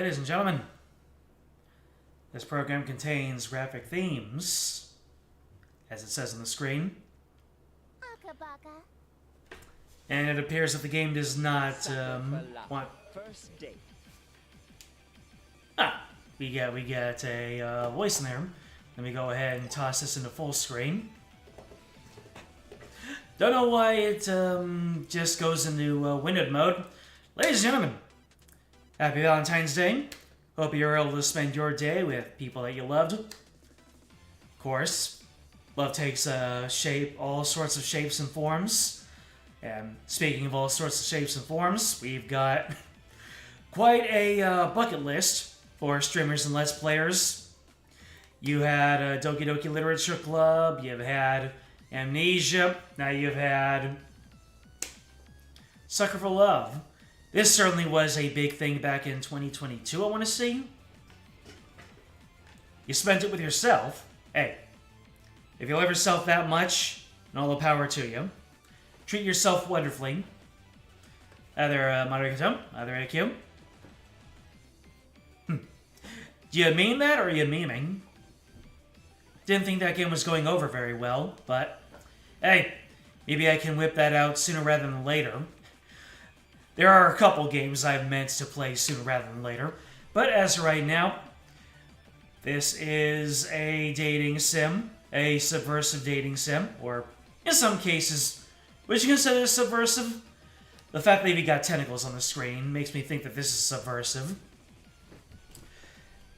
Ladies and gentlemen, this program contains graphic themes, as it says on the screen. And it appears that the game does not want... First date. We got a voice in there. Let me go ahead and toss this into full screen. Don't know why it just goes into windowed mode. Ladies and gentlemen, happy Valentine's Day. Hope you're able to spend your day with people that you loved. Of course, love takes all sorts of shapes and forms. And speaking of all sorts of shapes and forms, we've got quite a bucket list for streamers and Let's Players. You had Doki Doki Literature Club, you've had Amnesia, now you've had Sucker for Love. This certainly was a big thing back in 2022, I want to see. You spent it with yourself. Hey, if you love yourself that much, and all the power to you, treat yourself wonderfully. Either Marikato, either AQ. Do you mean that, or are you memeing? Didn't think that game was going over very well, but hey, maybe I can whip that out sooner rather than later. There are a couple games I've meant to play sooner rather than later, but as of right now, this is a dating sim, a subversive dating sim, or in some cases, would you consider this subversive? The fact that you got tentacles on the screen makes me think that this is subversive.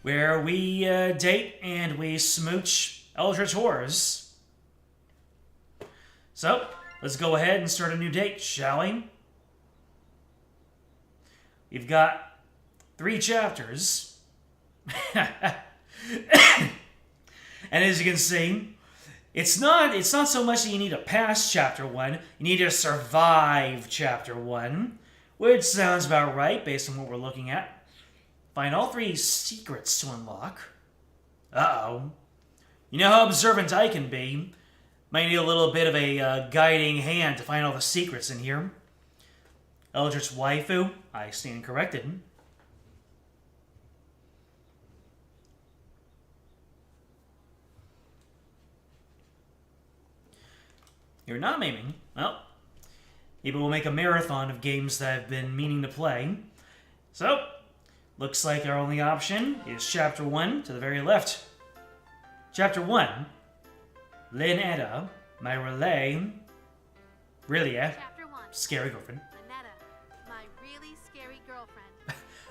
Where we date and we smooch eldritch horrors. So, let's go ahead and start a new date, shall we? We've got 3 chapters. And as you can see, it's not so much that you need to pass chapter 1, you need to survive chapter 1, which sounds about right based on what we're looking at. Find all 3 secrets to unlock. Uh-oh. You know how observant I can be. Might need a little bit of a guiding hand to find all the secrets in here. Eldritch waifu, I stand corrected. You're not memeing. Well, maybe we'll make a marathon of games that I've been meaning to play. So, looks like our only option is Chapter 1 to the very left. Chapter 1, Ln'eta, my really, Chapter 1, scary girlfriend. Ln'eta, my really scary girlfriend.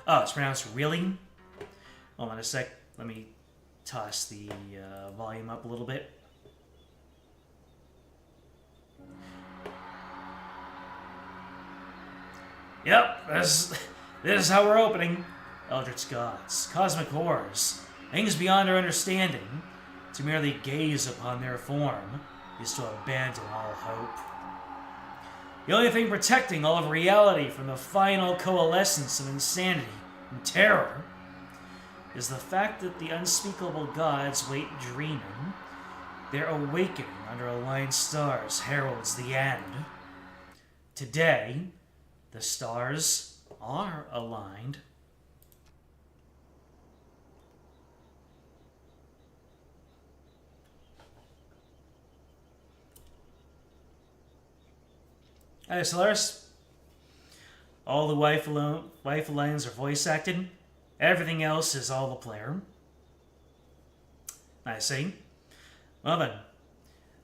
Oh, it's pronounced really? Hold on a sec. Let me toss the volume up a little bit. Yep, this is how we're opening. Eldritch gods, cosmic horrors, things beyond our understanding. To merely gaze upon their form is to abandon all hope. The only thing protecting all of reality from the final coalescence of insanity and terror is the fact that the unspeakable gods wait dreaming. Their awakening under aligned stars heralds the end. Today, the stars are aligned. Hi, Solaris. All the waifu lines are voice acted. Everything else is all the player. I see. Well then,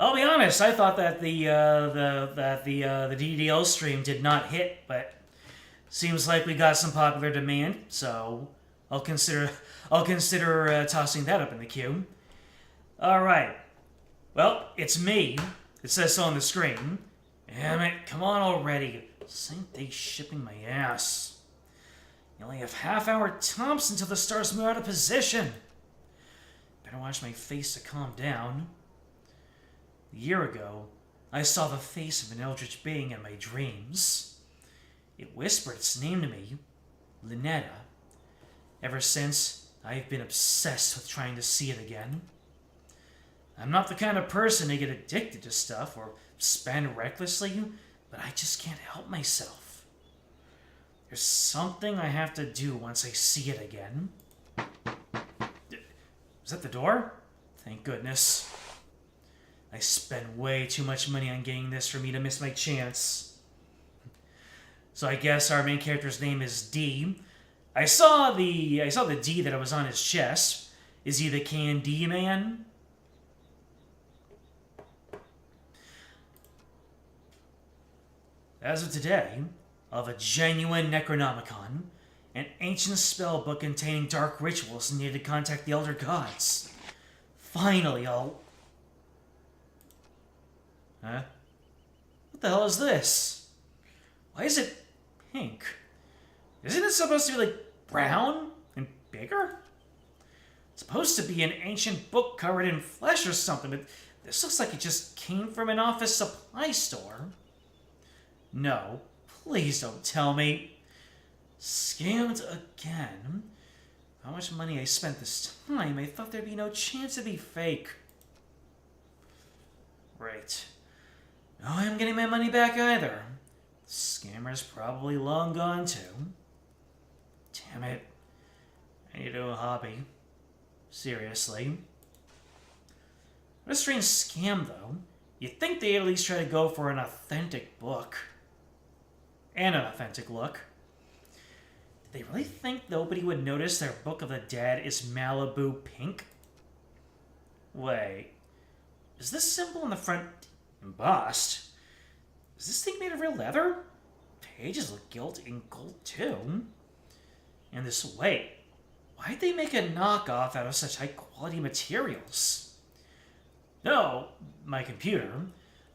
I'll be honest. I thought that the DDL stream did not hit, but seems like we got some popular demand. So I'll consider tossing that up in the queue. All right. Well, it's me. It says so on the screen. Damn it, come on already. Same day shipping my ass. You only have half-hour tops until the stars move out of position. Better watch my face to calm down. A year ago, I saw the face of an eldritch being in my dreams. It whispered its name to me, Ln'eta. Ever since, I've been obsessed with trying to see it again. I'm not the kind of person to get addicted to stuff or spend recklessly, but I just can't help myself. There's something I have to do once I see it again. Is that the door? Thank goodness. I spent way too much money on getting this for me to miss my chance. So I guess our main character's name is D. I saw the D that was on his chest. Is he the Candy Man? As of today, of a genuine Necronomicon, an ancient spell book containing dark rituals needed to contact the Elder Gods. Finally, I'll... Huh? What the hell is this? Why is it pink? Isn't it supposed to be, like, brown and bigger? It's supposed to be an ancient book covered in flesh or something, but this looks like it just came from an office supply store. No, please don't tell me. Scammed again? How much money I spent this time? I thought there'd be no chance it'd be fake. Right. No, I'm getting my money back either. The scammer's probably long gone too. Damn it. I need to do a hobby. Seriously. What a strange scam, though. You'd think they'd at least try to go for an authentic book. And an authentic look. Did they really think nobody would notice their Book of the Dead is Malibu pink? Wait. Is this symbol on the front embossed? Is this thing made of real leather? Pages look gilt in gold too. And this weight. Why'd they make a knockoff out of such high quality materials? No, my computer.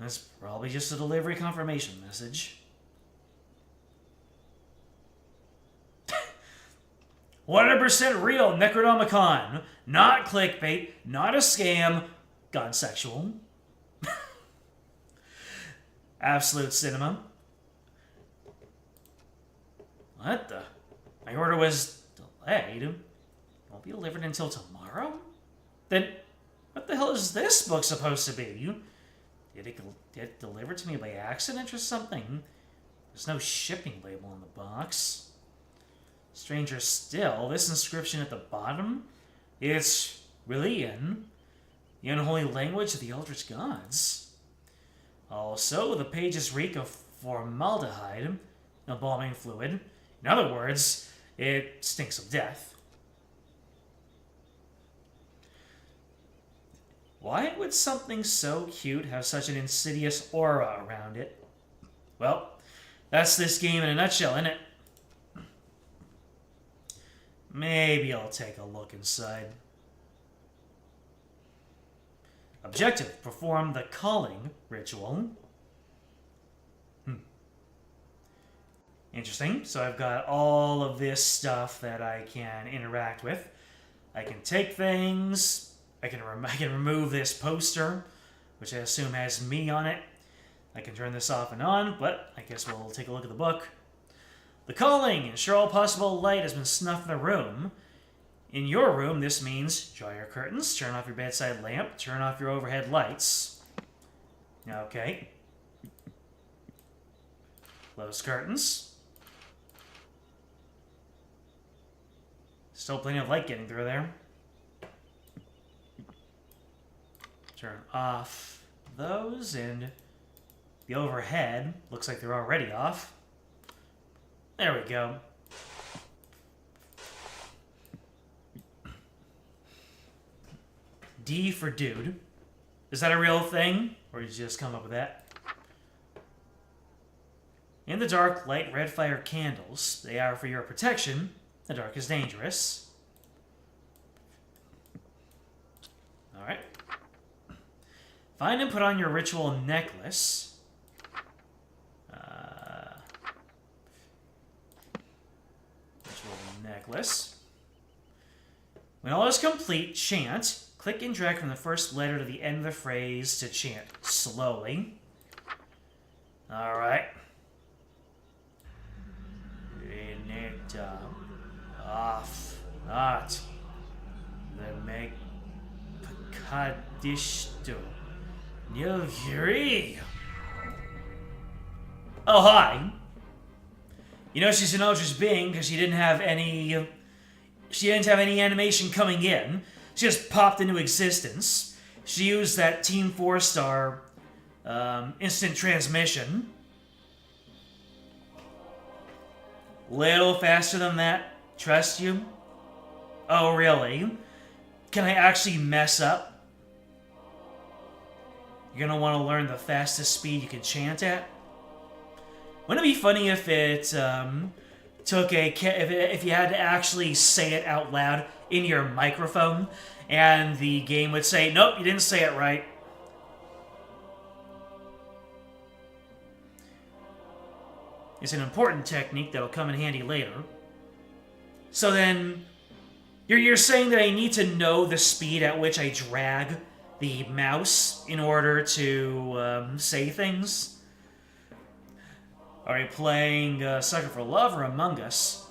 That's probably just a delivery confirmation message. 100% real Necronomicon. Not clickbait, not a scam, gone sexual. Absolute cinema. What the? My order was delayed. Won't be delivered until tomorrow? Then, what the hell is this book supposed to be? Did it get delivered to me by accident or something? There's no shipping label on the box. Stranger still, this inscription at the bottom, it's really in the unholy language of the Eldritch Gods. Also, the pages reek of formaldehyde, embalming fluid. In other words, it stinks of death. Why would something so cute have such an insidious aura around it? Well, that's this game in a nutshell, isn't it? Maybe I'll take a look inside. Objective: perform the calling ritual. Interesting. So I've got all of this stuff that I can interact with. I can take things. I can remove this poster, which I assume has me on it. I can turn this off and on, but I guess we'll take a look at the book. The calling. Ensure all possible light has been snuffed in the room. In your room, this means draw your curtains, turn off your bedside lamp, turn off your overhead lights. Okay. Close curtains. Still plenty of light getting through there. Turn off those, and the overhead looks like they're already off. There we go. D for dude. Is that a real thing? Or did you just come up with that? In the dark, light red fire candles. They are for your protection. The dark is dangerous. Alright. Find and put on your ritual necklace. Necklace. When all is complete, chant. Click and drag from the first letter to the end of the phrase to chant slowly. Alright. Ln'eta. Off. Not. The make Pekadishtu. Nilgiri. Oh, hi. You know she's an Eldritch being because she didn't have any. She didn't have any animation coming in. She just popped into existence. She used that Team 4-star instant transmission. Little faster than that. Trust you? Oh, really? Can I actually mess up? You're gonna want to learn the fastest speed you can chant at? Wouldn't it be funny if it took if you had to actually say it out loud in your microphone, and the game would say, "Nope, you didn't say it right." It's an important technique that'll come in handy later. So then, you're saying that I need to know the speed at which I drag the mouse in order to say things? Are we playing Sucker for Love or Among Us?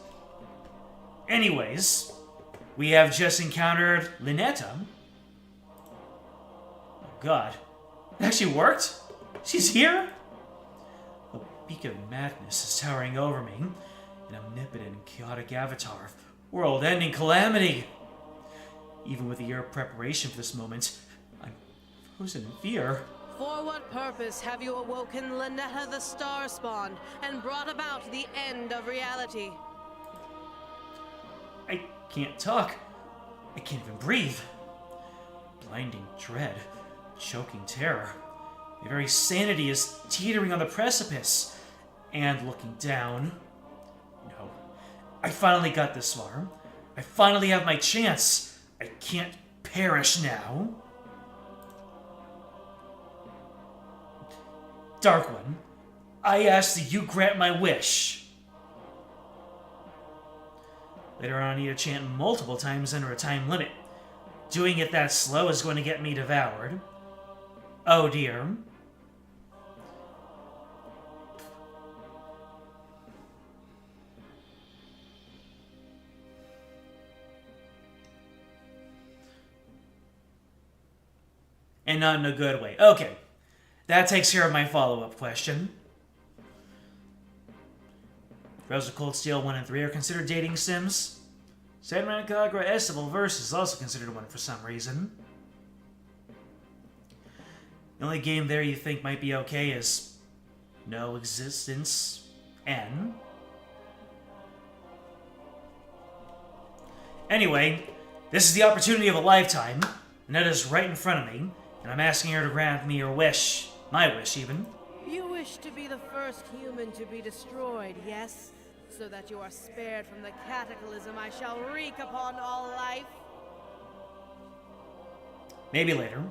Anyways, we have just encountered Ln'eta. Oh god. It actually worked? She's here? A beak of madness is towering over me. An omnipotent and chaotic avatar. World-ending calamity. Even with a year of preparation for this moment, I'm frozen in fear. For what purpose have you awoken Ln'eta the Star Spawn and brought about the end of reality? I can't talk. I can't even breathe. Blinding dread, choking terror. My very sanity is teetering on the precipice. And looking down. No. I finally got this far. I finally have my chance. I can't perish now. Dark One, I ask that you grant my wish. Later on, I need to chant multiple times under a time limit. Doing it that slow is going to get me devoured. Oh dear. And not in a good way. Okay. That takes care of my follow-up question. Rose of Cold Steel 1 and 3 are considered dating sims. Sandman Kagura Estival Verse is also considered one for some reason. The only game there you think might be okay is No Existence N. Anyway, this is the opportunity of a lifetime. Ln'eta's right in front of me, and I'm asking her to grant me her wish. My wish, even. You wish to be the first human to be destroyed, yes? So that you are spared from the cataclysm I shall wreak upon all life? Maybe later.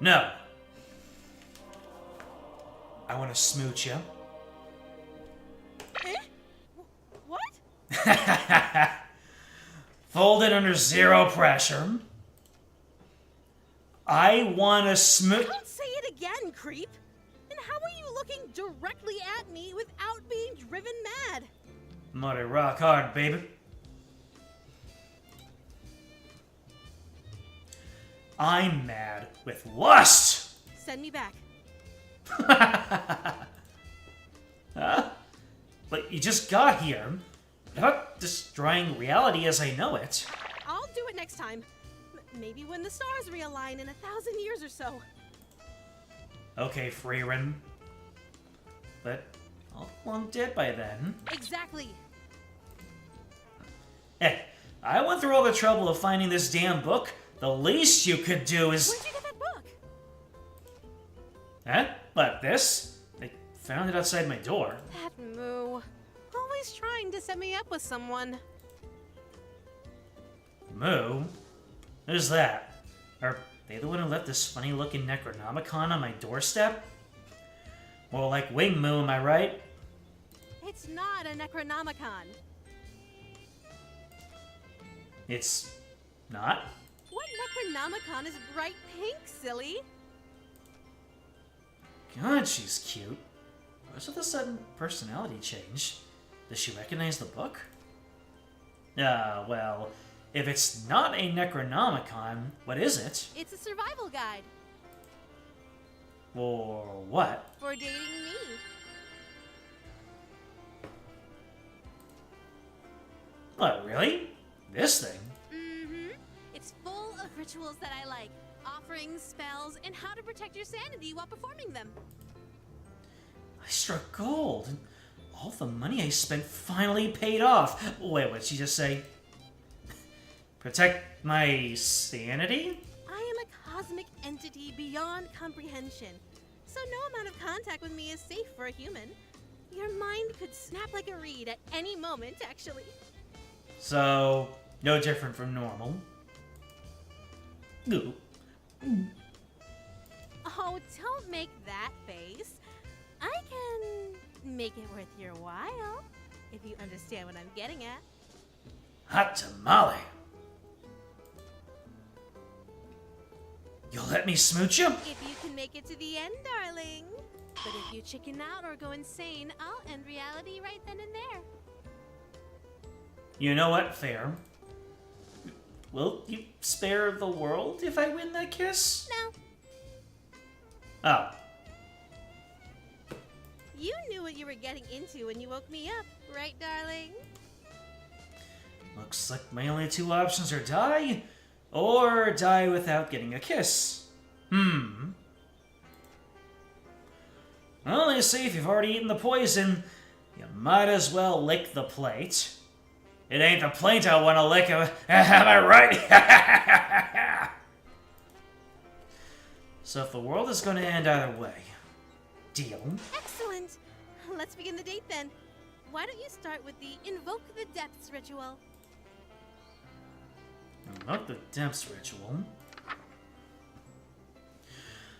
No. I want to smooch you. Eh? What? Folded under zero pressure. I want to smooch. Don't say it again, creep! And how are you looking directly at me without being driven mad? Muddy rock hard, baby. I'm mad with lust! Send me back. Huh? But you just got here. How about destroying reality as I know it? I'll do it next time. Maybe when the stars realign in 1,000 years or so. Okay, Freerin. But I'll be long dead by then. Exactly. Hey, I went through all the trouble of finding this damn book. The least you could do is... Where'd you get that book? Huh? What, this? I found it outside my door. That moo. Always trying to set me up with someone. Moo? Who's that? Are they the one who left this funny-looking Necronomicon on my doorstep? Well, like Wing Moo, am I right? It's not a Necronomicon. It's not? What Necronomicon is bright pink, silly? God, she's cute. What's with the sudden personality change? Does she recognize the book? Well, if it's not a Necronomicon, what is it? It's a survival guide Or what? for dating me. What, really? This thing? Mm-hmm. It's full of rituals that I like. Offerings, spells, and how to protect your sanity while performing them. I struck gold. All the money I spent finally paid off. Wait, what'd she just say? Protect my sanity? I am a cosmic entity beyond comprehension, so no amount of contact with me is safe for a human. Your mind could snap like a reed at any moment, actually. So, no different from normal. Ooh. Oh, don't make that face. I can make it worth your while, if you understand what I'm getting at. Hot tamale. You'll let me smooch you? If you can make it to the end, darling. But if you chicken out or go insane, I'll end reality right then and there. You know what? Fair. Will you spare the world if I win that kiss? No, Oh. you knew what you were getting into when you woke me up, right, darling? Looks like my only two options are die, or die without getting a kiss. Well, they say if you've already eaten the poison, you might as well lick the plate. It ain't the plate I want to lick, am I right? So if the world is going to end either way, deal? Excellent. Let's begin the date then. Why don't you start with the Invoke the Depths ritual? Not the depths ritual.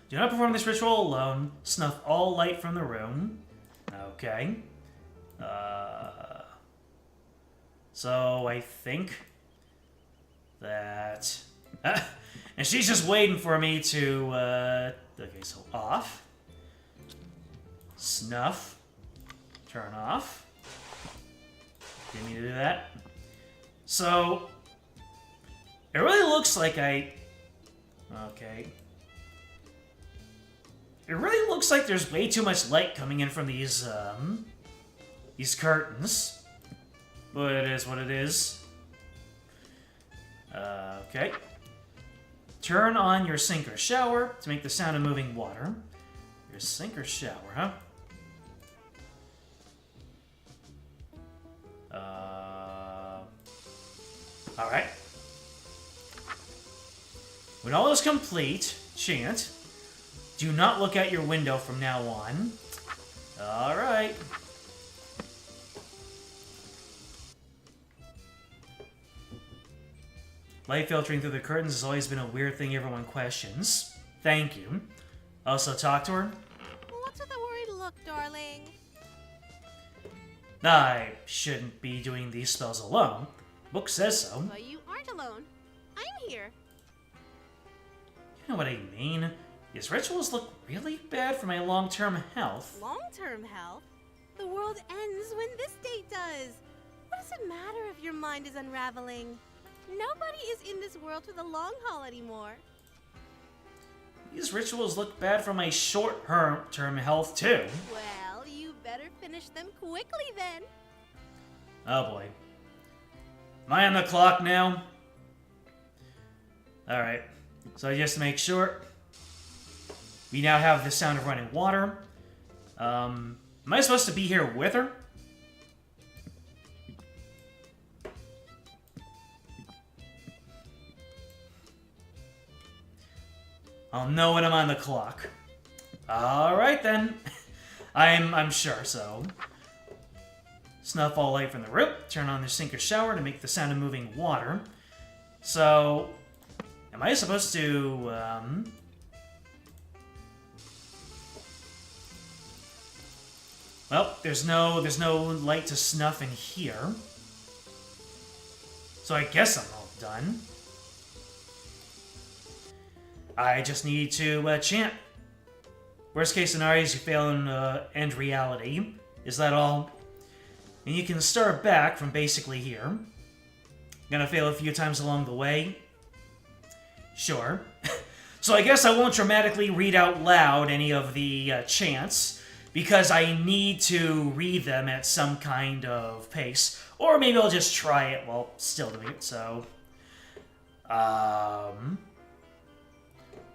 Do not perform this ritual alone. Snuff all light from the room. Okay. So I think that... and she's just waiting for me to... okay, so off. Snuff. Turn off. Didn't mean to do that. So... it really looks like I... okay. It really looks like there's way too much light coming in from these curtains. But it is what it is. Okay. Turn on your sink or shower to make the sound of moving water. Your sink or shower, huh? Alright. When all is complete, chant. Do not look out your window from now on. Alright. Light filtering through the curtains has always been a weird thing everyone questions. Thank you. Also talk to her. What's with the worried look, darling? I shouldn't be doing these spells alone. The book says so. But you aren't alone. I'm here. You know what I mean? These rituals look really bad for my long-term health. Long-term health? The world ends when this date does. What does it matter if your mind is unraveling? Nobody is in this world for the long haul anymore. These rituals look bad for my short-term health, too. Well, you better finish them quickly then. Oh boy. Am I on the clock now? Alright. So just to make sure, we now have the sound of running water. Am I supposed to be here with her? I'll know when I'm on the clock. Alright then. I'm sure, so. Snuff all light from the room. Turn on the sink or shower to make the sound of moving water. So, am I supposed to, well, there's no light to snuff in here. So I guess I'm all done. I just need to chant. Worst case scenario is you fail and end reality. Is that all? And you can start back from basically here. Gonna fail a few times along the way. Sure. So I guess I won't dramatically read out loud any of the chants, because I need to read them at some kind of pace, Or maybe I'll just try it while still doing it, so...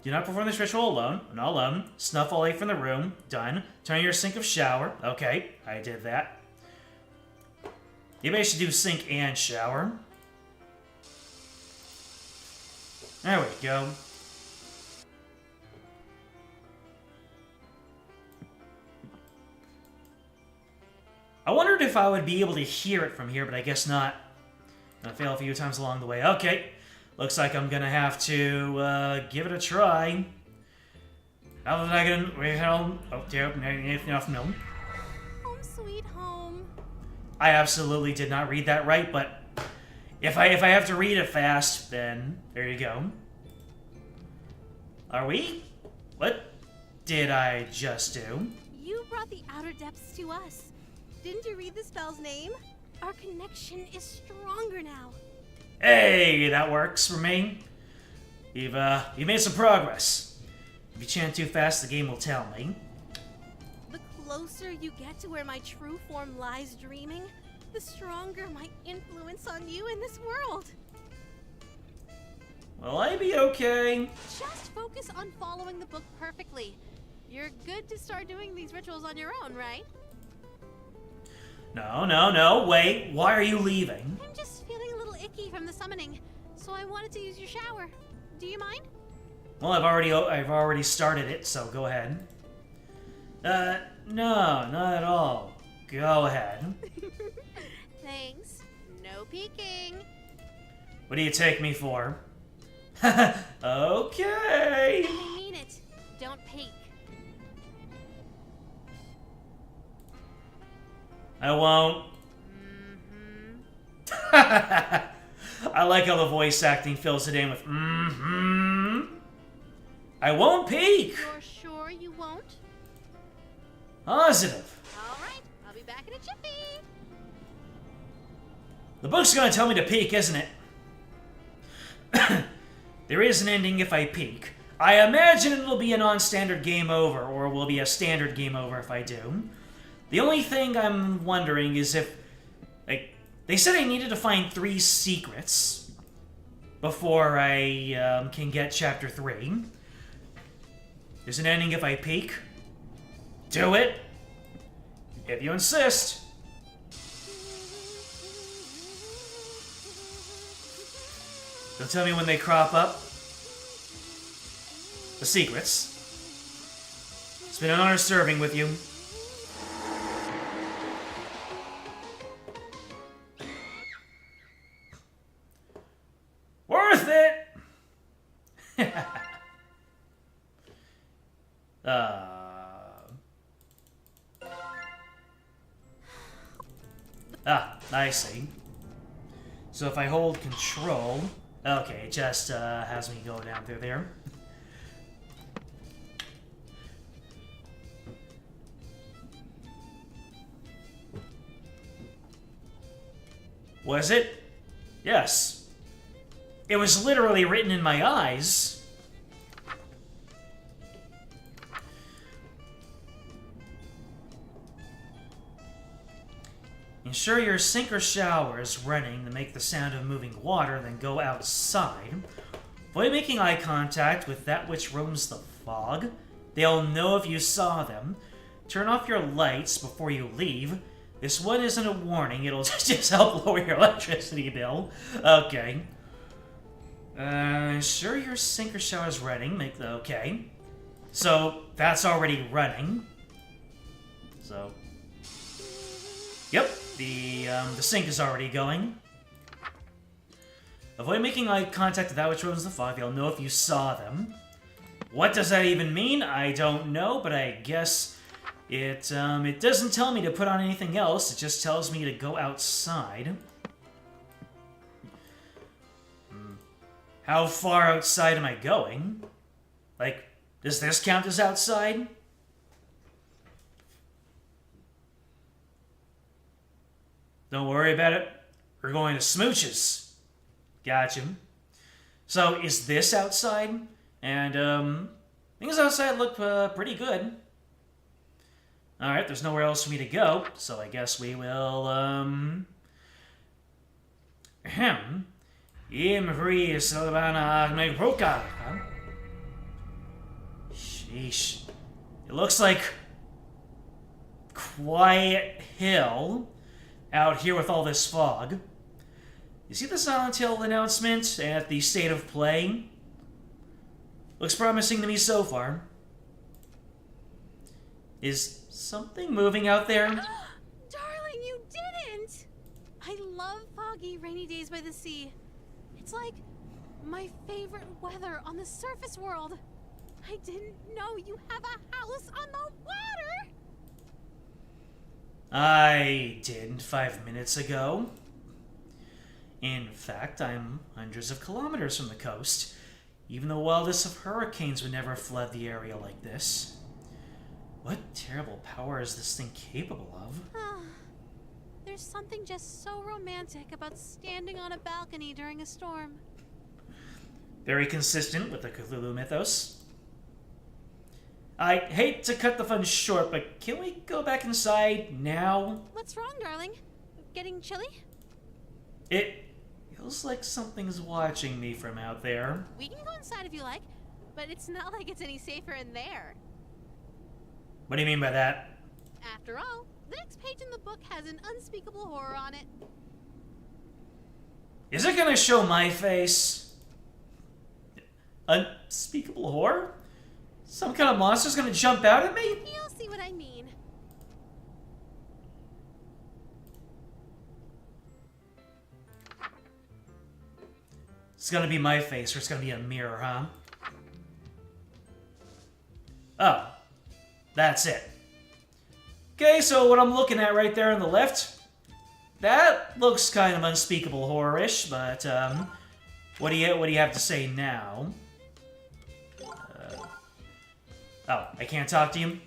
Do not perform this ritual alone. Not alone. Snuff all light from the room. Done. Turn on your sink of shower. Okay, I did that. Maybe I should do sink and shower. There we go. I wondered if I would be able to hear it from here, but I guess not. I failed a few times along the way. Okay. Looks like I'm gonna have to give it a try. How did I get home? Oh, no. Home sweet home. I absolutely did not read that right, but if I have to read it fast, then there you go. Are we? What did I just do? You brought the outer depths to us. Didn't you read the spell's name? Our connection is stronger now. Hey, that works for me. You've made some progress. If you chant too fast, the game will tell me. The closer you get to where my true form lies dreaming, the stronger my influence on you in this world. Will I be okay? Just focus on following the book perfectly. You're good to start doing these rituals on your own, right? No, wait. Why are you leaving? I'm just feeling a little icky from the summoning, so I wanted to use your shower. Do you mind? Well, I've already started it, so go ahead. No, not at all. Go ahead. Thanks. No peeking. What do you take me for? Okay. I mean it. Don't peek. I won't. I like how the voice acting fills it in with I won't peek. You're sure you won't? Positive. All right. I'll be back in a jiffy. The book's gonna tell me to peek, isn't it? There is an ending if I peek. I imagine it'll be a non-standard game over, or will be a standard game over if I do. The only thing I'm wondering is if... Like, they said I needed to find 3 secrets before I can get Chapter 3. There's an ending if I peek. Do it! If you insist. Don't tell me when they crop up. The secrets. It's been an honor serving with you. Worth it! I see. So if I hold control... Okay, it just has me go down through there. Was it? Yes. It was literally written in my eyes. Ensure your sink or shower is running to make the sound of moving water, then go outside. Avoid making eye contact with that which roams the fog. They'll know if you saw them. Turn off your lights before you leave. This one isn't a warning, it'll just help lower your electricity bill. Okay. Ensure your sink or shower is running. Okay. So, that's already running. So... Yep, the sink is already going. Avoid making eye contact with that which roams the fog. They'll know if you saw them. What does that even mean? I don't know, but I guess it doesn't tell me to put on anything else. It just tells me to go outside. How far outside am I going? Like, does this count as outside? Don't worry about it. We're going to smooches. Gotcha. So, is this outside? And, things outside look pretty good. Alright, there's nowhere else for me to go, so I guess we will, Ahem. Sheesh. It looks like Quiet Hill out here with all this fog. You see the Silent Hill announcement at the State of Play? Looks promising to me so far. Is something moving out there? Darling, you didn't! I love foggy, rainy days by the sea. It's like my favorite weather on the surface world. I didn't know you have a house on the water! I didn't 5 minutes ago. In fact, I'm hundreds of kilometers from the coast. Even the wildest of hurricanes would never flood the area like this. What terrible power is this thing capable of? There's something just so romantic about standing on a balcony during a storm. Very consistent with the Cthulhu mythos. I hate to cut the fun short, but can we go back inside now? What's wrong, darling? Getting chilly? It feels like something's watching me from out there. We can go inside if you like, but it's not like it's any safer in there. What do you mean by that? After all, the next page in the book has an unspeakable horror on it. Is it gonna show my face? Unspeakable horror? Some kind of monster's gonna jump out at me? You'll see what I mean. It's gonna be my face, or it's gonna be a mirror, huh? Oh. That's it. Okay, so what I'm looking at right there on the left, that looks kind of unspeakable horror-ish, but, what do you have to say now? Oh, I can't talk to you?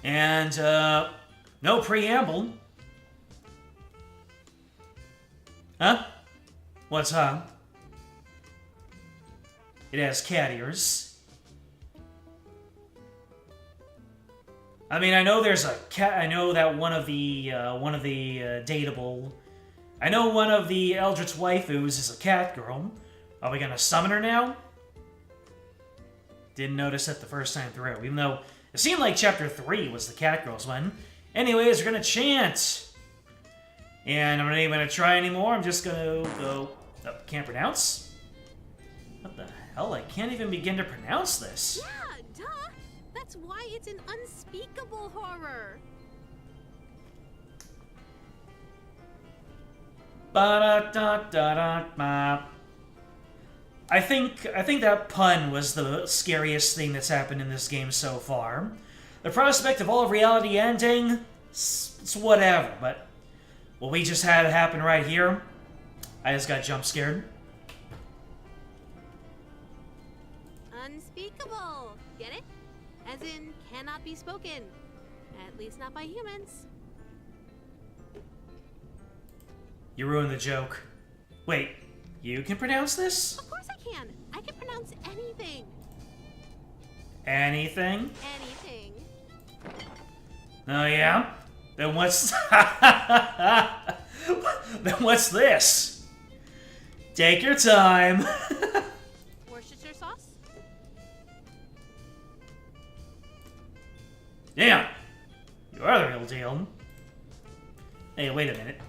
And, no preamble. Huh? What's up? It has cat ears. I mean, I know there's a cat. I know that one of the dateable. I know one of the Eldritch waifus is a cat girl. Are we gonna summon her now? Didn't notice that the first time through, even though it seemed like Chapter 3 was the cat girl's one. Anyways, we're gonna chant. And I'm not even gonna try anymore. I'm just gonna go. Oh, can't pronounce? What the hell? I can't even begin to pronounce this. Yeah, duh! That's why it's an unspeakable horror. Ba-da-da-da-da-ba. I think that pun was the scariest thing that's happened in this game so far. The prospect of all of reality ending, it's whatever, but what we just had happen right here, I just got jump scared. Unspeakable. Get it? As in, cannot be spoken. At least not by humans. You ruined the joke. Wait, you can pronounce this? Of course I can. I can pronounce anything. Anything? Anything. Oh yeah? Then what's... then what's this? Take your time. Worcestershire sauce? Yeah, you are the real deal. Hey, wait a minute.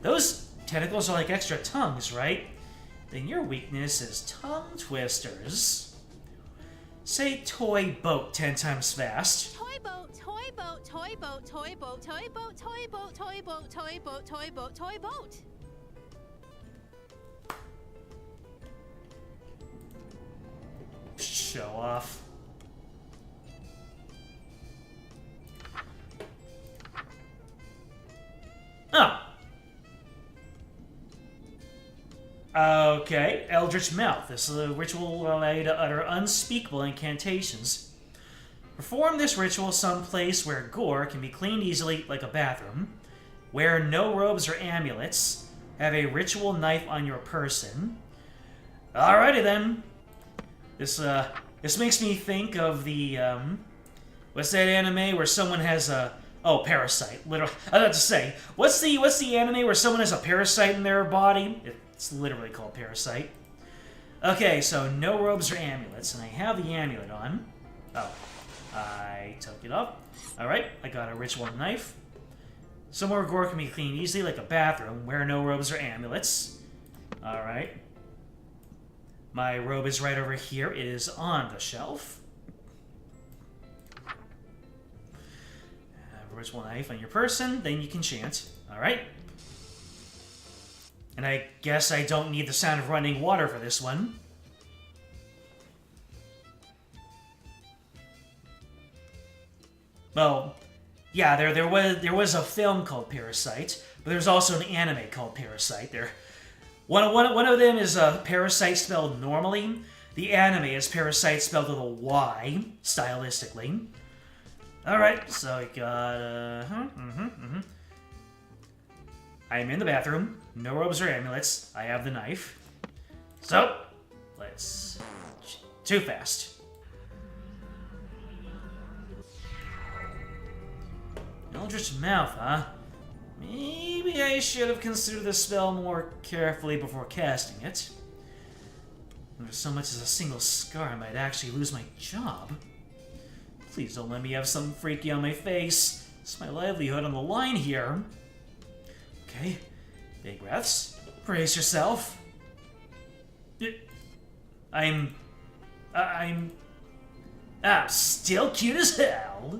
Those tentacles are like extra tongues, right? Then your weakness is tongue twisters. Say toy boat 10 times fast. Toy boat, toy boat, toy boat, toy boat, toy boat, toy boat, toy boat, toy boat, toy boat, toy boat. Show off. Oh. Okay, Eldritch Mouth. This is a ritual will allow you to utter unspeakable incantations. Perform this ritual someplace where gore can be cleaned easily, like a bathroom. Wear no robes or amulets. Have a ritual knife on your person. Alrighty then. This makes me think of the what's that anime where someone has a Oh, parasite. Literally, I was about to say, what's the anime where someone has a parasite in their body? It's literally called Parasite. Okay, so no robes or amulets, and I have the amulet on. Oh, I took it off. Alright, I got a ritual knife. Somewhere gore can be cleaned easily, like a bathroom, where no robes or amulets. Alright. My robe is right over here. It is on the shelf. Ritual knife on your person, then you can chant. Alright. And I guess I don't need the sound of running water for this one. Well, yeah, there was a film called Parasite, but there's also an anime called Parasite. One of them is Parasite spelled normally. The anime is Parasite spelled with a Y, stylistically. Alright, so we got, I'm in the bathroom. No robes or amulets. I have the knife. So, let's... Too fast. Eldritch Mouth, huh? Maybe I should have considered the spell more carefully before casting it. If there's so much as a single scar, I might actually lose my job. Please don't let me have something freaky on my face. It's my livelihood on the line here. Okay, big breaths. Brace yourself. I'm still cute as hell.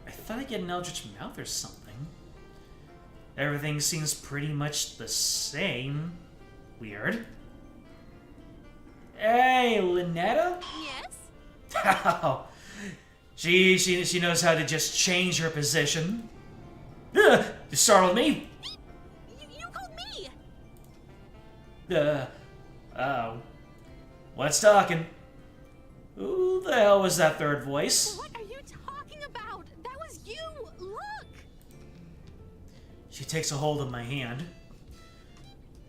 I thought I'd get an Eldritch Mouth or something. Everything seems pretty much the same. Weird. Hey, Ln'eta? Yes? How? She knows how to just change her position. You startled me. You called me! Oh. What's talking? Who the hell was that third voice? What are you talking about? That was you! Look! She takes a hold of my hand.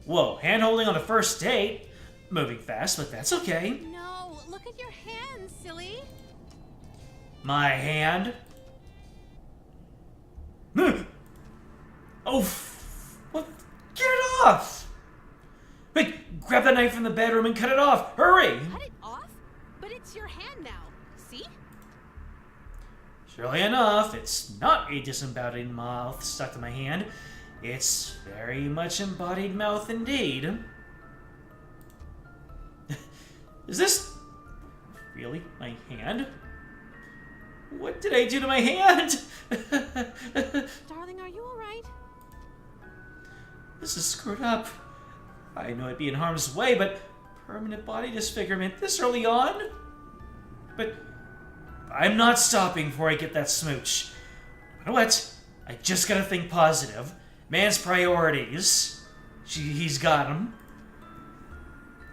Whoa, hand-holding on the first date? Moving fast, but that's okay. No, look at your hands, silly. My hand? Oh, what? Get it off! Wait, grab that knife from the bedroom and cut it off! Hurry! Cut it off? But it's your hand now. See? Surely enough, it's not a disembodied mouth stuck to my hand. It's very much embodied mouth indeed. Is this really my hand? What did I do to my hand? Darling, are you alright? This is screwed up. I know I'd be in harm's way, but permanent body disfigurement this early on? But I'm not stopping before I get that smooch. You know what? I just gotta think positive. Man's priorities. He's got them.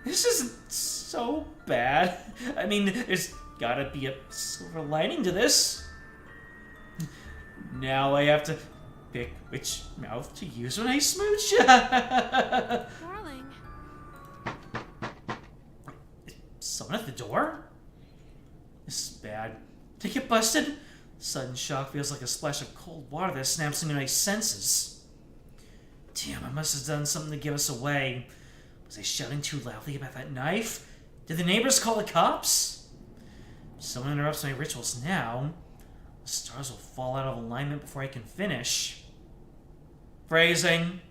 This isn't so bad. I mean, there's gotta be a silver lining to this. Now I have to pick which mouth to use when I smooch. Darling. Someone at the door? This is bad. Did I get busted? Sudden shock feels like a splash of cold water that snaps into my senses. Damn, I must have done something to give us away. Was I shouting too loudly about that knife? Did the neighbors call the cops? If someone interrupts my rituals now, the stars will fall out of alignment before I can finish. Phrasing.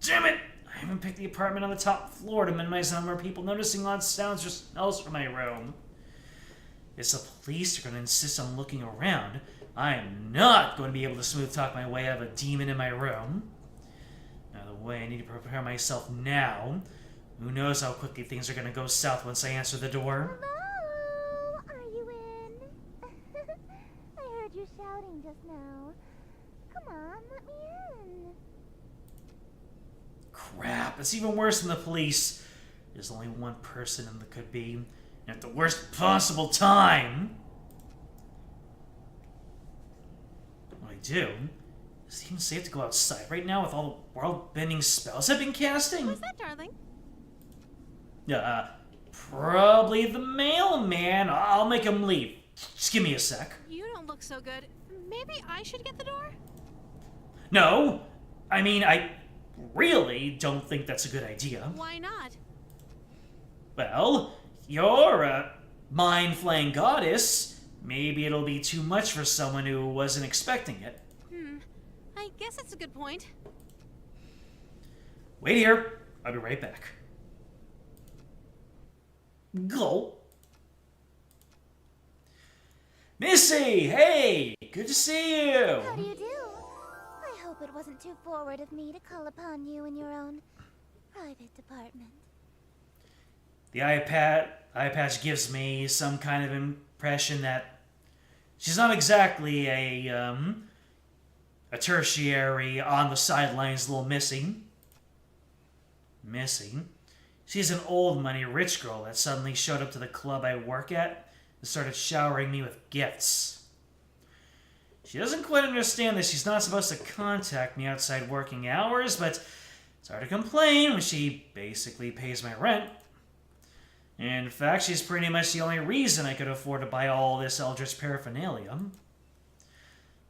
Damn it! I haven't picked the apartment on the top floor to minimize the number of people noticing odd sounds or smells from my room. If the police are going to insist on looking around, I am not going to be able to smooth talk my way out of a demon in my room. Now, the way I need to prepare myself now. Who knows how quickly things are going to go south once I answer the door. Hello? Are you in? I heard you shouting just now. Come on, let me in. Crap, it's even worse than the police. There's only one person and there could be, and at the worst possible time. What I do? Is it even safe to go outside right now with all the world-bending spells I've been casting? Who's that, darling? Probably the mailman. I'll make him leave. Just give me a sec. You don't don't look so good. Maybe I should get the door? No, I mean, I really don't think that's a good idea. Why not? Well, you're a mind-flaying goddess. Maybe it'll be too much for someone who wasn't expecting it. I guess that's a good point. Wait here. I'll be right back. Go. Missy, hey! Good to see you! How do you do? I hope it wasn't too forward of me to call upon you in your own private department. The eye patch gives me some kind of impression that she's not exactly a tertiary on the sidelines little Missy. Missy. She's an old money rich girl that suddenly showed up to the club I work at and started showering me with gifts. She doesn't quite understand that she's not supposed to contact me outside working hours, but it's hard to complain when she basically pays my rent. In fact, she's pretty much the only reason I could afford to buy all this eldritch paraphernalia.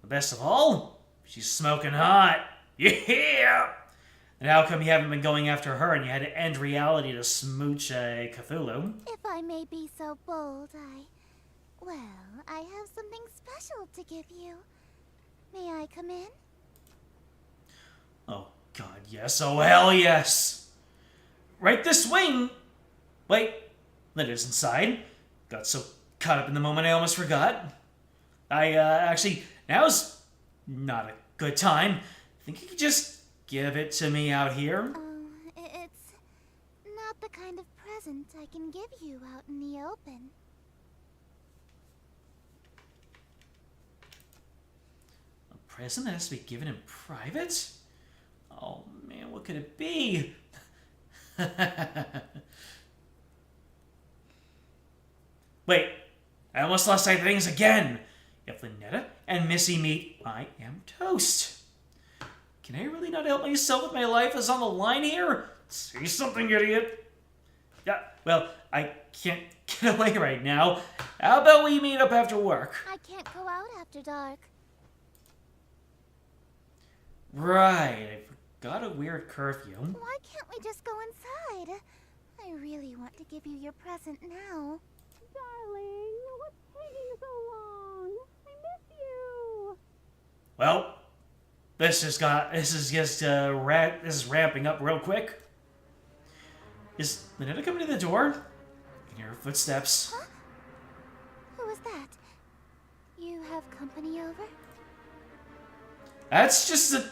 The best of all, she's smoking hot. Yeah! And how come you haven't been going after her and you had to end reality to smooch a Cthulhu? If I may be so bold, I have something special to give you. May I come in? Oh, God, yes. Oh, hell yes. Right this way. Wait, Ln'eta's inside. Got so caught up in the moment I almost forgot. Actually, now's not a good time. Think you could just give it to me out here? It's not the kind of present I can give you out in the open. A present that has to be given in private? Oh man, what could it be? Wait, I almost lost sight of things again. If Ln'eta and Missy meet, I am toast. Can I really not help myself if my life is on the line here? Say something, idiot. Yeah, well, I can't get away right now. How about we meet up after work? I can't go out after dark. Right, I forgot a weird curfew. Why can't we just go inside? I really want to give you your present now. Darling, what's taking so long? I miss you. Well, this is ramping up real quick. Is Ln'eta coming to the door? I can hear her footsteps. Huh? Who was that? You have company over? That's just a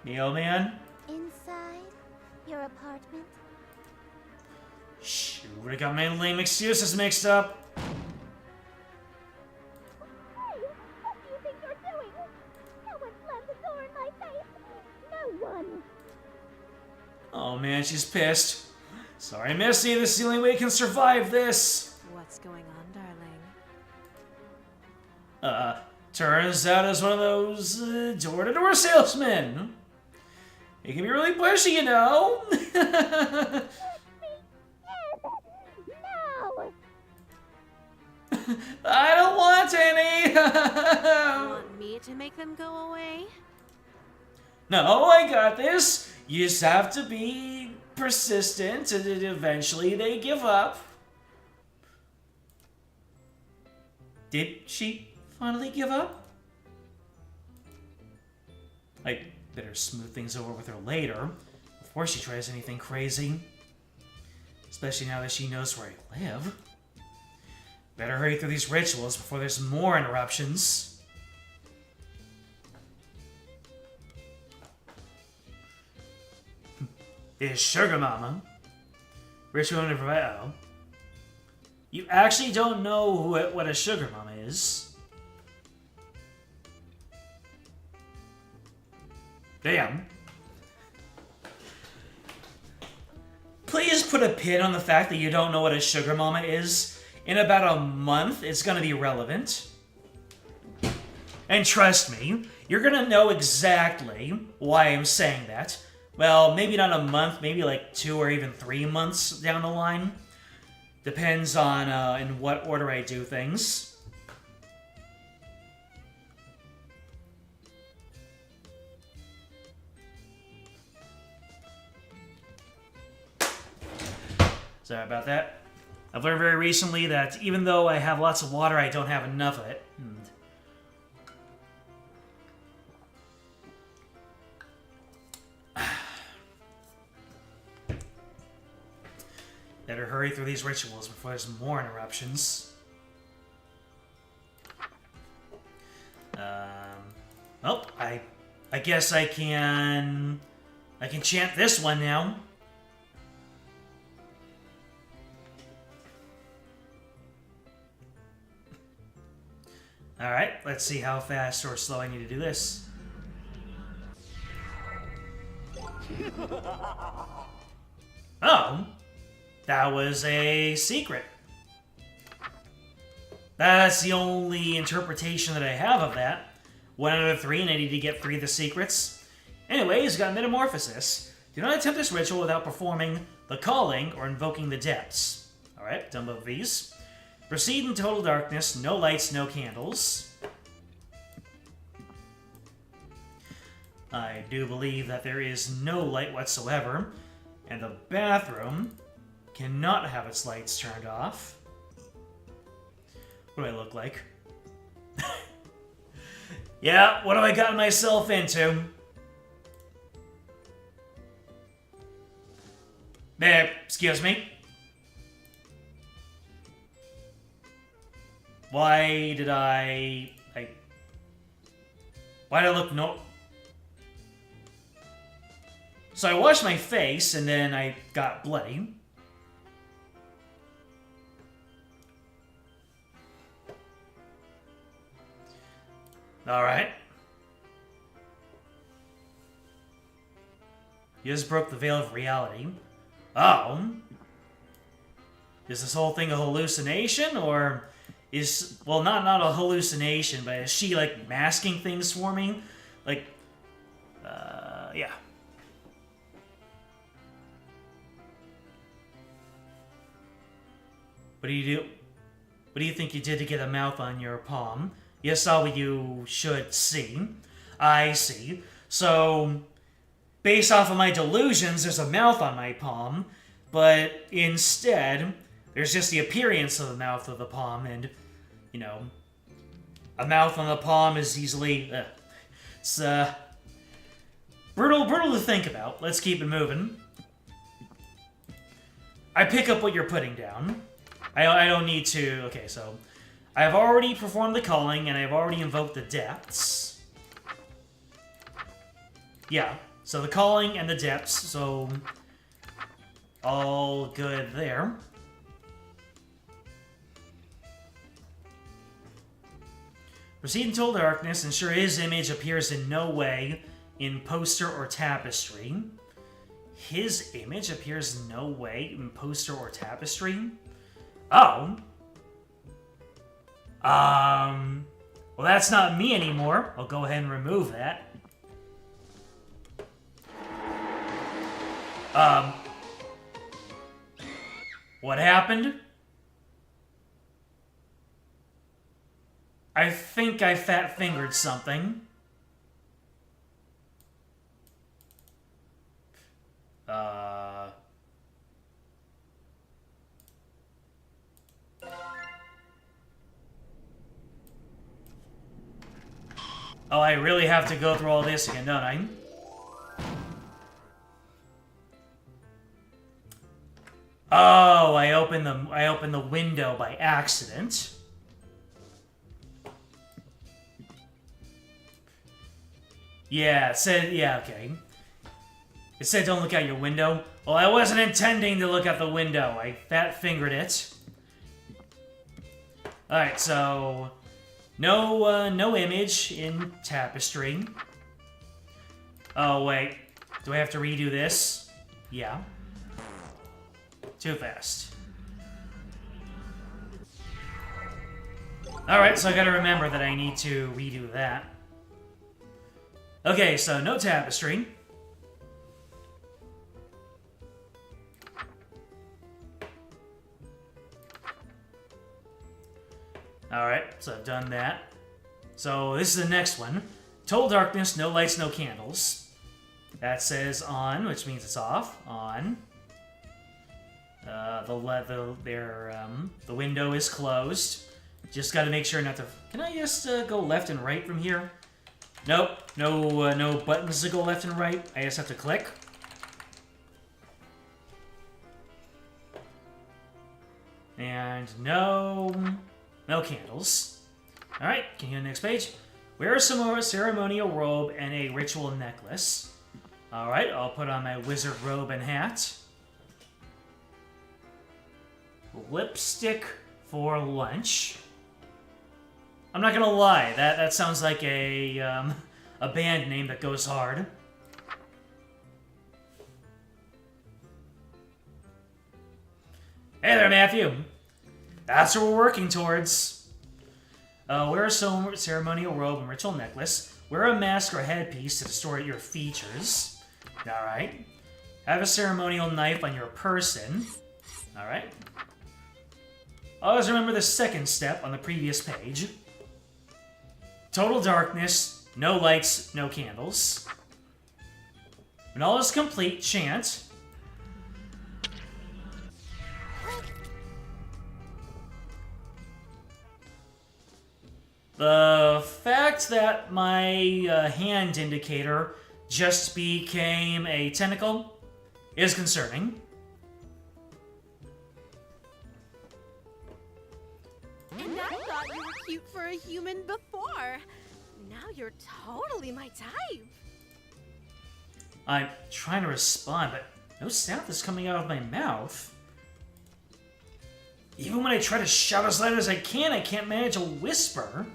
mailman. Inside your apartment? Shoot, I got my lame excuses mixed up. Hey, what do you think you're doing? No one slammed the door in my face. No one. Oh man, she's pissed. Sorry, Missy, this is the only way you can survive this. What's going on, darling? Turns out it's one of those door-to-door salesmen. He can be really pushy, you know. No! I don't want any. Want me to make them go away? No, I got this. You just have to be persistent, and then eventually they give up. Did she finally give up? I better smooth things over with her later, before she tries anything crazy. Especially now that she knows where I live. Better hurry through these rituals before there's more interruptions. Is Sugar Mama. Ritual to provide. Oh. You actually don't know what a Sugar Mama is. Damn. Please put a pin on the fact that you don't know what a Sugar Mama is. In about a month, it's gonna be relevant. And trust me, you're gonna know exactly why I'm saying that. Well, maybe not a month, maybe like 2 or even 3 months down the line. Depends on in what order I do things. Sorry about that. I've learned very recently that even though I have lots of water, I don't have enough of it. Better hurry through these rituals before there's more interruptions. Oh, I guess I can chant this one now. Alright, let's see how fast or slow I need to do this. Oh, that was a secret. That's the only interpretation that I have of that. 1 out of 3, and I need to get 3 of the secrets. Anyways, got Metamorphosis. Do not attempt this ritual without performing the calling or invoking the depths. Alright, done both of these. Proceed in total darkness, no lights, no candles. I do believe that there is no light whatsoever, and the bathroom cannot have its lights turned off. What do I look like? Yeah, what have I gotten myself into? Excuse me? Why did I why did I look no... So I washed my face, and then I got bloody. Alright. You just broke the veil of reality. Oh. Is this whole thing a hallucination, or is... Well, not a hallucination, but is she, like, masking things for me? Like, yeah. What do you do? What do you think you did to get a mouth on your palm? You saw what you should see. I see. So, based off of my delusions, there's a mouth on my palm, but instead, there's just the appearance of the mouth of the palm, and, you know, a mouth on the palm is easily... it's, brutal to think about. Let's keep it moving. I pick up what you're putting down. I don't need to... Okay, so... I've already performed the calling, and I've already invoked the depths. Yeah, so the calling and the depths, so... all good there. Proceed until darkness. Ensure his image appears in no way in poster or tapestry. His image appears no way in poster or tapestry? Oh. Well, that's not me anymore. I'll go ahead and remove that. What happened? I think I fat-fingered something. Oh, I really have to go through all this again, don't I? Oh, I opened the window by accident. Yeah, it said, yeah, okay. It said don't look out your window. Well, I wasn't intending to look out the window. I fat-fingered it. Alright, so... No image in tapestry. Oh, wait. Do I have to redo this? Yeah. Too fast. Alright, so I gotta remember that I need to redo that. Okay, so no tapestry. Alright, so I've done that. So this is the next one. Total darkness, no lights, no candles. That says on, which means it's off. On. the window is closed. Just got to make sure not to. Can I just go left and right from here? Nope. No buttons to go left and right. I just have to click. And no candles. All right. Continue to the next page. Wear a ceremonial robe and a ritual necklace. All right. I'll put on my wizard robe and hat. Lipstick for lunch. I'm not gonna lie, that sounds like a band name that goes hard. Hey there, Matthew. That's what we're working towards. Wear a ceremonial robe and ritual necklace. Wear a mask or headpiece to distort your features. All right. Have a ceremonial knife on your person. All right. Always remember the second step on the previous page. Total darkness, no lights, no candles. When all is complete, chant. The fact that my hand indicator just became a tentacle is concerning. And I thought you were cute for a human before. Now you're totally my type. I'm trying to respond, but no sound is coming out of my mouth. Even when I try to shout as loud as I can't manage a whisper.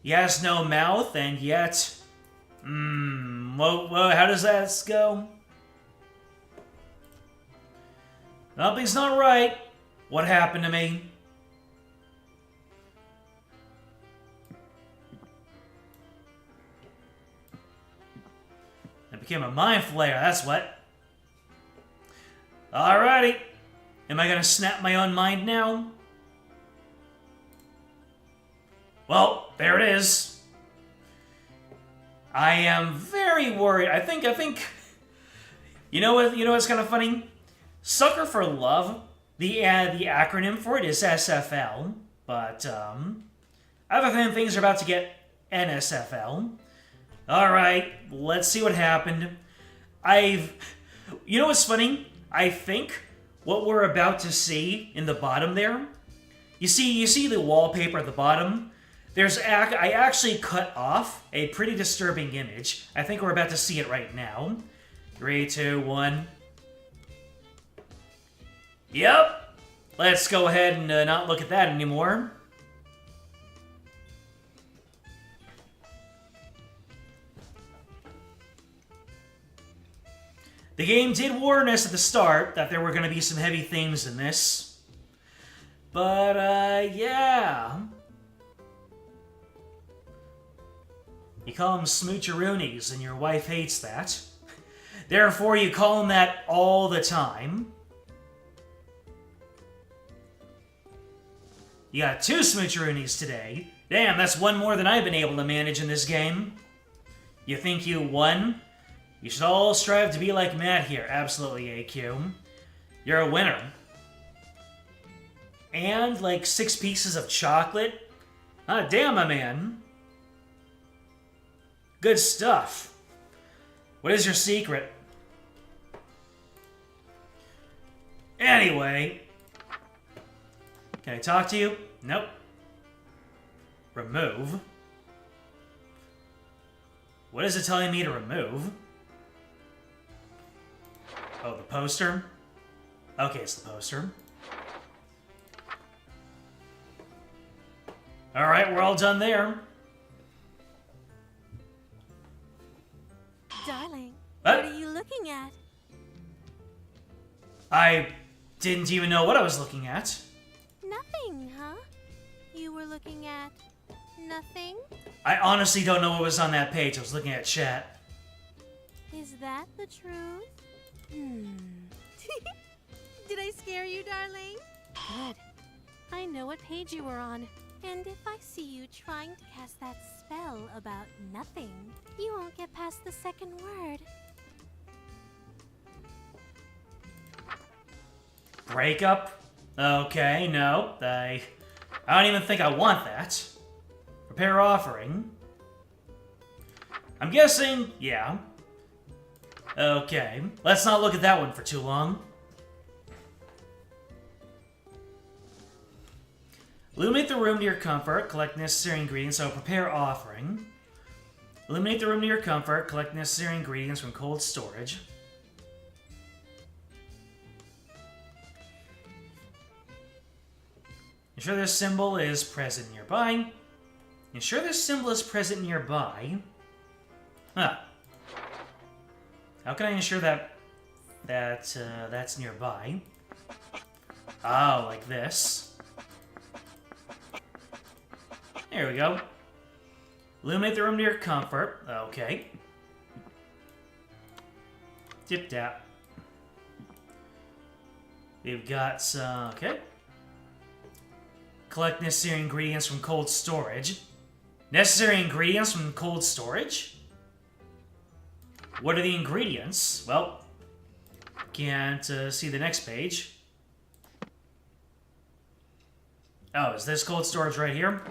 He has no mouth, and yet... how does that go? Something's not right. What happened to me? I became a mind flayer, that's what. Alrighty. Am I gonna snap my own mind now? Well, there it is. I am very worried. I think you know what's kind of funny? Sucker for Love, the acronym for it is SFL, but I have a feeling things are about to get NSFL. Alright, let's see what happened. You know what's funny? I think what we're about to see in the bottom there, you see the wallpaper at the bottom? I actually cut off a pretty disturbing image. I think we're about to see it right now. 3, 2, 1. Yep. Let's go ahead and not look at that anymore. The game did warn us at the start that there were going to be some heavy themes in this. But, yeah. You call them smoocheroonies, and your wife hates that. Therefore, you call them that all the time. You got 2 smoocheroonies today. Damn, that's one more than I've been able to manage in this game. You think you won? You should all strive to be like Matt here. Absolutely, AQ. You're a winner. And, like, 6 pieces of chocolate? Ah, damn, my man. Good stuff. What is your secret? Anyway. Can I talk to you? Nope. Remove. What is it telling me to remove? Oh, the poster? Okay, it's the poster. Alright, we're all done there. Darling, what are you looking at? I didn't even know what I was looking at. Nothing, huh? You were looking at nothing? I honestly don't know what was on that page. I was looking at chat. Is that the truth? Did I scare you, darling? Good. I know what page you were on. And if I see you trying to cast that spell about nothing, you won't get past the second word. Breakup? Okay, no. I don't even think I want that. Prepare offering. I'm guessing, yeah. Okay, let's not look at that one for too long. Illuminate the room to your comfort, collect necessary ingredients, so prepare offering. Illuminate the room to your comfort, collect necessary ingredients from cold storage. Ensure this symbol is present nearby. Ensure this symbol is present nearby. Huh. How can I ensure that's nearby? Oh, like this. There we go. Illuminate the room to your comfort. Okay. Tip tap. We've got some... Okay. Collect necessary ingredients from cold storage. Necessary ingredients from cold storage? What are the ingredients? Well, can't see the next page. Oh, is this cold storage right here?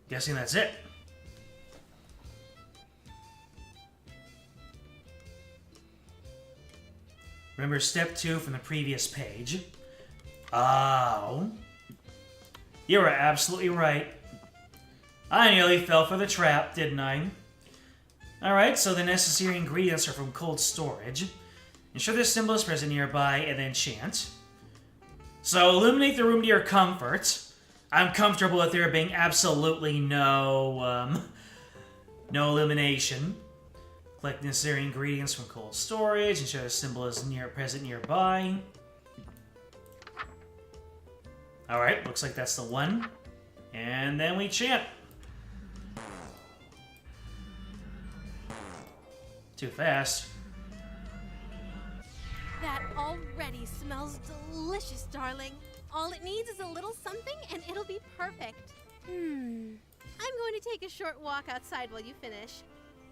Guessing that's it. Remember step 2 from the previous page. Oh. You were absolutely right. I nearly fell for the trap, didn't I? Alright, so the necessary ingredients are from cold storage. Ensure this symbol is present nearby, and then chant. So illuminate the room to your comfort. I'm comfortable with there being absolutely no illumination. Collect necessary ingredients from cold storage. Ensure the symbol is present nearby. Alright, looks like that's the one. And then we chant. Too fast. That already smells delicious, darling. All it needs is a little something and it'll be perfect. I'm going to take a short walk outside while you finish.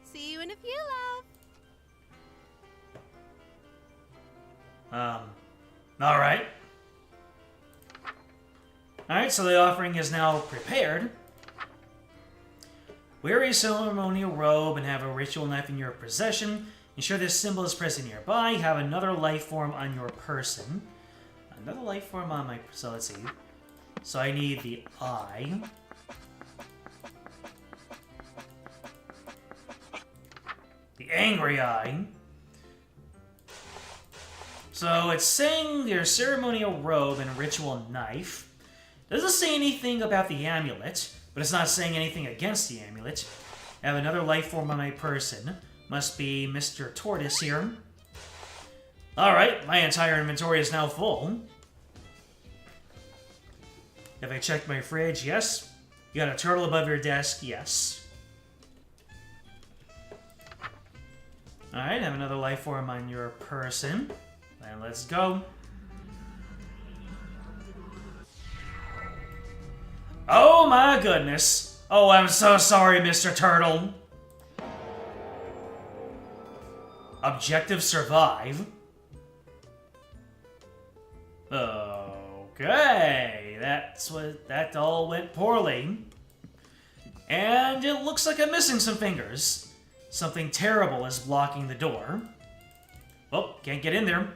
See you in a few, love. Alright. Alright, so the offering is now prepared. Wear a ceremonial robe and have a ritual knife in your possession. Ensure this symbol is present nearby. Have another life form on your person. Another life form on my... So let's see. So I need the eye. The angry eye. So it's saying your ceremonial robe and ritual knife. Doesn't say anything about the amulet, but it's not saying anything against the amulet. I have another life form on my person. Must be Mr. Tortoise here. Alright, my entire inventory is now full. Have I checked my fridge? Yes. You got a turtle above your desk? Yes. Alright, have another life form on your person. And let's go. Oh my goodness. Oh, I'm so sorry, Mr. Turtle. Objective survive. Okay, that all went poorly. And it looks like I'm missing some fingers. Something terrible is blocking the door. Oh, can't get in there.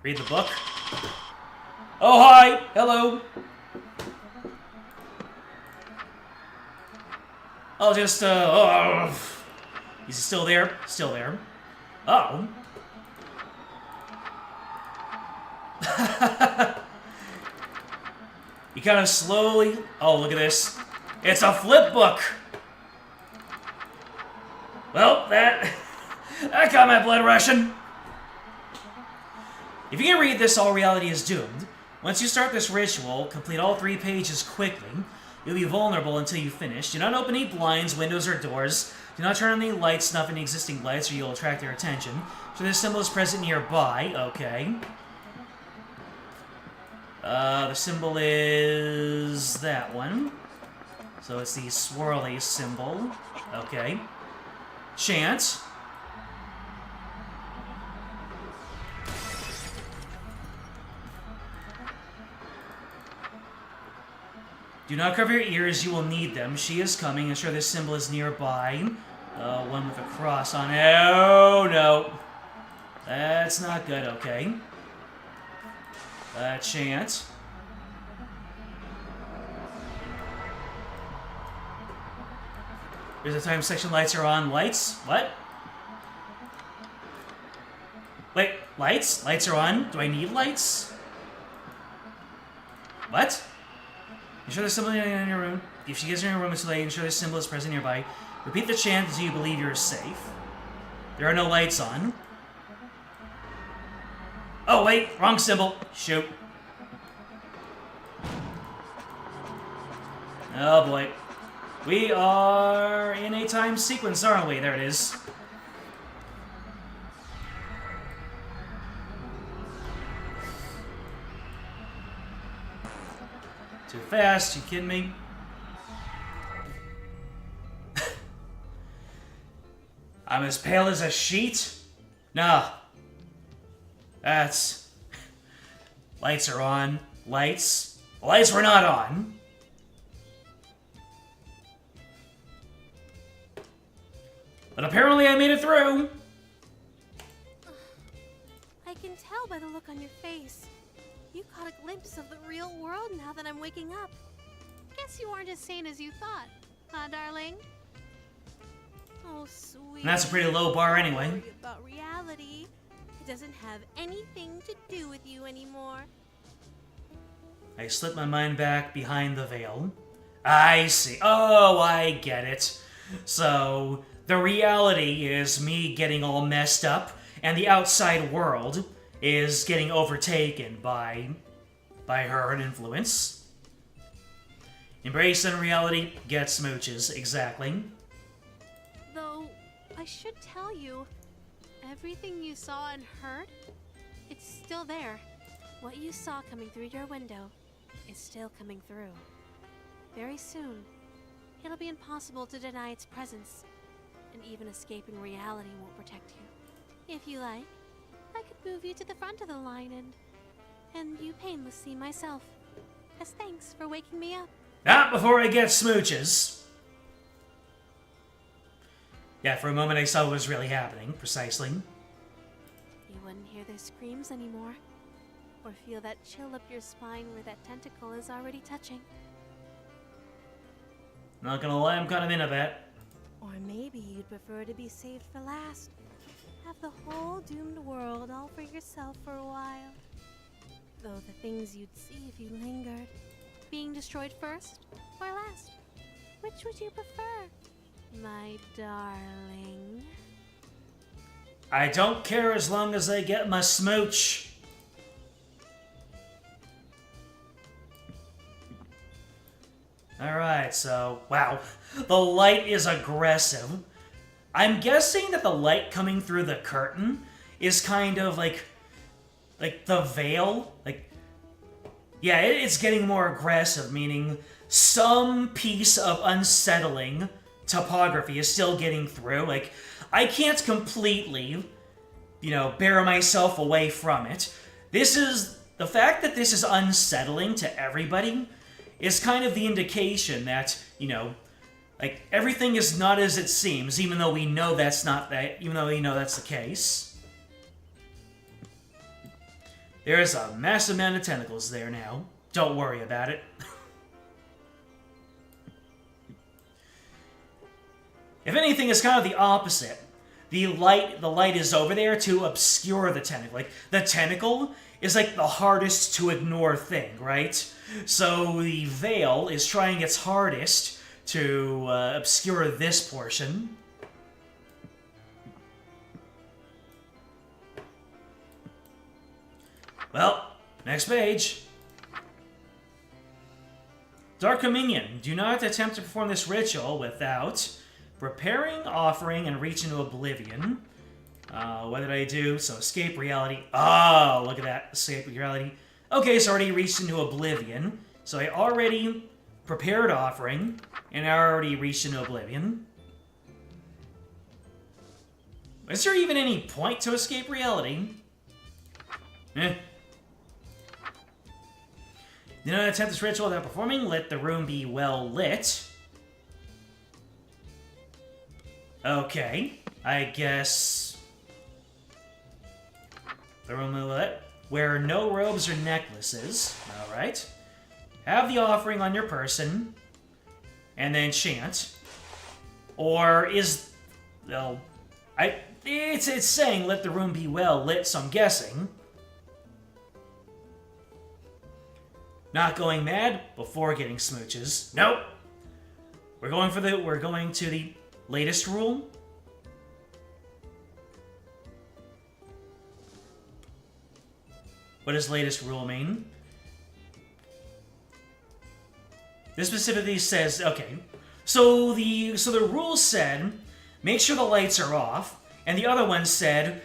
Read the book. Oh, hi! Hello! I'll just, oh. Is he still there? Still there. Uh-oh. You kind of slowly... Oh, look at this. It's a flip book! Well, that got my blood rushing. If you can read this, all reality is doomed. Once you start this ritual, complete all 3 pages quickly. You'll be vulnerable until you finish. Do not open any blinds, windows, or doors. Do not turn on any lights, snuff any existing lights, or you'll attract their attention. So this symbol is present nearby. Okay. The symbol is that one. So it's the swirly symbol. Okay. Chant. Do not cover your ears, you will need them. She is coming. Ensure this symbol is nearby. One with a cross on it. Oh, no. That's not good, okay. Chant. There's a time section lights are on. Lights? What? Wait, lights? Lights are on? Do I need lights? What? Ensure there's somebody in your room. If she gets in your room until late, ensure this symbol is present nearby. Repeat the chant until you believe you're safe. There are no lights on. Oh, wait, wrong symbol. Shoot. Oh, boy. We are in a time sequence, aren't we? There it is. Too fast, you kidding me? I'm as pale as a sheet? Nah. That's... Lights are on. Lights? The lights were not on. But apparently I made it through. I can tell by the look on your face. You caught a glimpse of the real world now that I'm waking up. Guess you aren't as sane as you thought, huh, darling? Oh, sweet. And that's a pretty low bar anyway. Don't worry about reality. It doesn't have anything to do with you anymore. I slipped my mind back behind the veil. I see. Oh, I get it. So, the reality is me getting all messed up, and the outside world is getting overtaken by her influence. Embrace unreality, get smooches, exactly. Though, I should tell you, everything you saw and heard, it's still there. What you saw coming through your window is still coming through. Very soon, it'll be impossible to deny its presence, and even escaping reality won't protect you. If you like, I could move you to the front of the line and you painless see myself, as thanks for waking me up. Not before I get smooches. Yeah, for a moment I saw what was really happening, precisely. You wouldn't hear their screams anymore, or feel that chill up your spine where that tentacle is already touching. Not gonna lie, I'm kind of into that. Or maybe you'd prefer to be saved for last. Have the whole doomed world all for yourself for a while. Though the things you'd see if you lingered, being destroyed first or last. Which would you prefer, my darling? I don't care as long as I get my smooch. Alright, so, wow. The light is aggressive. I'm guessing that the light coming through the curtain is kind of like the veil. Yeah, it's getting more aggressive, meaning some piece of unsettling topography is still getting through. I can't completely, bear myself away from it. The fact that this is unsettling to everybody is kind of the indication that, everything is not as it seems, even though we know that's the case. There's a massive amount of tentacles there now. Don't worry about it. If anything, it's kind of the opposite. The light is over there to obscure the tentacle. The tentacle is the hardest to ignore thing, right? So the veil is trying its hardest to obscure this portion. Well, next page. Dark Communion. Do not attempt to perform this ritual without preparing, offering, and reach into oblivion. What did I do? So escape reality. Oh, look at that. Escape reality. Okay, so I already reached into oblivion. So I already prepared offering. and I already reached into oblivion. Is there even any point to escape reality? Eh. Do not attempt this ritual without performing. Let the room be well lit. Okay, I guess... The room will be lit. Wear no robes or necklaces. Alright. Have the offering on your person. And then chant. Or is... Well... It's saying let the room be well lit, so I'm guessing. Not going mad before getting smooches. Nope. We're going to the latest rule. What does latest rule mean? This specifically says, okay. So the rule said, make sure the lights are off, and the other one said,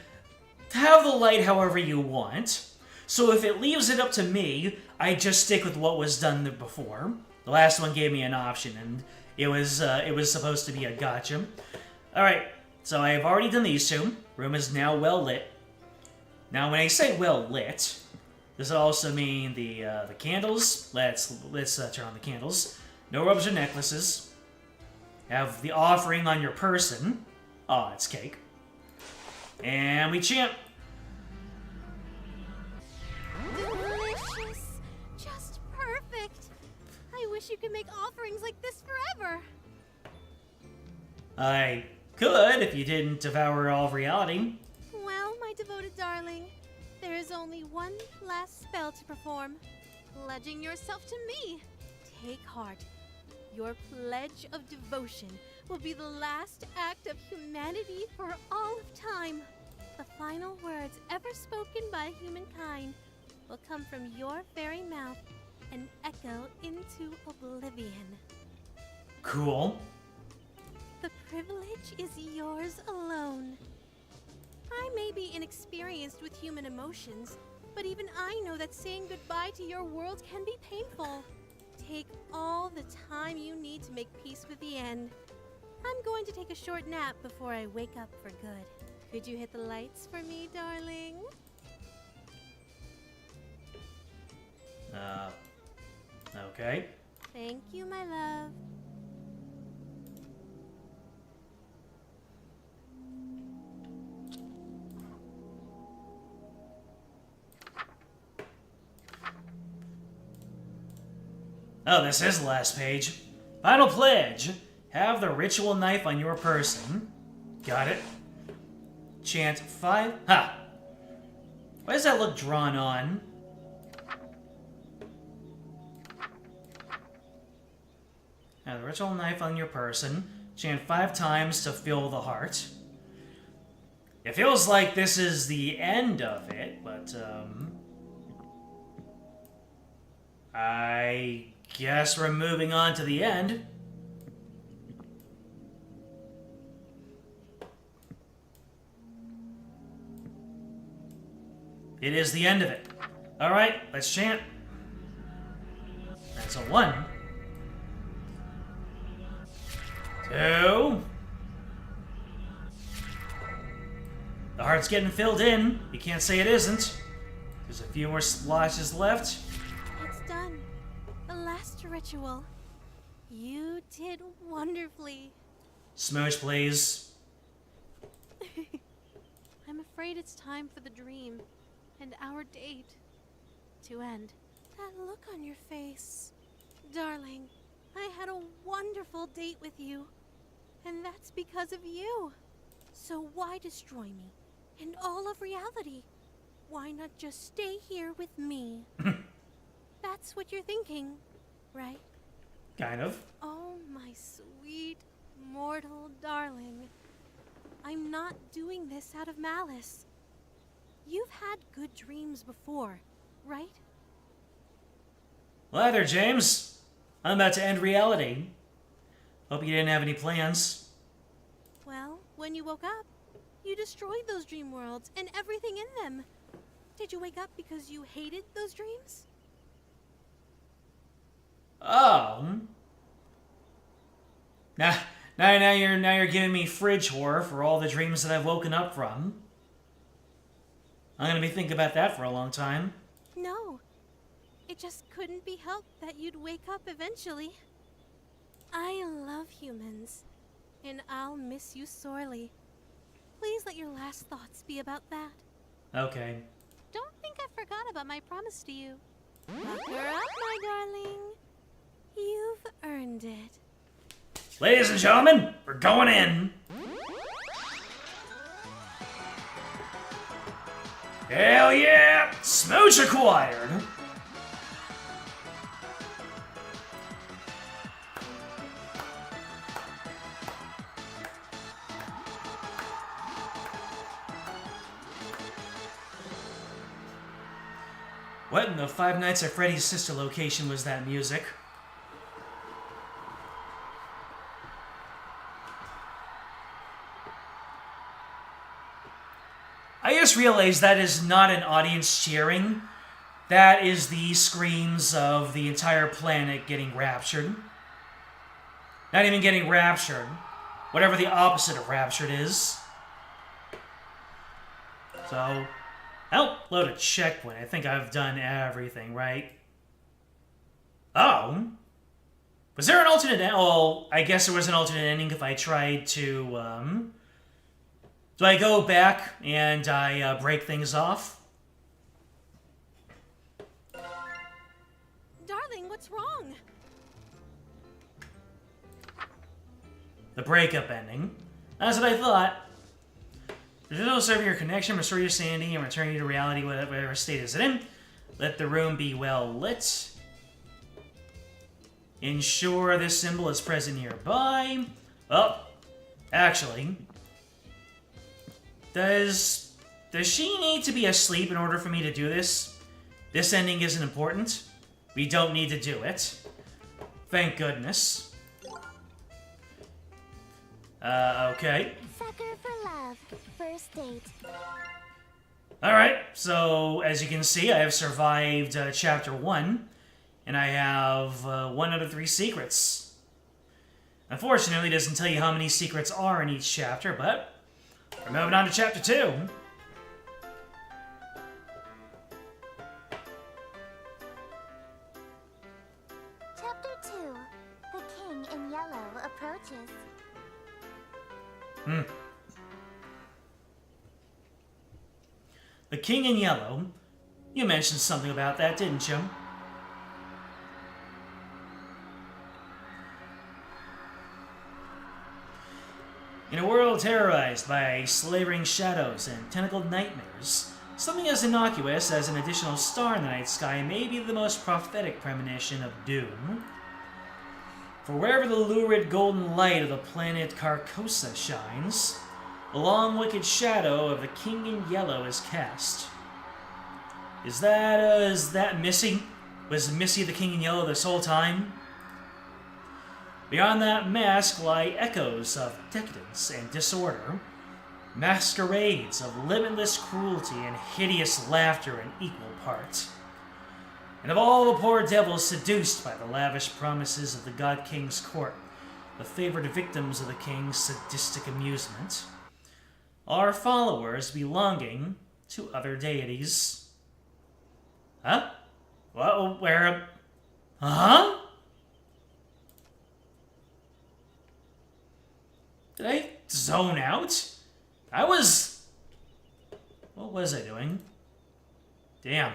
have the light however you want. So if it leaves it up to me, I just stick with what was done before. The last one gave me an option, and it was supposed to be a gotcha. All right, so I have already done these two. Room is now well lit. Now, when I say well lit, this will also mean the candles. Let's turn on the candles. No robes or necklaces. Have the offering on your person. Oh, it's cake. And we chant. Delicious. Just perfect. I wish you could make offerings like this forever. I could if you didn't devour all of reality. Well, my devoted darling, there is only one last spell to perform. Pledging yourself to me. Take heart. Your pledge of devotion will be the last act of humanity for all of time. The final words ever spoken by humankind will come from your very mouth and echo into oblivion. Cool. The privilege is yours alone. I may be inexperienced with human emotions, but even I know that saying goodbye to your world can be painful. Take all the time you need to make peace with the end. I'm going to take a short nap before I wake up for good. Could you hit the lights for me, darling? Okay. Thank you, my love. Oh, this is the last page. Final pledge. Have the ritual knife on your person. Got it. Chant 5. Ha! Why does that look drawn on? Have the ritual knife on your person. Chant 5 times to fill the heart. It feels like this is the end of it, but, I guess we're moving on to the end. It is the end of it. Alright, let's chant. That's a 1. 2. The heart's getting filled in. You can't say it isn't. There's a few more splotches left. It's done. The last ritual. You did wonderfully. Smooch, please. I'm afraid it's time for the dream and our date to end. That look on your face. Darling, I had a wonderful date with you. And that's because of you. So why destroy me and all of reality? Why not just stay here with me? That's what you're thinking, right? Kind of. Oh, my sweet, mortal darling. I'm not doing this out of malice. You've had good dreams before, right? Well, hi there, James. I'm about to end reality. Hope you didn't have any plans. Well, when you woke up, you destroyed those dream worlds and everything in them. Did you wake up because you hated those dreams? Oh. Now you're giving me fridge horror for all the dreams that I've woken up from. I'm gonna be thinking about that for a long time. No. It just couldn't be helped that you'd wake up eventually. I love humans, and I'll miss you sorely. Please let your last thoughts be about that. Okay. Don't think I forgot about my promise to you. Pucker up, my darling. You've earned it. Ladies and gentlemen, we're going in. Hell yeah! Smooch acquired! What in the Five Nights at Freddy's sister location was that music? I just realized that is not an audience cheering. That is the screams of the entire planet getting raptured. Not even getting raptured. Whatever the opposite of raptured is. So, I'll load a checkpoint. I think I've done everything, right? Oh. Was there an alternate ending? Oh, I guess there was an alternate ending if I tried to, do I go back and I break things off? Darling, what's wrong? The breakup ending. That's what I thought. It'll serve your connection, restore your sanity, and return you to reality, whatever state is it in. Let the room be well lit. Ensure this symbol is present nearby. Oh, actually, does she need to be asleep in order for me to do this? This ending isn't important. We don't need to do it. Thank goodness. Okay. Sucker for love. First date. Alright, so as you can see, I have survived Chapter 1, and I have 1 out of 3 secrets. Unfortunately, it doesn't tell you how many secrets are in each chapter, but we're moving on to Chapter 2. Chapter 2. The King in Yellow approaches. The King in Yellow. You mentioned something about that, didn't you? In a world terrorized by slavering shadows and tentacled nightmares, something as innocuous as an additional star in the night sky may be the most prophetic premonition of doom. For wherever the lurid golden light of the planet Carcosa shines, a long wicked shadow of the King in Yellow is cast. Is that Missy? Was Missy the King in Yellow this whole time? Beyond that mask lie echoes of decadence and disorder, masquerades of limitless cruelty and hideous laughter in equal parts. And of all the poor devils seduced by the lavish promises of the God King's court, the favored victims of the King's sadistic amusement, are followers belonging to other deities. Huh? What? Where? Huh? Did I zone out? What was I doing? Damn.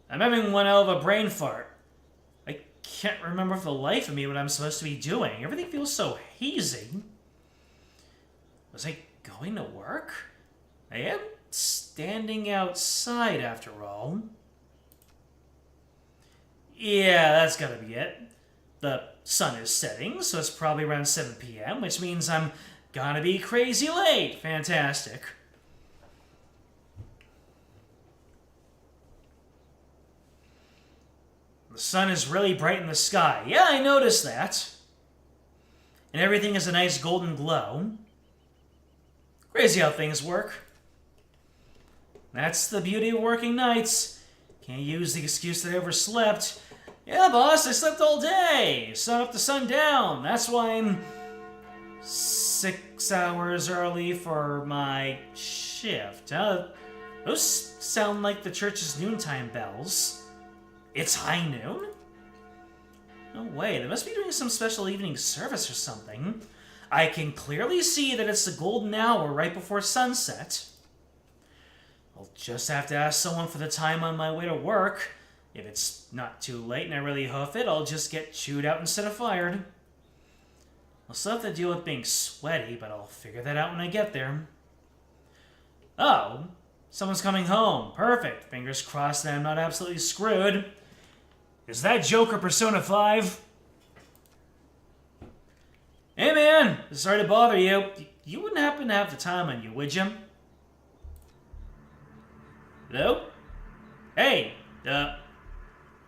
I'm having one hell of a brain fart. I can't remember for the life of me what I'm supposed to be doing. Everything feels so hazy. Was I going to work? I am standing outside after all. Yeah, that's gotta be it. The sun is setting, so it's probably around 7 p.m., which means I'm gonna be crazy late. Fantastic. The sun is really bright in the sky. Yeah, I noticed that. And everything is a nice golden glow. Crazy how things work. That's the beauty of working nights. Can't use the excuse that I overslept. Yeah, boss, I slept all day. Sun up to sun down. That's why I'm 6 hours early for my shift. Those sound like the church's noontime bells. It's high noon? No way, they must be doing some special evening service or something. I can clearly see that it's the golden hour right before sunset. I'll just have to ask someone for the time on my way to work. If it's not too late and I really hoof it, I'll just get chewed out instead of fired. I'll still have to deal with being sweaty, but I'll figure that out when I get there. Oh, someone's coming home. Perfect. Fingers crossed that I'm not absolutely screwed. Is that Joker Persona 5? Hey man, sorry to bother you. You wouldn't happen to have the time on you, would you? Hello? Hey,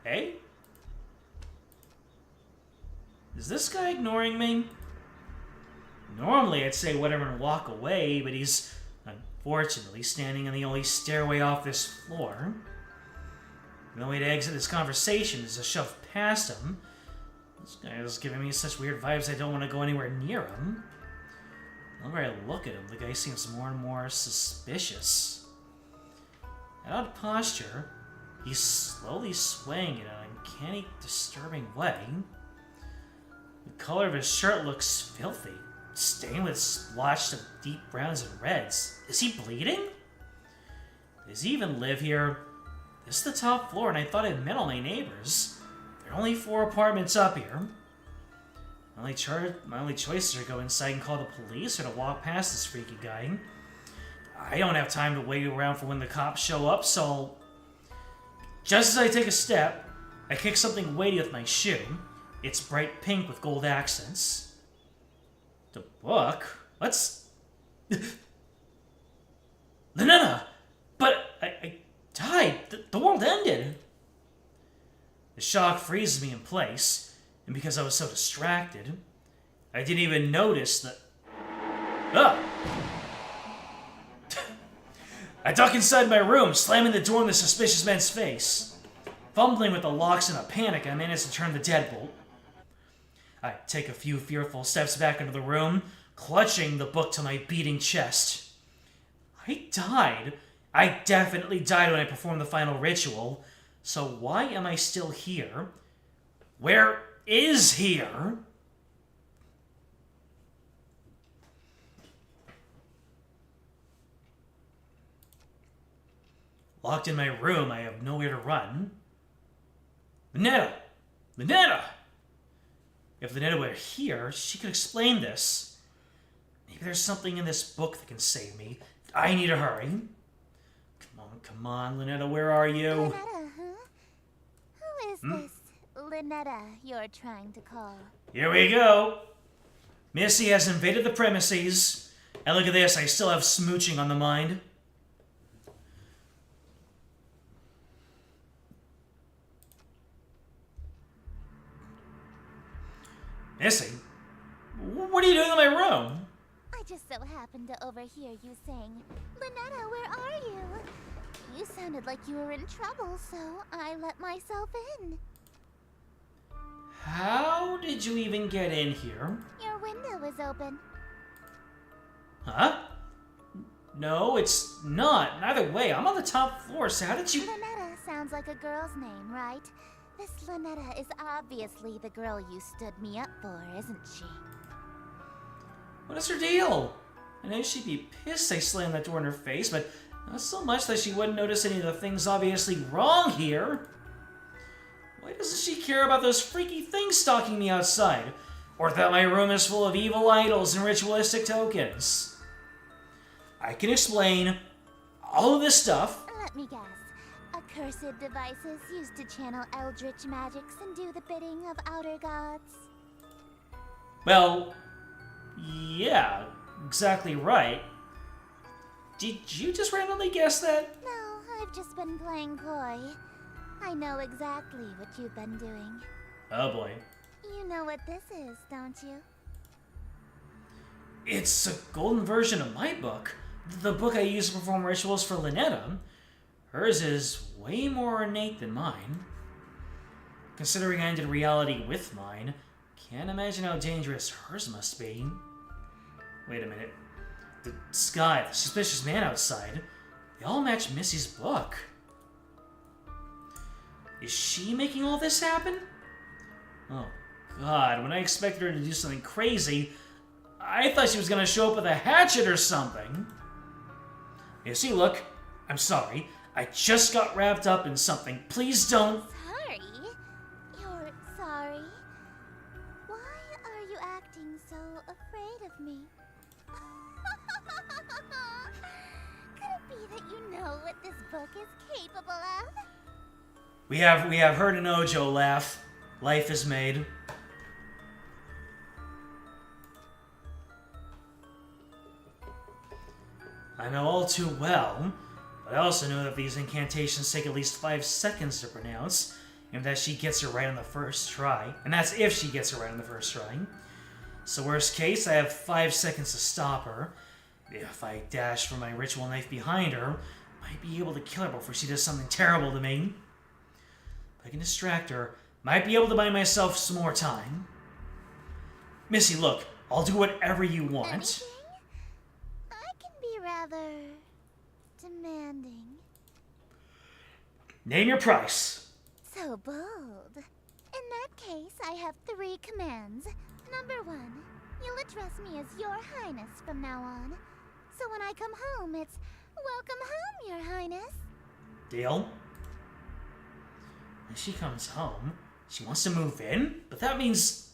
hey? Is this guy ignoring me? Normally I'd say whatever and walk away, but he's unfortunately standing in the only stairway off this floor. The only way to exit this conversation is to shove past him. This guy is giving me such weird vibes I don't want to go anywhere near him. The longer I look at him, the guy seems more and more suspicious. At odd posture, he's slowly swaying in an uncanny, disturbing way. The color of his shirt looks filthy, stained with splotches of deep browns and reds. Is he bleeding? Does he even live here? This is the top floor, and I thought I'd met all my neighbors. There are only 4 apartments up here. My only choices are to go inside and call the police or to walk past this freaky guy. I don't have time to wait around for when the cops show up, so... Just as I take a step, I kick something weighty with my shoe. It's bright pink with gold accents. The book? What's... Ln'eta! But I died. The world ended. The shock freezes me in place, and because I was so distracted, I didn't even notice that... Ah! I duck inside my room, slamming the door in the suspicious man's face. Fumbling with the locks in a panic, I manage to turn the deadbolt. I take a few fearful steps back into the room, clutching the book to my beating chest. I died. I definitely died when I performed the final ritual. So why am I still here? Where is here? Locked in my room, I have nowhere to run. Ln'eta! Ln'eta! If Ln'eta were here, she could explain this. Maybe there's something in this book that can save me. I need to hurry. Come on, Ln'eta, where are you? Ln'eta, huh? Who is this Ln'eta you're trying to call? Here we go. Missy has invaded the premises. And look at this, I still have smooching on the mind. Missy? What are you doing in my room? I just so happened to overhear you saying, Ln'eta, where are you? You sounded like you were in trouble, so I let myself in. How did you even get in here? Your window was open. Huh? No, it's not. Neither way, I'm on the top floor, so how did you... Ln'eta sounds like a girl's name, right? This Ln'eta is obviously the girl you stood me up for, isn't she? What is her deal? I know she'd be pissed I slammed that door in her face, but not so much that she wouldn't notice any of the things obviously wrong here. Why doesn't she care about those freaky things stalking me outside? Or that my room is full of evil idols and ritualistic tokens? I can explain all of this stuff. Let me guess. Accursed devices used to channel eldritch magics and do the bidding of outer gods. Well, yeah, exactly right. Did you just randomly guess that? No, I've just been playing coy. I know exactly what you've been doing. Oh boy. You know what this is, don't you? It's a golden version of my book. The book I use to perform rituals for Ln'eta. Hers is way more ornate than mine. Considering I ended reality with mine, can't imagine how dangerous hers must be. Wait a minute. The sky, the suspicious man outside, they all match Missy's book. Is she making all this happen? Oh, God. When I expected her to do something crazy, I thought she was going to show up with a hatchet or something. You see, look. I'm sorry. I just got wrapped up in something. Please don't... Sorry? You're sorry? Why are you acting so afraid of me? Could it be that you know what this book is capable of? We have heard an Ojo laugh. Life is made. I know all too well, but I also know that these incantations take at least 5 seconds to pronounce, and that she gets it right on the first try. And that's if she gets it right on the first try. So worst case, I have 5 seconds to stop her. If I dash for my ritual knife behind her, I might be able to kill her before she does something terrible to me. If I can distract her, might be able to buy myself some more time. Missy, look, I'll do whatever you want. Anything? I can be rather demanding. Name your price. So bold. In that case, I have 3 commands. Number 1, you'll address me as Your Highness from now on. So when I come home, it's welcome home, Your Highness. Deal? When she comes home, she wants to move in, but that means...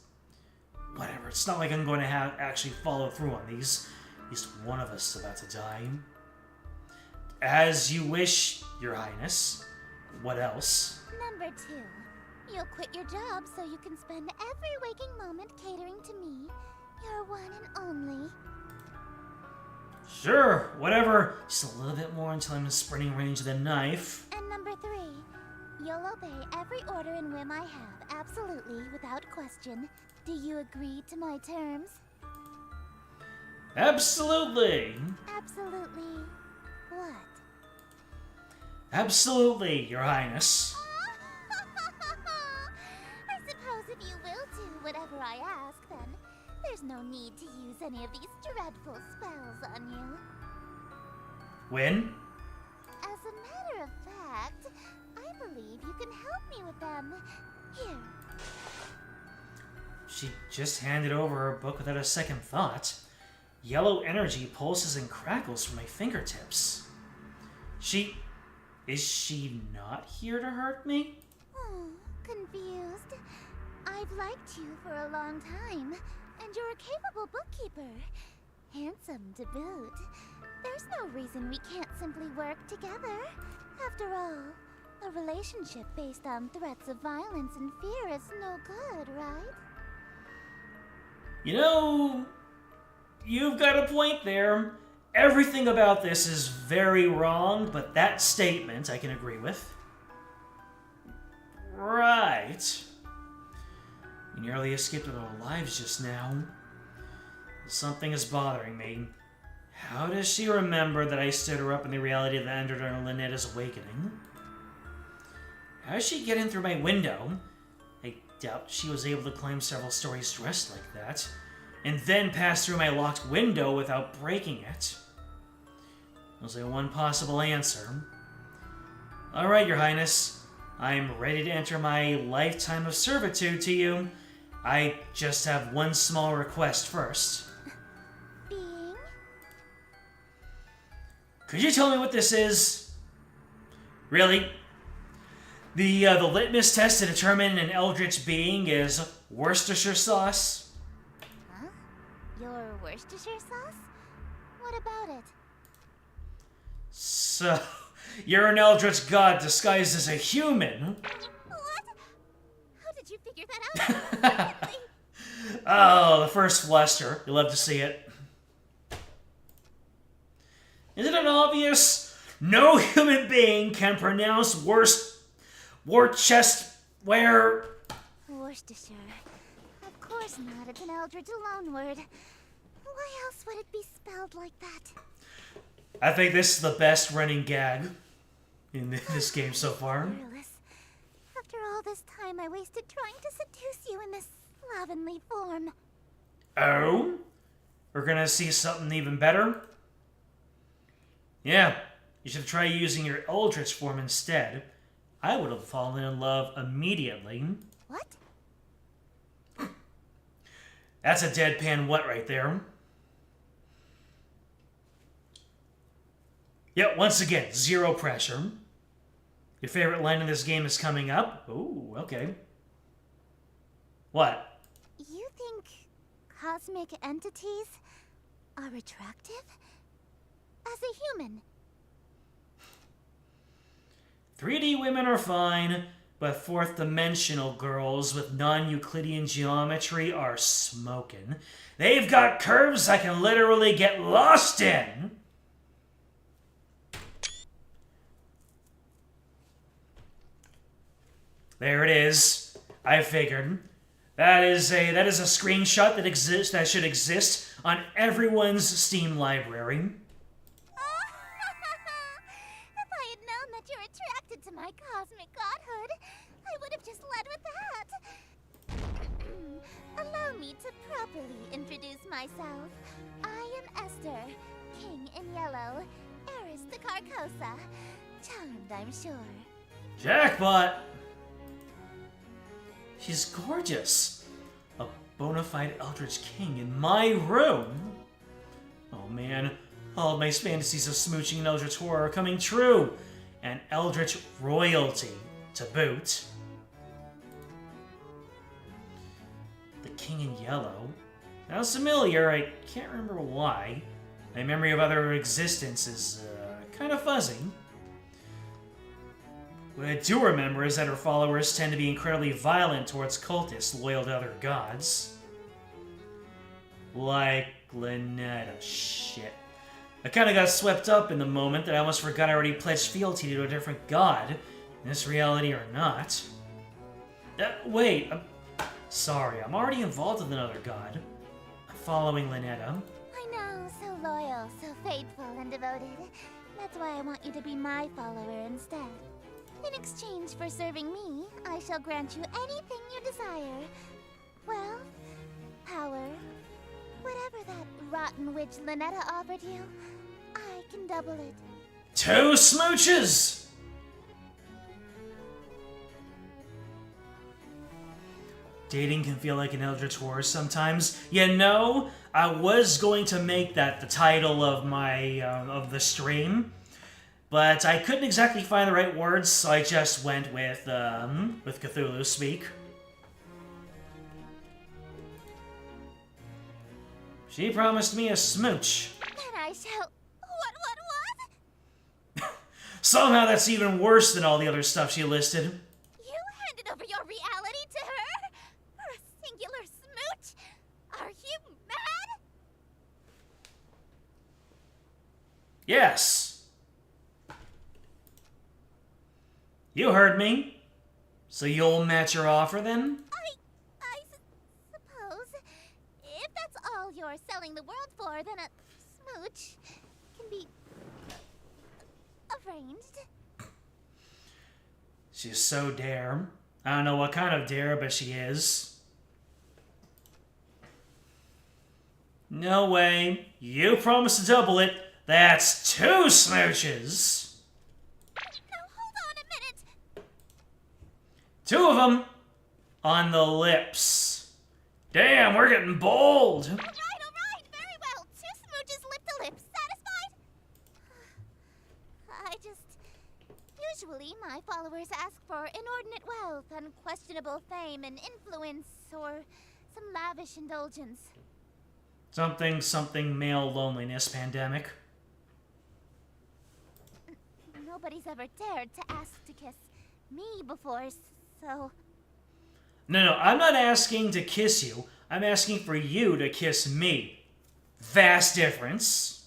Whatever, it's not like I'm going to actually follow through on these. At least one of us is about to die. As you wish, Your Highness. What else? Number 2, you'll quit your job so you can spend every waking moment catering to me, your one and only. Sure, whatever. Just a little bit more until I'm in sprinting range of the knife. And number 3, you'll obey every order and whim I have, absolutely, without question. Do you agree to my terms? Absolutely. Absolutely. What? Absolutely, Your Highness. I suppose if you will do whatever I ask, then there's no need to use any of these dreadful spells on you. Win? As a matter of fact, I believe you can help me with them. Here. She just handed over her book without a second thought. Yellow energy pulses and crackles from my fingertips. Is she not here to hurt me? Oh, confused. I've liked you for a long time, and you're a capable bookkeeper. Handsome to boot. There's no reason we can't simply work together. After all, a relationship based on threats of violence and fear is no good, right? You know, you've got a point there. Everything about this is very wrong, but that statement I can agree with. Right. We nearly escaped with our lives just now. Something is bothering me. How does she remember that I stood her up in the reality that ended her in Ln'eta's awakening? How does she get in through my window? I doubt she was able to climb several stories dressed like that, and then pass through my locked window without breaking it. There's only one possible answer. Alright, Your Highness. I'm ready to enter my lifetime of servitude to you. I just have one small request first. Being? Could you tell me what this is? Really? The litmus test to determine an eldritch being is Worcestershire sauce? Huh? Your Worcestershire sauce? What about it? So, you're an eldritch god disguised as a human? What? How did you figure that out? Oh, the first fluster. You'll love to see it. Isn't it obvious? No human being can pronounce Worcestershire. Worcestershire. Of course not. It's an eldritch loanword. Why else would it be spelled like that? I think this is the best running gag in this game so far. Fearless. After all this time I wasted trying to seduce you in this slovenly form. Oh? we're gonna see something even better. Yeah, you should try using your Eldritch form instead. I would have fallen in love immediately. What? That's a deadpan what right there. Yep, once again, zero pressure. Your favorite line in this game is coming up? Ooh, okay. What? You think cosmic entities are attractive? As a human? 3D women are fine, but fourth-dimensional girls with non-Euclidean geometry are smoking. They've got curves I can literally get lost in! There it is. I figured. That is a screenshot that should exist on everyone's Steam library. If I had known that you're attracted to my cosmic godhood, I would have just led with that. Allow me to properly introduce myself. I am Esther, King in Yellow, heiress to Carcosa. Charmed, I'm sure. Jackpot! She's gorgeous. A bona fide Eldritch King in my room. Oh man, all of my fantasies of smooching and Eldritch horror are coming true. And Eldritch royalty to boot. The King in Yellow. Sounds familiar, I can't remember why. My memory of other existence is kind of fuzzy. What I do remember is that her followers tend to be incredibly violent towards cultists loyal to other gods. Like Ln'eta. Shit. I kinda got swept up in the moment that I almost forgot I already pledged fealty to a different god, in this reality or not. Wait, sorry, I'm already involved with another god. I'm following Ln'eta. I know, so loyal, so faithful and devoted. That's why I want you to be my follower instead. In exchange for serving me, I shall grant you anything you desire. Wealth, power, whatever that rotten witch Ln'eta offered you, I can double it. 2 smooches! Dating can feel like an Eldritch horror sometimes. You know, I was going to make that the title of my of the stream, but I couldn't exactly find the right words, so I just went with Cthulhu speak. She promised me a smooch. Then I shall... What? Somehow that's even worse than all the other stuff she listed. You handed over your reality to her? For a singular smooch? Are you mad? Yes. You heard me. So you'll match your offer then? I suppose. If that's all you're selling the world for, then a smooch can be arranged. She's so dare. I don't know what kind of dare, but she is. No way. You promised to double it. That's 2 smooches. 2 of them on the lips. Damn, we're getting bold. All right, very well. 2 smooches lip to lip. Satisfied? Usually my followers ask for inordinate wealth, unquestionable fame and influence, or some lavish indulgence. Something male loneliness pandemic. Nobody's ever dared to ask to kiss me before, so... No, I'm not asking to kiss you. I'm asking for you to kiss me. Vast difference.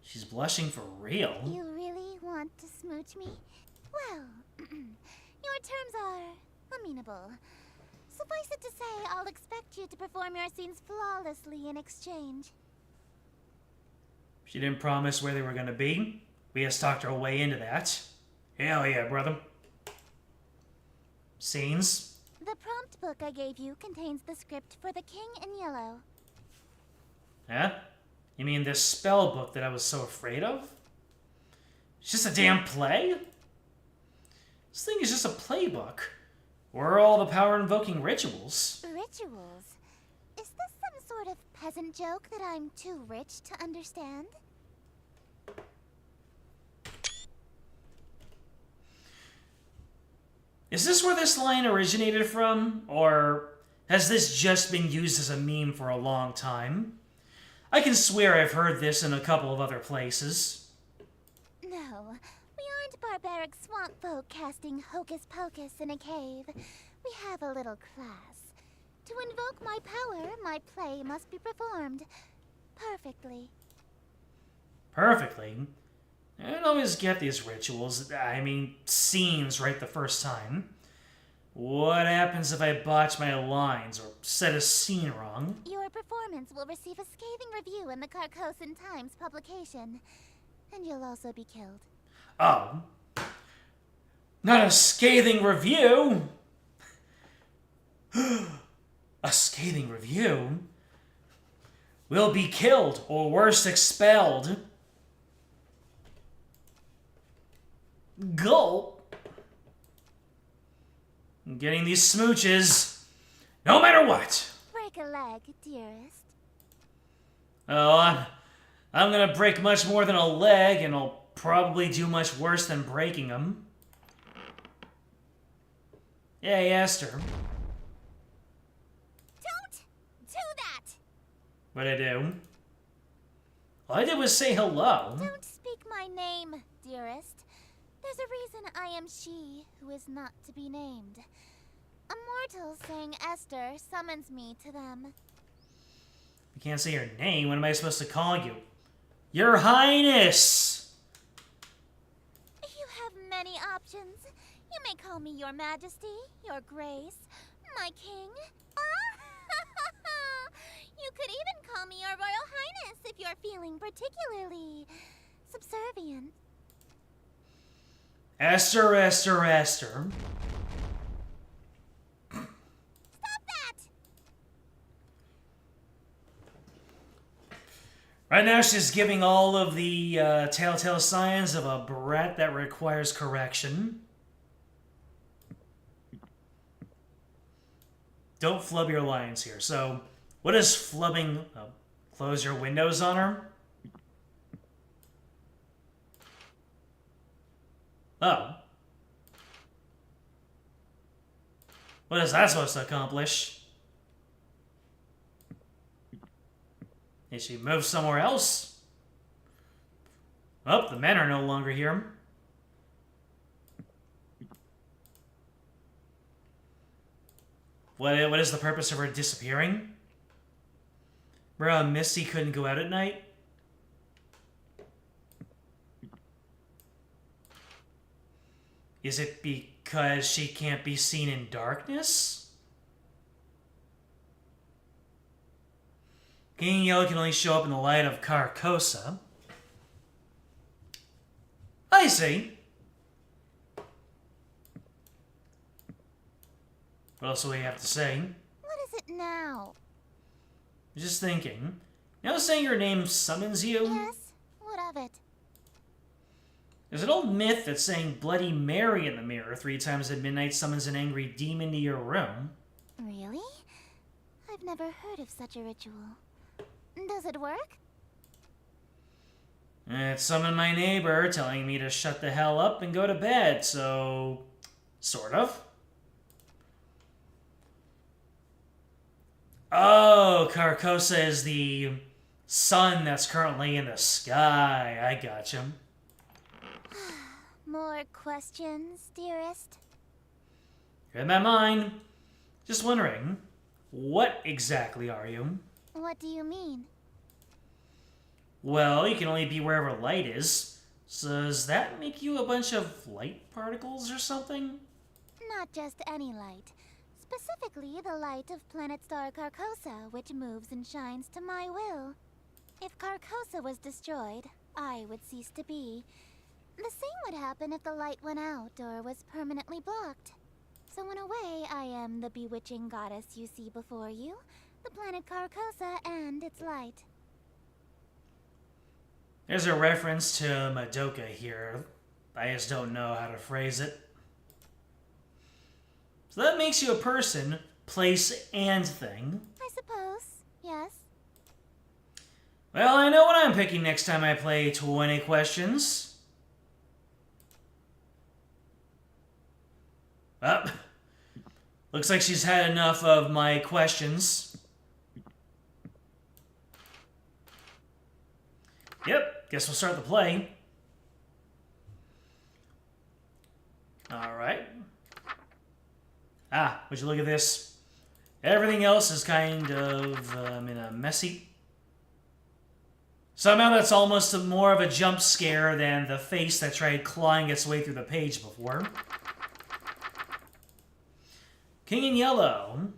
She's blushing for real. You really want to smooch me? Well, your terms are amenable. Suffice it to say, I'll expect you to perform your scenes flawlessly in exchange. She didn't promise where they were gonna be. We just talked our way into that. Hell yeah, brother. Scenes? The prompt book I gave you contains the script for The King in Yellow. Huh? You mean this spell book that I was so afraid of? It's just a damn play? This thing is just a playbook. Where are all the power-invoking rituals? Rituals? Is this some sort of peasant joke that I'm too rich to understand? Is this where this line originated from? Or has this just been used as a meme for a long time? I can swear I've heard this in a couple of other places. No, we aren't barbaric swamp folk casting hocus pocus in a cave. We have a little class. To invoke my power, my play must be performed perfectly. Perfectly? I don't always get these rituals, I mean, scenes right the first time. What happens if I botch my lines or set a scene wrong? Your performance will receive a scathing review in the Carcosan Times publication. And you'll also be killed. Oh. Not a scathing review! A scathing review? We'll be killed, or worse, expelled. Gulp. I'm getting these smooches, no matter what. Break a leg, dearest. Oh, I'm gonna break much more than a leg, and I'll probably do much worse than breaking them. Yeah, I asked her. Don't do that! What'd I do? All I did was say hello. Don't speak my name, dearest. There's a reason I am she who is not to be named. A mortal saying Esther summons me to them. You can't say your name. What am I supposed to call you? Your Highness! You have many options. You may call me Your Majesty, Your Grace, my King. You could even call me Your Royal Highness if you're feeling particularly subservient. Esther, Esther, Esther. Stop that! Right now she's giving all of the telltale signs of a brat that requires correction. Don't flub your lines here. So, what is flubbing? Close your windows on her? Oh. What is that supposed to accomplish? Did she move somewhere else? Oh, the men are no longer here. What is the purpose of her disappearing? Bruh, Misty couldn't go out at night? Is it because she can't be seen in darkness? King Yellow can only show up in the light of Carcosa. I see. What else do we have to say? What is it now? Just thinking. You know, saying your name summons you? Yes? What of it? There's an old myth that saying Bloody Mary in the mirror 3 times at midnight summons an angry demon to your room. Really? I've never heard of such a ritual. Does it work? It summoned my neighbor, telling me to shut the hell up and go to bed, so... sort of. Oh, Carcosa is the sun that's currently in the sky. I gotcha. More questions, dearest? Read my mind. Just wondering, what exactly are you? What do you mean? Well, you can only be wherever light is. So does that make you a bunch of light particles or something? Not just any light. Specifically, the light of planet star Carcosa, which moves and shines to my will. If Carcosa was destroyed, I would cease to be. The same would happen if the light went out or was permanently blocked. So in a way, I am the bewitching goddess you see before you, the planet Carcosa and its light. There's a reference to Madoka here. I just don't know how to phrase it. So that makes you a person, place, and thing. I suppose, yes. Well, I know what I'm picking next time I play 20 questions. Well, looks like she's had enough of my questions. Yep, guess we'll start the play. Alright. Ah, would you look at this? Everything else is kind of in a messy... Somehow that's almost more of a jump scare than the face that tried clawing its way through the page before. King in Yellow.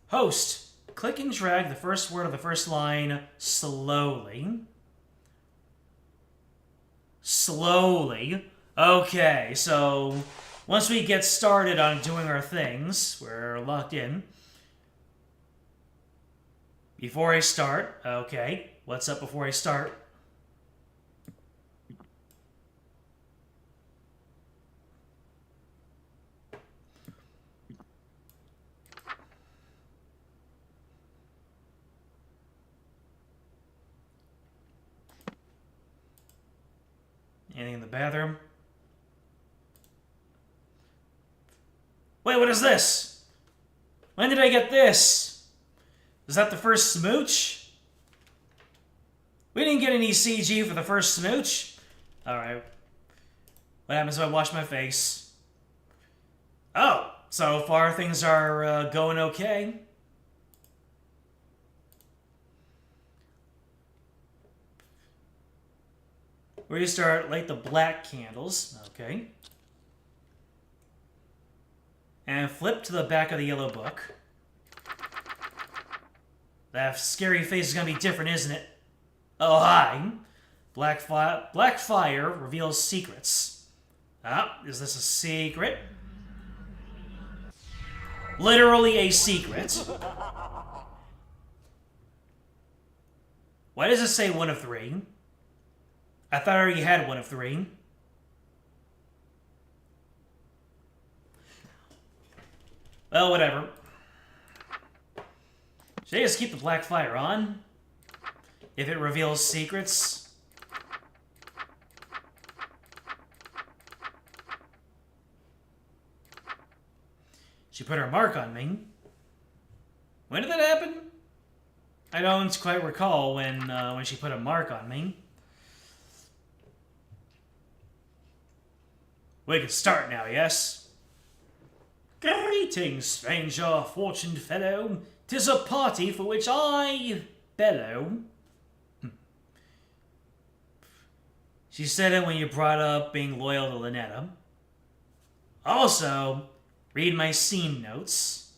Host. Click and drag the first word of the first line slowly. Slowly. Okay, so once we get started on doing our things, we're locked in. Before I start, okay, what's up before I start? Anything in the bathroom? Wait, what is this? When did I get this? Is that the first smooch? We didn't get any CG for the first smooch. Alright. What happens if I wash my face? Oh, so far things are going okay. Where you start, light the black candles. Okay. And flip to the back of the yellow book. That scary face is gonna be different, isn't it? Oh, hi. Black fire reveals secrets. Ah, is this a secret? Literally a secret. Why does it say 1 of 3? I thought I already had 1 of 3. Well, whatever. Should I just keep the black fire on? If it reveals secrets? She put her mark on me. When did that happen? I don't quite recall when she put a mark on me. We can start now, yes? Greetings, stranger, fortuned fellow. 'Tis a party for which I bellow. She said it when you brought up being loyal to Ln'eta. Also, read my scene notes.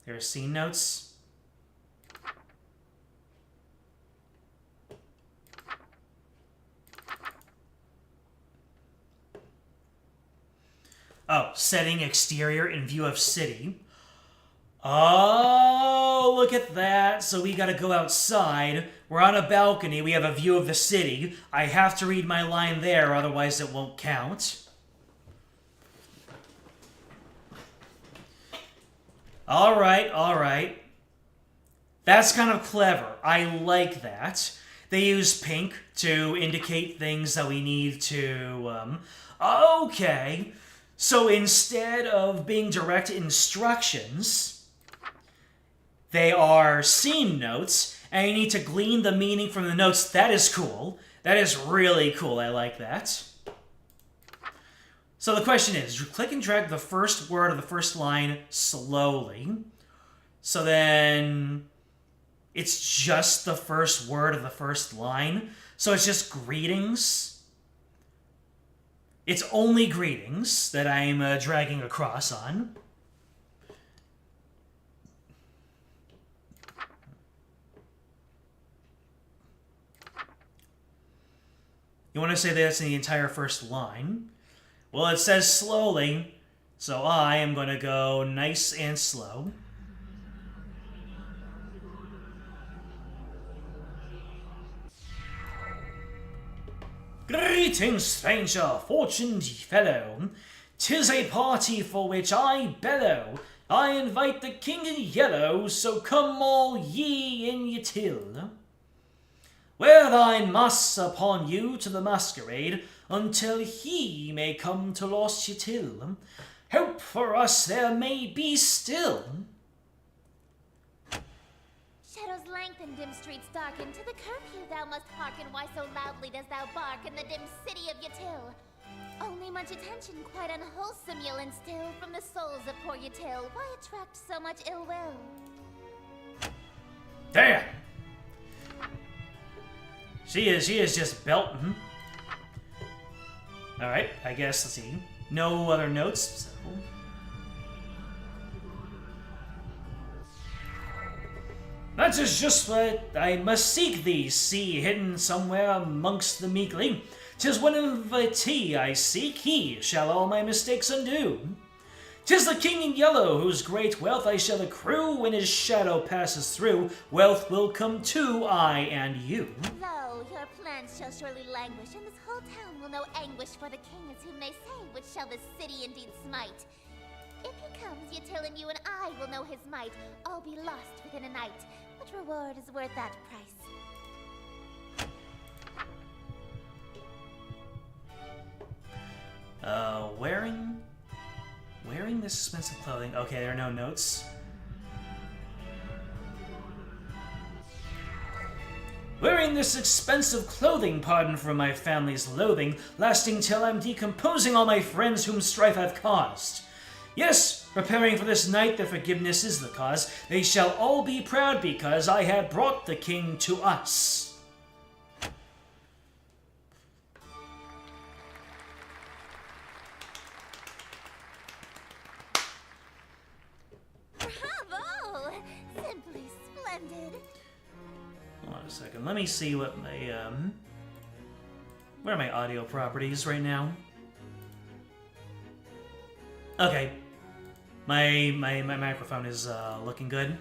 There are scene notes. Oh, setting exterior in view of city. Oh, look at that. So we gotta go outside. We're on a balcony. We have a view of the city. I have to read my line there, otherwise it won't count. Alright. That's kind of clever. I like that. They use pink to indicate things that we need to, Okay. So instead of being direct instructions, they are scene notes, and you need to glean the meaning from the notes. That is cool. That is really cool. I like that. So the question is, you click and drag the first word of the first line slowly. So then it's just the first word of the first line. So it's just greetings. It's only greetings that I'm dragging across on. You want to say that's in the entire first line? Well, it says slowly, So I am going to go nice and slow. Greetings, stranger, fortuned fellow. 'Tis a party for which I bellow. I invite the king in yellow, so come all ye in ye till. Wear thine mask upon you to the masquerade, until he may come to lost ye till. Hope for us there may be still. Shadows lengthen, dim streets darken. To the curfew thou must hearken. Why so loudly dost thou bark in the dim city of Yatil? Only much attention, quite unwholesome, you'll instill from the souls of poor Yatil. Why attract so much ill will? Damn! She is just belting. Alright, I guess, let's see. No other notes, so... That is just what I must seek thee, see, hidden somewhere amongst the meekly. 'Tis one invitee I seek, he shall all my mistakes undo. 'Tis the king in yellow, whose great wealth I shall accrue. When his shadow passes through, wealth will come to I and you. Lo, your plans shall surely languish, and this whole town will know anguish, for the king is whom they say, which shall this city indeed smite. If he comes, Yatil and you and I will know his might. All be lost within a night. What reward is worth that price? Wearing this expensive clothing. Okay, there are no notes. Wearing this expensive clothing, pardon for my family's loathing, lasting till I'm decomposing all my friends whom strife hath caused. Yes, preparing for this night, their forgiveness is the cause. They shall all be proud because I have brought the king to us. Bravo! Simply splendid. Hold on a second. Let me see what my where are my audio properties right now? Okay. My microphone is looking good.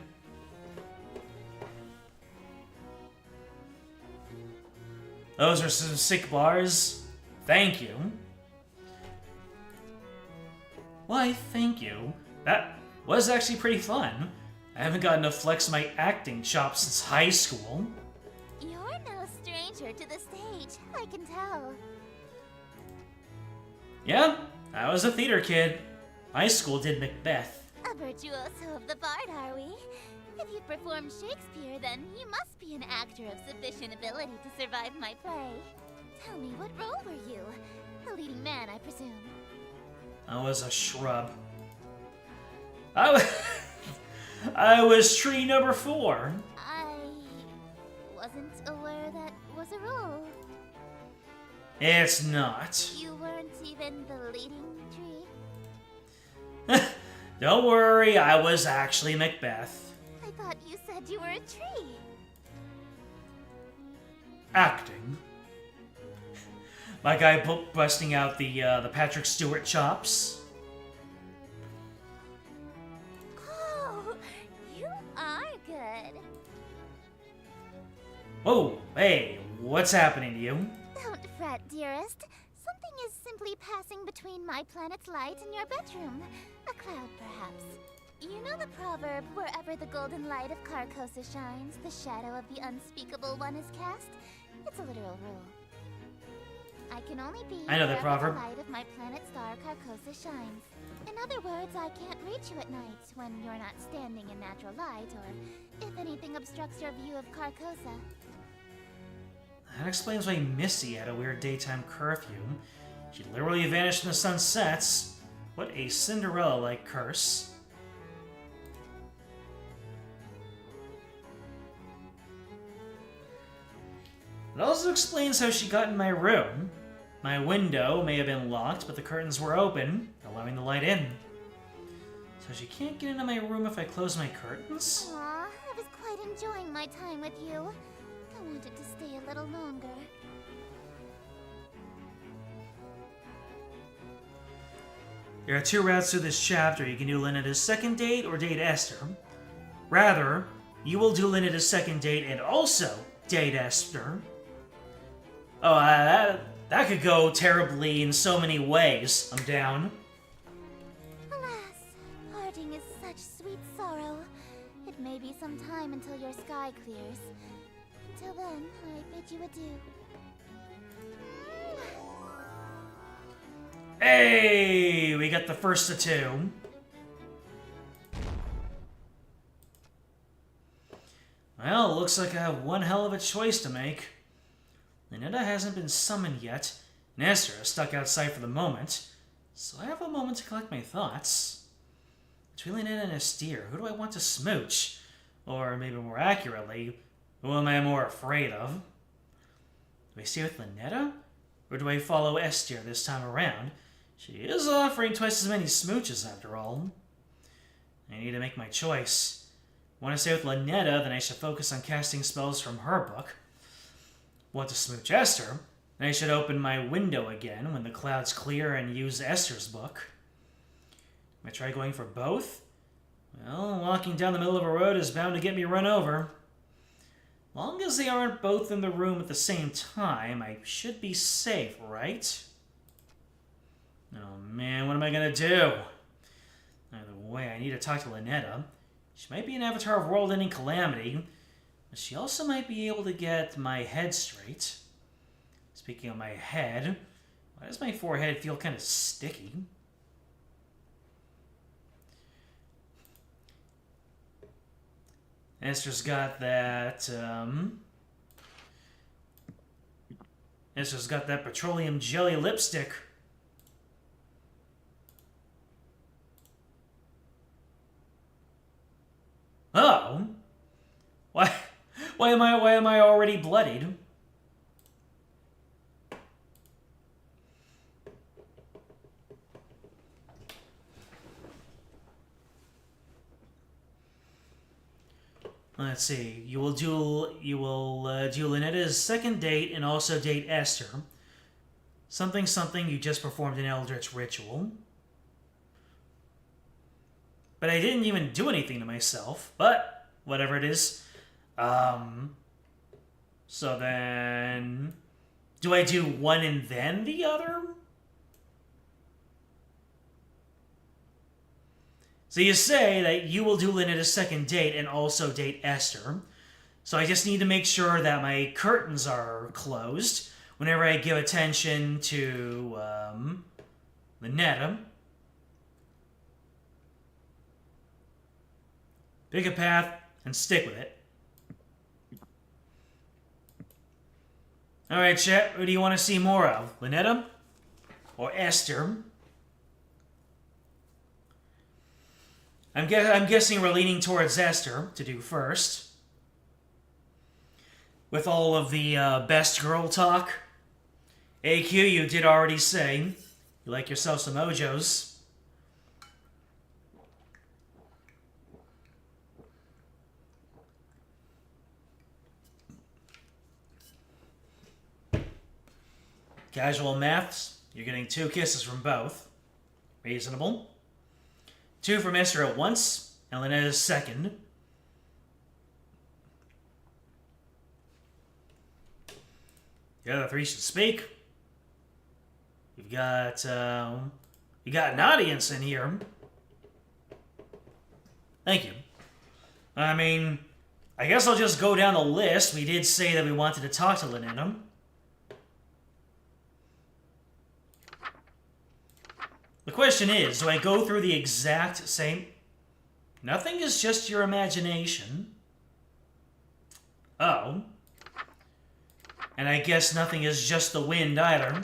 Those are some sick bars. Thank you. Why, thank you. That was actually pretty fun. I haven't gotten to flex my acting chops since high school. You're no stranger to the stage, I can tell. Yeah, I was a theater kid. High school did Macbeth. A virtuoso of the bard, are we? If you've performed Shakespeare, then you must be an actor of sufficient ability to survive my play. Tell me, what role were you? A leading man, I presume. I was a shrub. I was tree number 4. I wasn't aware that was a role. It's not. You weren't even the leading tree? Don't worry, I was actually Macbeth. I thought you said you were a tree. Acting. My guy busting out the Patrick Stewart chops. Oh, you are good. Whoa, hey, what's happening to you? Don't fret, dearest. Something is simply passing between my planet's light and your bedroom. A cloud, perhaps. You know the proverb, wherever the golden light of Carcosa shines, the shadow of the unspeakable one is cast? It's a literal rule. I can only be I know the wherever proverb. the light of my planet star Carcosa shines. In other words, I can't reach you at night when you're not standing in natural light, or if anything obstructs your view of Carcosa. That explains why Missy had a weird daytime curfew. She literally vanished when the sun sets. What a Cinderella-like curse. It also explains how she got in my room. My window may have been locked, but the curtains were open, allowing the light in. So she can't get into my room if I close my curtains? Aw, I was quite enjoying my time with you. I wanted to stay a little longer. There are two routes through this chapter. You can do Ln'eta's second date or date Esther. Rather, you will do Ln'eta's second date and also date Esther. Oh, that could go terribly in so many ways. I'm down. Alas, parting is such sweet sorrow. It may be some time until your sky clears. Until then, I bid you adieu. Hey, we got the first of two. Well, looks like I have one hell of a choice to make. Ln'eta hasn't been summoned yet, and Esther is stuck outside for the moment, so I have a moment to collect my thoughts. Between Ln'eta and Esther, who do I want to smooch? Or maybe more accurately, who am I more afraid of? Do I stay with Ln'eta? Or do I follow Esther this time around? She is offering twice as many smooches after all. I need to make my choice. Want to stay with Ln'eta, then I should focus on casting spells from her book. Want to smooch Esther, then I should open my window again when the clouds clear and use Esther's book. Am I try going for both? Well, walking down the middle of a road is bound to get me run over. Long as they aren't both in the room at the same time, I should be safe, right? Oh man, what am I gonna do? Either way, I need to talk to Ln'eta. She might be an avatar of world-ending calamity, but she also might be able to get my head straight. Speaking of my head, why does my forehead feel kind of sticky? Esther's got that, Esther's got that petroleum jelly lipstick. Oh, why am I already bloodied? Let's see. You will do Ln'eta's second date and also date Esther. Something you just performed an Eldritch ritual. But I didn't even do anything to myself. But whatever it is. So then, do I do one and then the other? So you say that you will do Ln'eta's second date and also date Esther. So I just need to make sure that my curtains are closed whenever I give attention to Ln'eta. Pick a path and stick with it. Alright, chat, who do you want to see more of? Ln'eta or Esther? I'm guessing we're leaning towards Esther to do first. With all of the best girl talk. AQ, you did already say you like yourself some Mojos. Casual maths, you're getting 2 kisses from both. Reasonable. 2 from Esther at once, and Ln'eta's second. The other 3 should speak. You got an audience in here. Thank you. I mean, I guess I'll just go down the list. We did say that we wanted to talk to Ln'eta. The question is, do I go through the exact same... Nothing is just your imagination. Oh. And I guess nothing is just the wind either.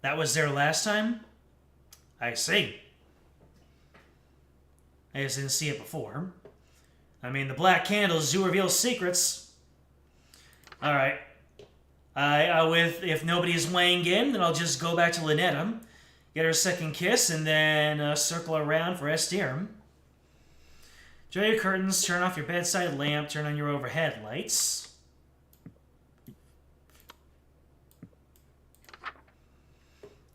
That was there last time? I see. I just didn't see it before. I mean, the black candles do reveal secrets. Alright. If nobody's weighing in, then I'll just go back to Ln'eta, get her second kiss, and then circle around for Esther. Draw your curtains, turn off your bedside lamp, turn on your overhead lights.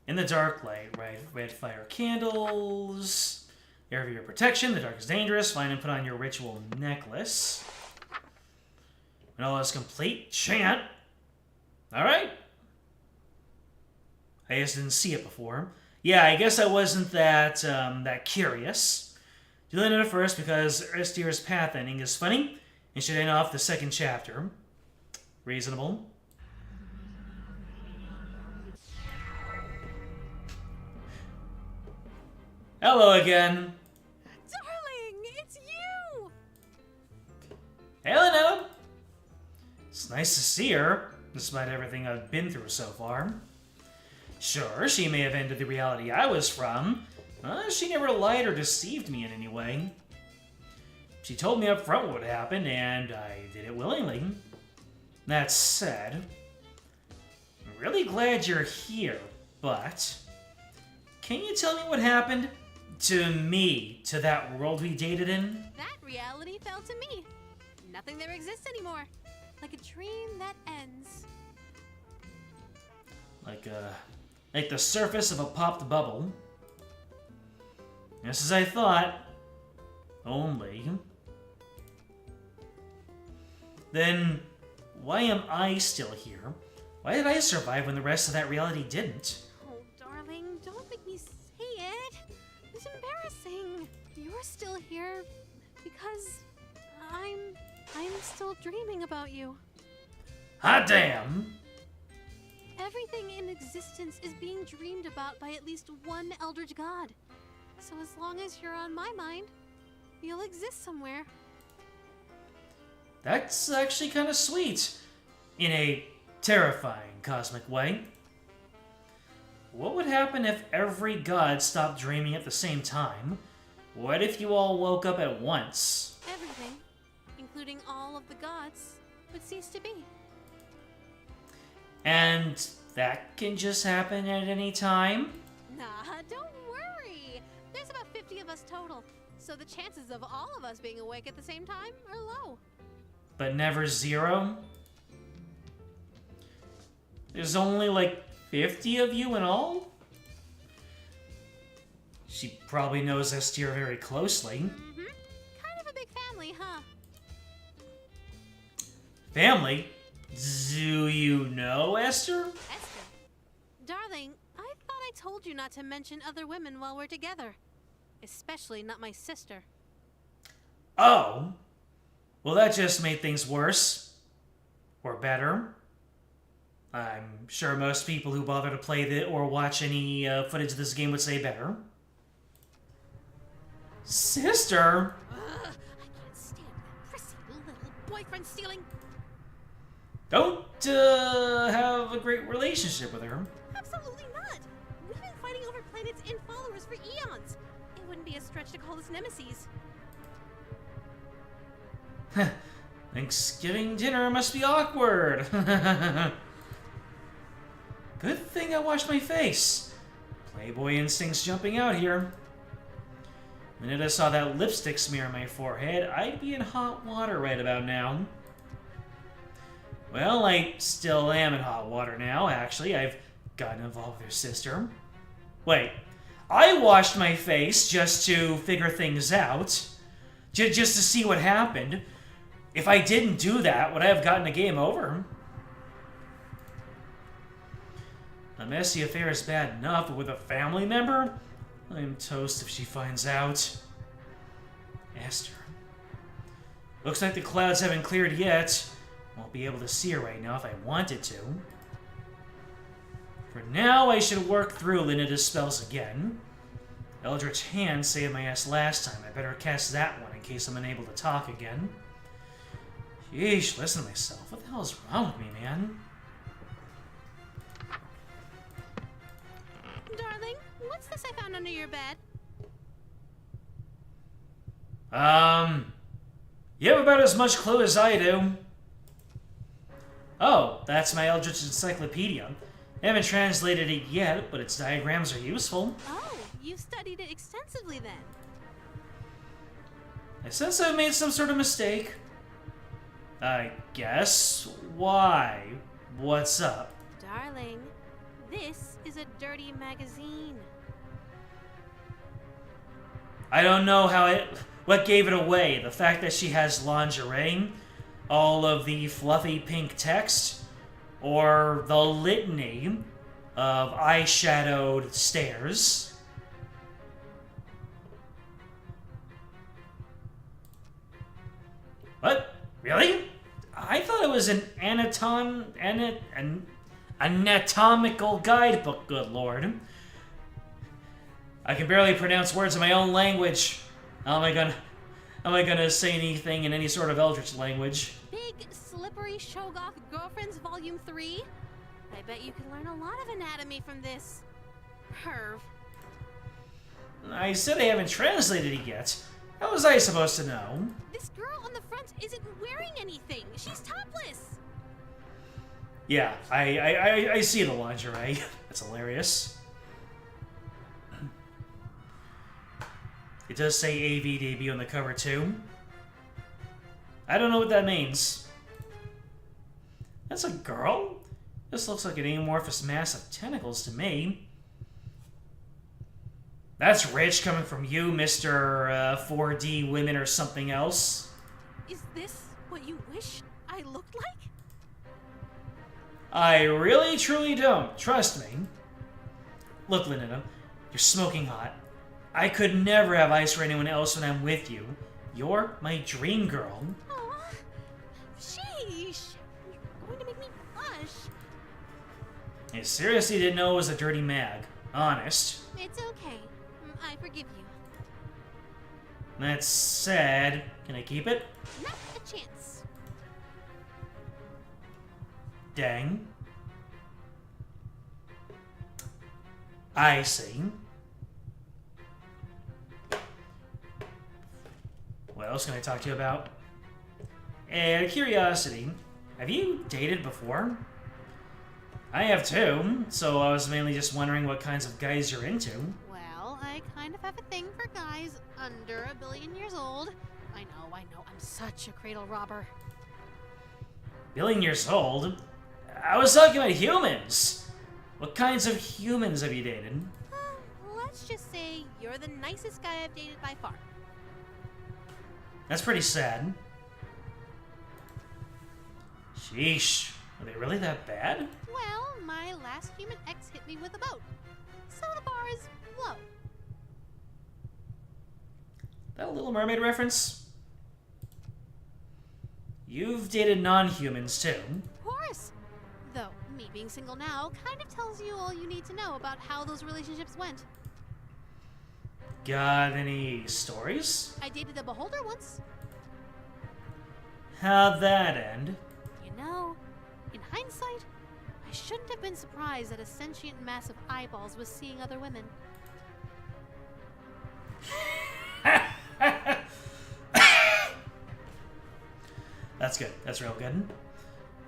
In the dark, light red fire candles. Area of your protection. The dark is dangerous. Find and put on your ritual necklace. When all is complete, chant. Alright. I just didn't see it before. Yeah, I guess I wasn't that curious. Do Ln'eta first because Esther's path ending is funny and should end off the second chapter. Reasonable. Hello again. Darling, it's you! Hey, Ln'eta. It's nice to see her, despite everything I've been through so far. Sure, she may have ended the reality I was from. She never lied or deceived me in any way. She told me up front what would happen, and I did it willingly. That said, I'm really glad you're here, but can you tell me what happened to me, to that world we dated in? That reality fell to me. Nothing there exists anymore. Like a dream that ends. Like the surface of a popped bubble. Just as I thought. Only. Then, why am I still here? Why did I survive when the rest of that reality didn't? Oh, darling, don't make me say it. It's embarrassing. You're still here because I'm still dreaming about you. Hot damn! Everything in existence is being dreamed about by at least one eldritch god. So as long as you're on my mind, you'll exist somewhere. That's actually kind of sweet. In a terrifying cosmic way. What would happen if every god stopped dreaming at the same time? What if you all woke up at once? Everything, including all of the gods, would cease to be. And that can just happen at any time? Nah, don't worry. There's about 50 of us total, so the chances of all of us being awake at the same time are low. But never zero? There's only like 50 of you in all? She probably knows Esther very closely. Mm-hmm. Kind of a big family, huh? Family? Do you know Esther? Esther. Darling, I thought I told you not to mention other women while we're together. Especially not my sister. Oh. Well, that just made things worse. Or better. I'm sure most people who bother to play or watch any footage of this game would say better. Sister? Ugh, I can't stand that prissy little boyfriend stealing. Don't have a great relationship with her. Absolutely not. We've been fighting over planets and followers for eons. It wouldn't be a stretch to call us nemesis. Thanksgiving dinner must be awkward. Good thing I washed my face. Playboy instincts jumping out here. The minute I saw that lipstick smear on my forehead, I'd be in hot water right about now. Well, I still am in hot water now, actually. I've gotten involved with her sister. Wait, I washed my face just to figure things out. Just to see what happened. If I didn't do that, would I have gotten the game over? A messy affair is bad enough, but with a family member? I'm toast if she finds out. Esther. Looks like the clouds haven't cleared yet. Won't be able to see her right now if I wanted to. For now, I should work through Ln'eta's spells again. Eldritch Hand saved my ass last time. I better cast that one in case I'm unable to talk again. Sheesh, listen to myself. What the hell is wrong with me, man? Darling, what's this I found under your bed? You have about as much clue as I do. Oh, that's my Eldritch Encyclopedia. I haven't translated it yet, but its diagrams are useful. Oh, you studied it extensively then. I sense I made some sort of mistake. I guess. Why? What's up? Darling, this is a dirty magazine. I don't know what gave it away. The fact that she has lingerie, all of the fluffy pink text, or the litany of eyeshadowed stairs. What? Really? I thought it was an anatomical guidebook, good lord. I can barely pronounce words in my own language. How am I gonna say anything in any sort of Eldritch language? Big, slippery Shoggoth Girlfriends Volume 3? I bet you can learn a lot of anatomy from this. Perv. I said I haven't translated it yet. How was I supposed to know? This girl on the front isn't wearing anything. She's topless. Yeah, I see the lingerie. That's hilarious. It does say AV debut on the cover too. I don't know what that means. That's a girl? This looks like an amorphous mass of tentacles to me. That's rich coming from you, Mr. 4D women or something else. Is this what you wish I looked like? I really truly don't. Trust me. Look, Ln'eta, you're smoking hot. I could never have eyes for anyone else when I'm with you. You're my dream girl. Aw, sheesh. You're going to make me blush. I seriously didn't know it was a dirty mag. Honest. It's okay. I forgive you. That's sad. Can I keep it? Not a chance. Dang. I see. What else can I talk to you about? And curiosity, have you dated before? I have too, so I was mainly just wondering what kinds of guys you're into. Well, I kind of have a thing for guys under 1 billion years old. I know, I'm such a cradle robber. 1 billion years old? I was talking about humans! What kinds of humans have you dated? Let's just say you're the nicest guy I've dated by far. That's pretty sad. Sheesh. Are they really that bad? Well, my last human ex hit me with a boat. So the bar is low. That a Little Mermaid reference? You've dated non-humans too. Of course. Though, me being single now kind of tells you all you need to know about how those relationships went. Got any stories? I dated a beholder once. How'd that end? You know, in hindsight, I shouldn't have been surprised that a sentient mass of eyeballs was seeing other women. That's good. That's real good.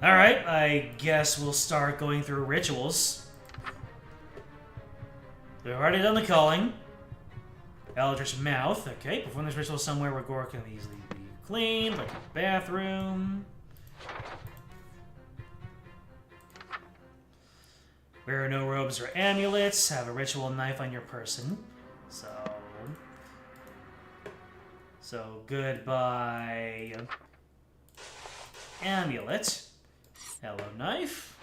Alright, I guess we'll start going through rituals. We've already done the calling. Eldritch Mouth. Okay, perform this ritual somewhere where gore can easily be cleaned, like a bathroom. Wear no robes or amulets. Have a ritual knife on your person. So goodbye. Amulet. Hello, knife.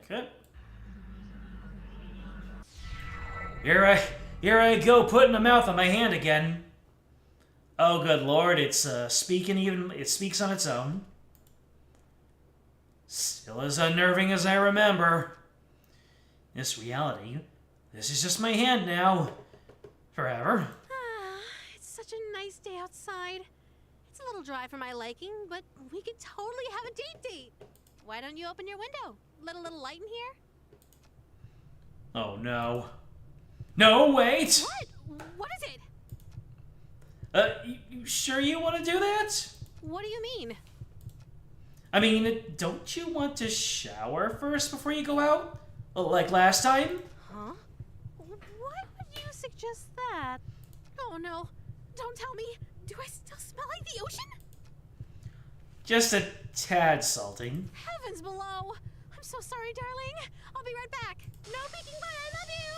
Okay. Here I go, putting a mouth on my hand again. Oh, good lord! It's speaking. It speaks on its own. Still as unnerving as I remember. This reality. This is just my hand now. Forever. It's such a nice day outside. It's a little dry for my liking, but we could totally have a date. Why don't you open your window? Let a little light in here? Oh no. No, wait! What? What is it? You sure you want to do that? What do you mean? I mean, don't you want to shower first before you go out? Like last time? Huh? Why would you suggest that? Oh no. Don't tell me. Do I still smell like the ocean? Just a tad salty. Heavens below. I'm so sorry, darling. I'll be right back. No peeking butt. I love you.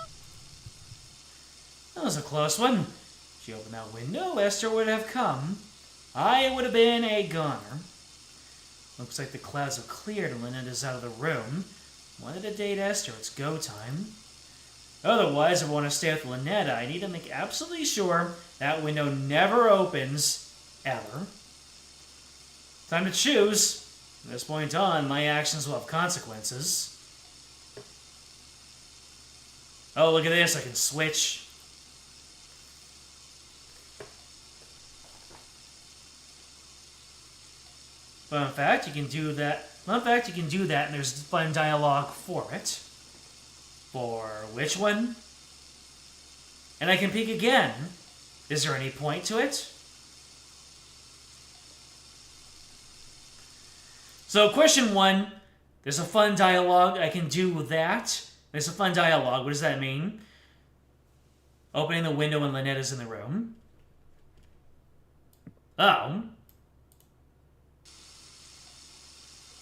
That was a close one. If she opened that window, Esther would have come. I would have been a goner. Looks like the clouds have cleared and Ln'eta's out of the room. Wanted to date Esther, it's go time. Otherwise, if I want to stay with Ln'eta, I need to make absolutely sure that window never opens, ever. Time to choose. From this point on, my actions will have consequences. Oh, look at this, I can switch. But in fact, you can do that. Well, in fact, you can do that, and there's fun dialogue for it. For which one? And I can peek again. Is there any point to it? So, question 1. There's a fun dialogue. I can do that. There's a fun dialogue. What does that mean? Opening the window when Ln'eta's in the room. Oh.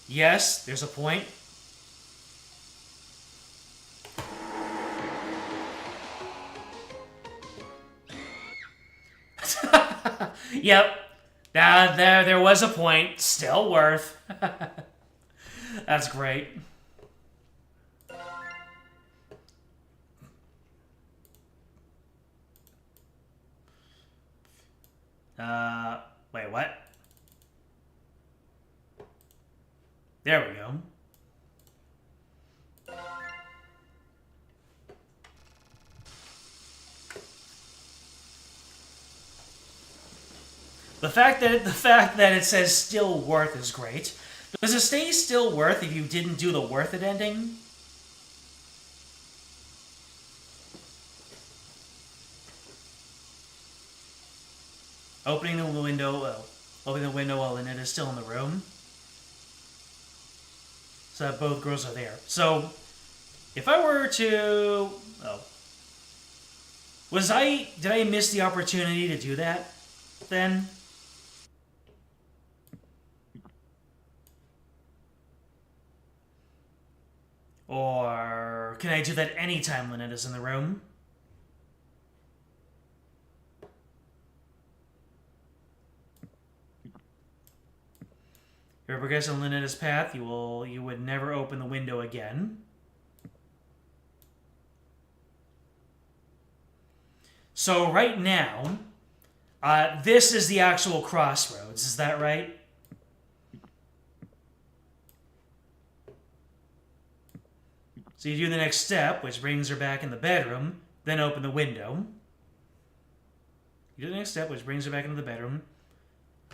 Yes, there's a point. Yep. There was a point. Still worth. That's great. Wait, what? There we go. The fact that it says still worth is great. Does it stay still worth if you didn't do the worth it ending? Opening the window while Ln'eta's still in the room. So that both girls are there. So, if I were to... Oh. Did I miss the opportunity to do that, then? Or can I do that anytime Ln'eta's in the room? If you progress on Ln'eta's path, you would never open the window again. So right now, this is the actual crossroads. Is that right? So you do the next step, which brings her back in the bedroom, then open the window. You do the next step, which brings her back into the bedroom.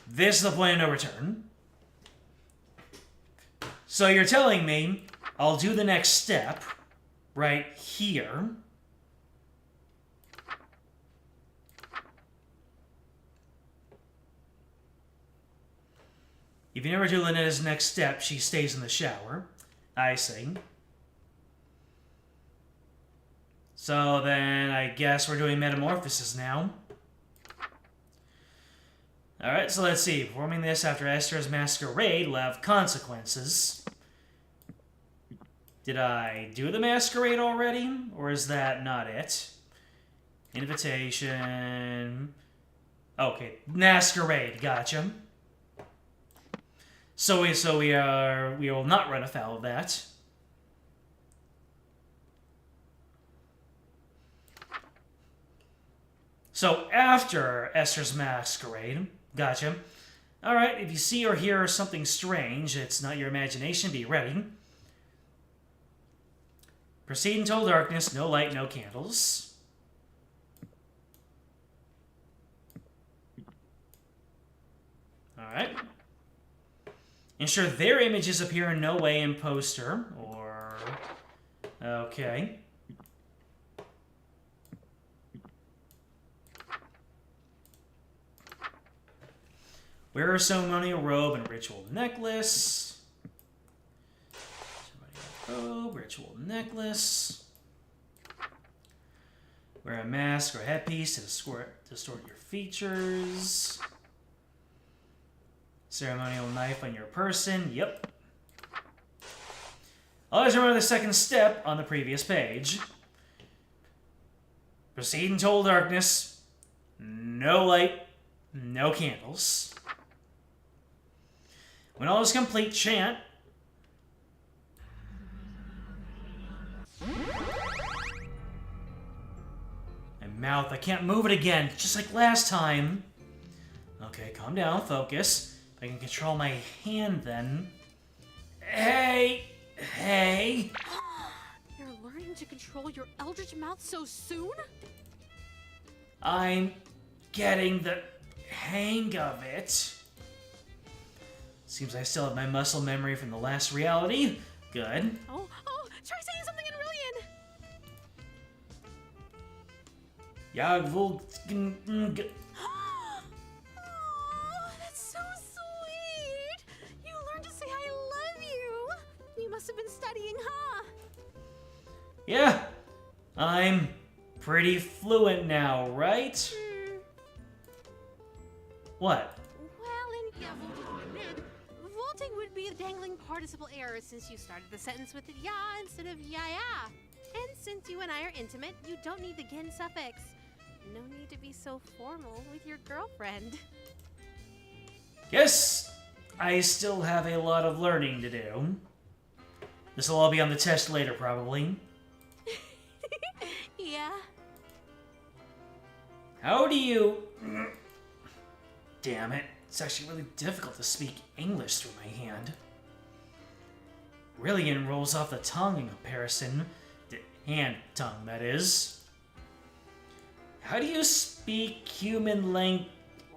This is the point of no return. So you're telling me I'll do the next step right here. If you never do Ln'eta's next step, she stays in the shower. I see. So then I guess we're doing metamorphosis now. Alright, so let's see. Performing this after Esther's masquerade will have consequences. Did I do the masquerade already? Or is that not it? Invitation. Okay, masquerade, gotcha. So we will not run afoul of that. So after Esther's masquerade, gotcha. Alright, if you see or hear something strange, it's not your imagination, be ready. Proceed in total darkness, no light, no candles. Alright. Ensure their images appear in no way in poster, or... Okay. Wear a ceremonial robe and ritual necklace. robe, ritual necklace. Wear a mask or headpiece to distort your features. Ceremonial knife on your person. Yep. Always remember the second step on the previous page. Proceed in total darkness. No light. No candles. When all is complete, chant. My mouth, I can't move it again, just like last time. Okay, calm down, focus. If I can control my hand then. Hey! Hey! You're learning to control your eldritch mouth so soon? I'm getting the hang of it. Seems I still have my muscle memory from the last reality. Good. Oh, try saying something in Rillian. Oh, that's so sweet. You learned to say I love you. You must have been studying, huh? Yeah, I'm pretty fluent now, right? What? Vaulting would be a dangling participle error since you started the sentence with ya instead of ya. And since you and I are intimate, you don't need the gin suffix. No need to be so formal with your girlfriend. Yes, I still have a lot of learning to do. This will all be on the test later, probably. Yeah. How do you... Damn it. It's actually really difficult to speak English through my hand. Rillian rolls off the tongue in comparison. The hand tongue, that is. How do you speak human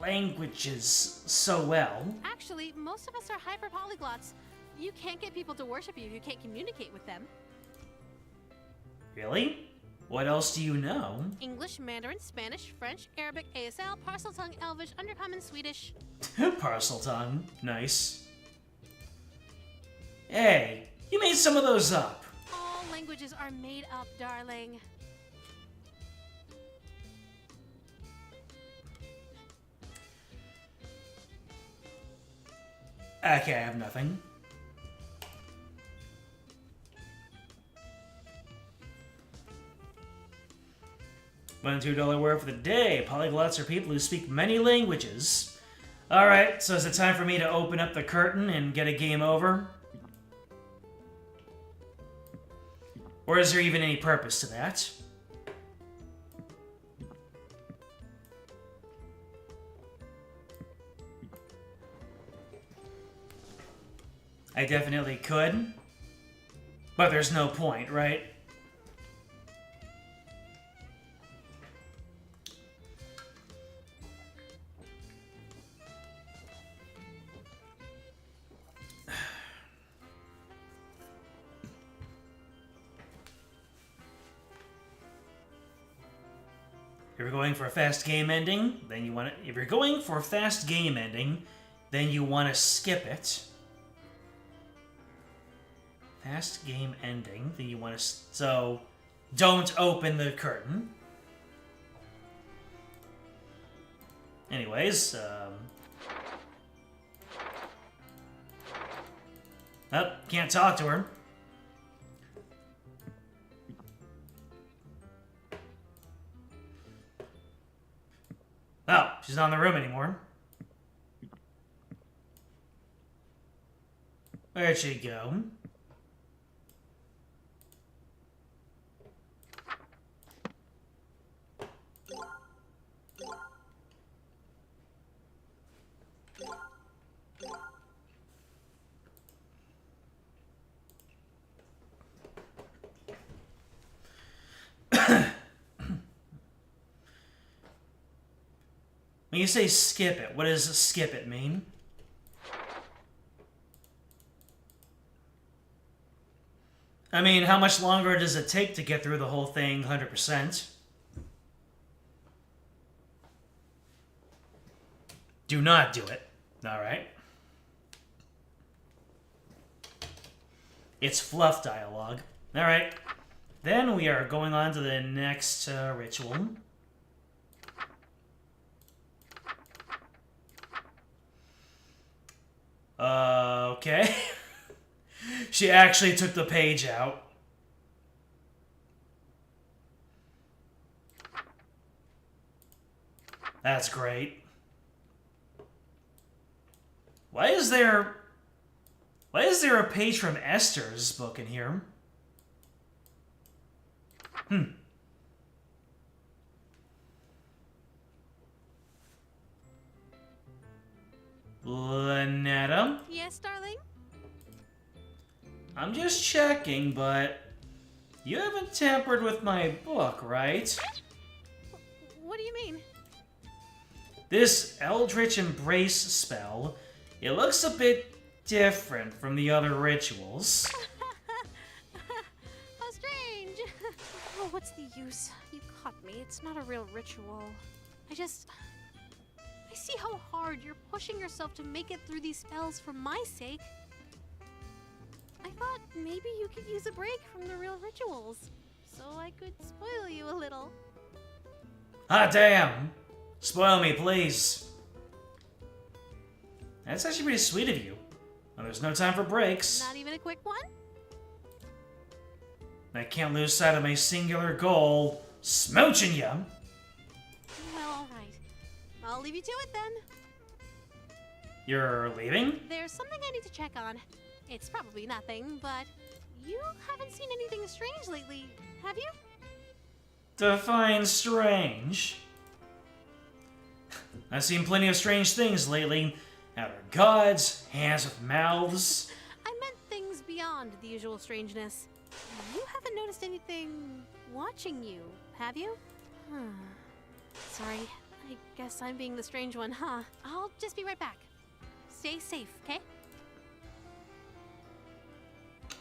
languages so well? Actually, most of us are hyper-polyglots. You can't get people to worship you if you can't communicate with them. Really? What else do you know? English, Mandarin, Spanish, French, Arabic, ASL, Parcel Tongue, Elvish, Undercommon, Swedish. Parcel tongue. Nice. Hey, you made some of those up. All languages are made up, darling. Okay, I have nothing. $1 and $2 word for the day. Polyglots are people who speak many languages. Alright, so is it time for me to open up the curtain and get a game over? Or is there even any purpose to that? I definitely could. But there's no point, right? If you're going for a fast game ending, then you want to... If you're going for a fast game ending, then you want to skip it. Fast game ending, then you want to... So, don't open the curtain. Anyways, oh, can't talk to her. Oh, she's not in the room anymore. Where'd she go? When you say skip it, what does skip it mean? I mean, how much longer does it take to get through the whole thing 100%? Do not do it. Alright. It's fluff dialogue. Alright. Then we are going on to the next ritual. Okay. She actually took the page out. That's great. Why is there a page from Esther's book in here? Ln'eta? Yes, darling? I'm just checking, but you haven't tampered with my book, right? What do you mean? This Eldritch Embrace spell, it looks a bit different from the other rituals. How strange! Oh, what's the use? You caught me. It's not a real ritual. I see how hard you're pushing yourself to make it through these spells for my sake. I thought maybe you could use a break from the real rituals, so I could spoil you a little. Ah, damn! Spoil me, please. That's actually pretty sweet of you. Well, there's no time for breaks. Not even a quick one? I can't lose sight of my singular goal, smooching you. Well, alright. I'll leave you to it then. You're leaving? There's something I need to check on. It's probably nothing, but you haven't seen anything strange lately, have you? Define strange. I've seen plenty of strange things lately. Outer gods, hands with mouths. I meant things beyond the usual strangeness. You haven't noticed anything watching you, have you? Sorry, I guess I'm being the strange one, huh? I'll just be right back. Stay safe, okay?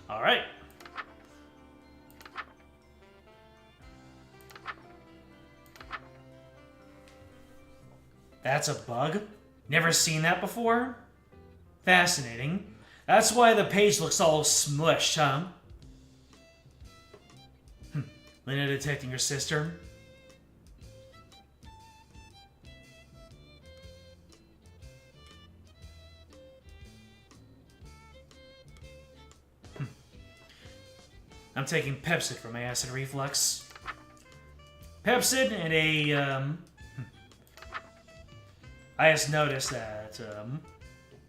Alright. That's a bug? Never seen that before? Fascinating. That's why the page looks all smushed, huh? Ln'eta detecting her sister? I'm taking Pepsid for my acid reflux. Pepsid and a, I just noticed that,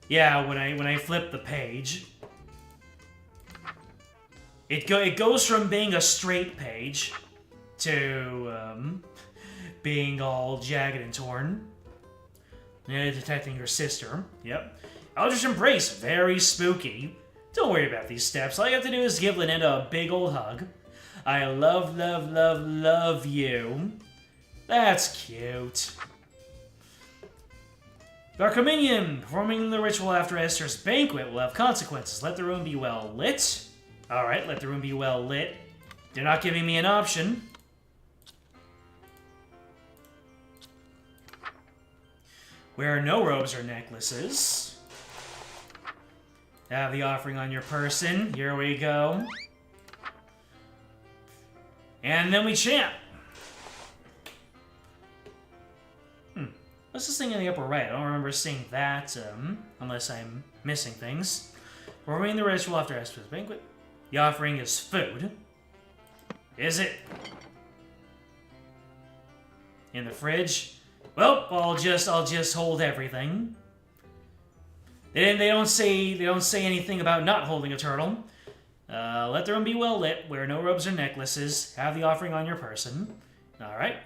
yeah, when I flip the page, it goes from being a straight page to, being all jagged and torn. Yeah, detecting her sister. Yep. Eldritch Embrace, very spooky. Don't worry about these steps. All you have to do is give Ln'eta a big old hug. I love, love, love, love you. That's cute. Darkominion, performing the ritual after Esther's banquet will have consequences. Let the room be well lit. Alright, let the room be well lit. They're not giving me an option. Wear no robes or necklaces. Have the offering on your person. Here we go. And then we chant. What's this thing in the upper right? I don't remember seeing that, unless I'm missing things. Performing the ritual after Esther's banquet. The offering is food. Is it? In the fridge? Well, I'll just hold everything. They don't say anything about not holding a turtle. Let the room be well lit. Wear no robes or necklaces. Have the offering on your person. All right.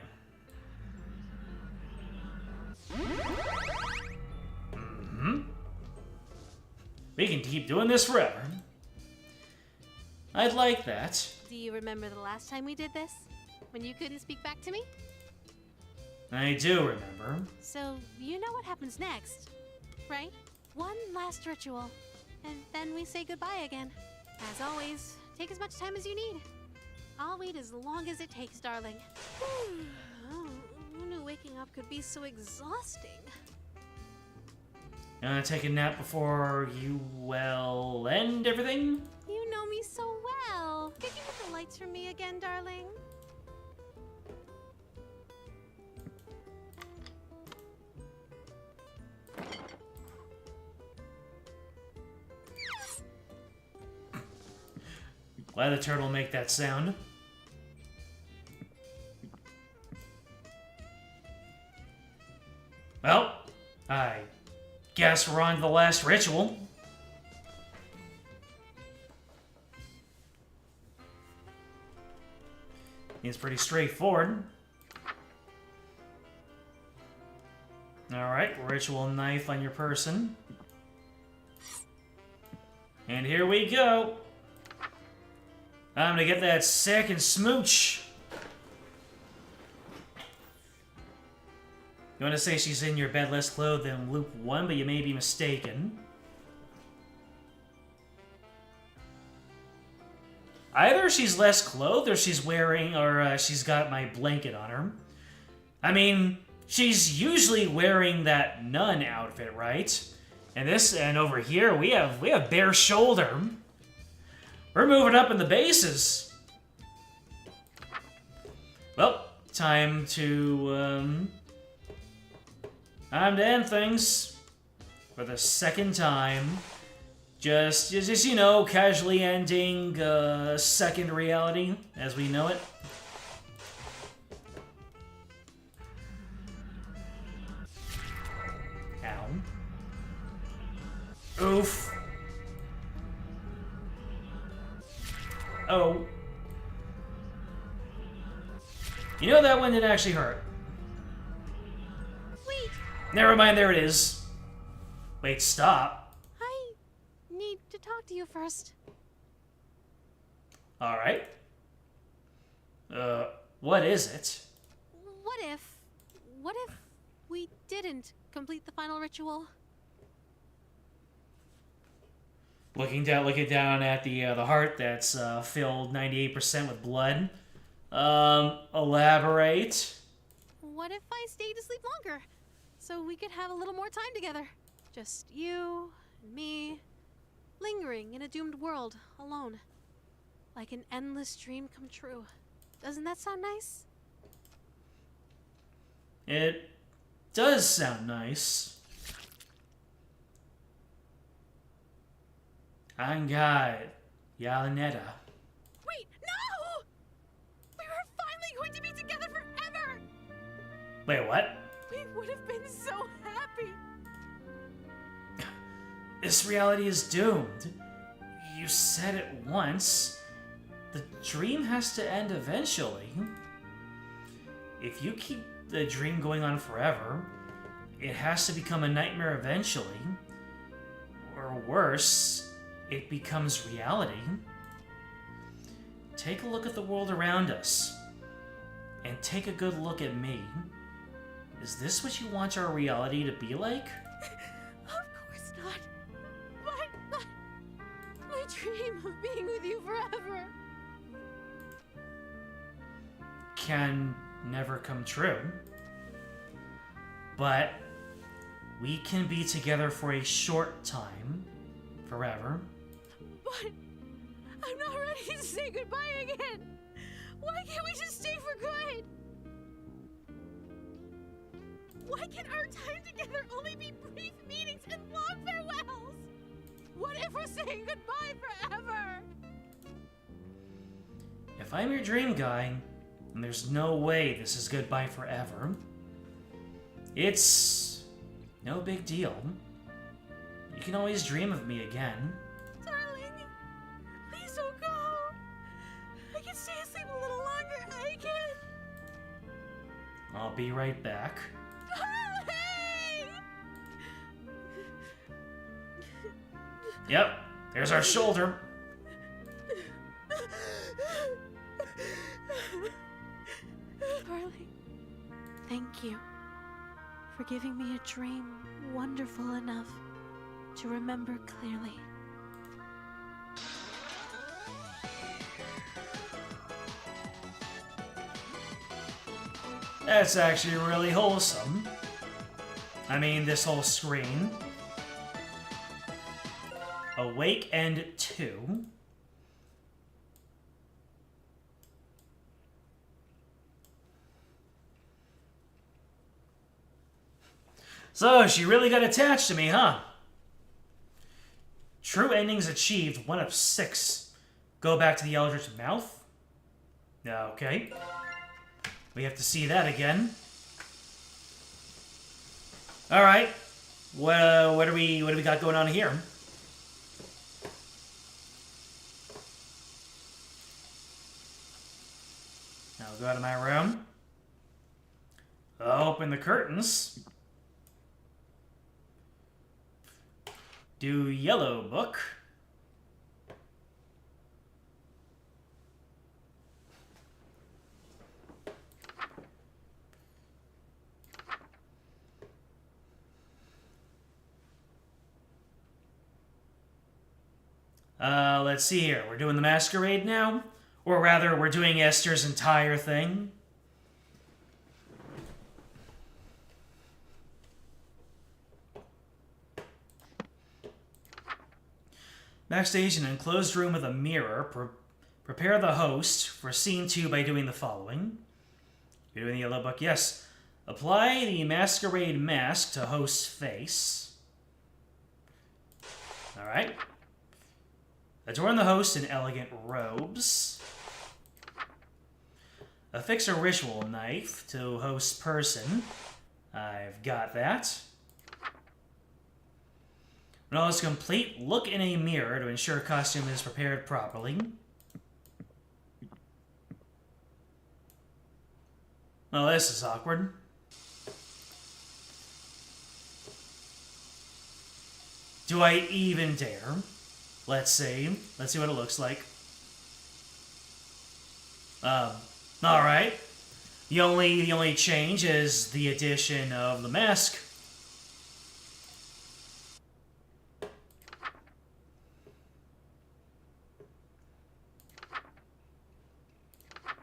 We can keep doing this forever. I'd like that. Do you remember the last time we did this? When you couldn't speak back to me? I do remember. So, you know what happens next, right? One last ritual, and then we say goodbye again. As always, take as much time as you need. I'll wait as long as it takes, darling. Oh, who knew waking up could be so exhausting? You wanna take a nap before you, end everything? You know me so well. Could you hit the lights for me again, darling? Why the turtle make that sound? Well, I guess we're on to the last ritual. It's pretty straightforward. Alright, ritual knife on your person. And here we go. I'm gonna get that second smooch. You want to say she's in your bed less clothed than loop 1, but you may be mistaken. Either she's less clothed, or she's wearing, or she's got my blanket on her. I mean, she's usually wearing that nun outfit, right? And over here we have bare shoulder. We're moving up in the bases. Well, time to end things for the second time. Just you know, casually ending second reality as we know it. Ow. Oof. Oh. You know, that one didn't actually hurt. Wait! Never mind, there it is. Wait, stop. I need to talk to you first. Alright. What is it? What if we didn't complete the final ritual? Looking down at the heart that's filled 98% with blood. Elaborate. What if I stayed asleep longer? So we could have a little more time together. Just you and me, lingering in a doomed world, alone. Like an endless dream come true. Doesn't that sound nice? It does sound nice. I'm God, Ln'eta. Wait, no! We were finally going to be together forever! Wait, what? We would have been so happy! This reality is doomed. You said it once. The dream has to end eventually. If you keep the dream going on forever, it has to become a nightmare eventually. Or worse, it becomes reality. Take a look at the world around us. And take a good look at me. Is this what you want our reality to be like? Of course not. But my dream of being with you forever. Can never come true. But we can be together for a short time. Forever. But I'm not ready to say goodbye again. Why can't we just stay for good? Why can our time together only be brief meetings and long farewells? What if we're saying goodbye forever? If I'm your dream guy, then there's no way this is goodbye forever. It's no big deal. You can always dream of me again. Darling, please don't go. I can stay asleep a little longer. I can. I'll be right back. Darling! Yep, there's our shoulder. Darling, thank you for giving me a dream wonderful enough to remember clearly. That's actually really wholesome. I mean, this whole screen. Awake and 2. So, she really got attached to me, huh? True endings achieved, 1 of 6. Go back to the Eldritch Mouth? Okay. We have to see that again. Alright. What do we got going on here? Now I'll go out of my room. Open the curtains. Do yellow book. Let's see here. We're doing the masquerade now? Or rather, we're doing Esther's entire thing. Backstage, in an enclosed room with a mirror, prepare the host for scene 2 by doing the following. You're doing the yellow book? Yes. Apply the masquerade mask to host's face. Alright. Adorn the host in elegant robes. Affix a ritual knife to host's person. I've got that. When all is complete, look in a mirror to ensure costume is prepared properly. Oh, this is awkward. Do I even dare? Let's see. Let's see what it looks like. Alright. The only change is the addition of the mask.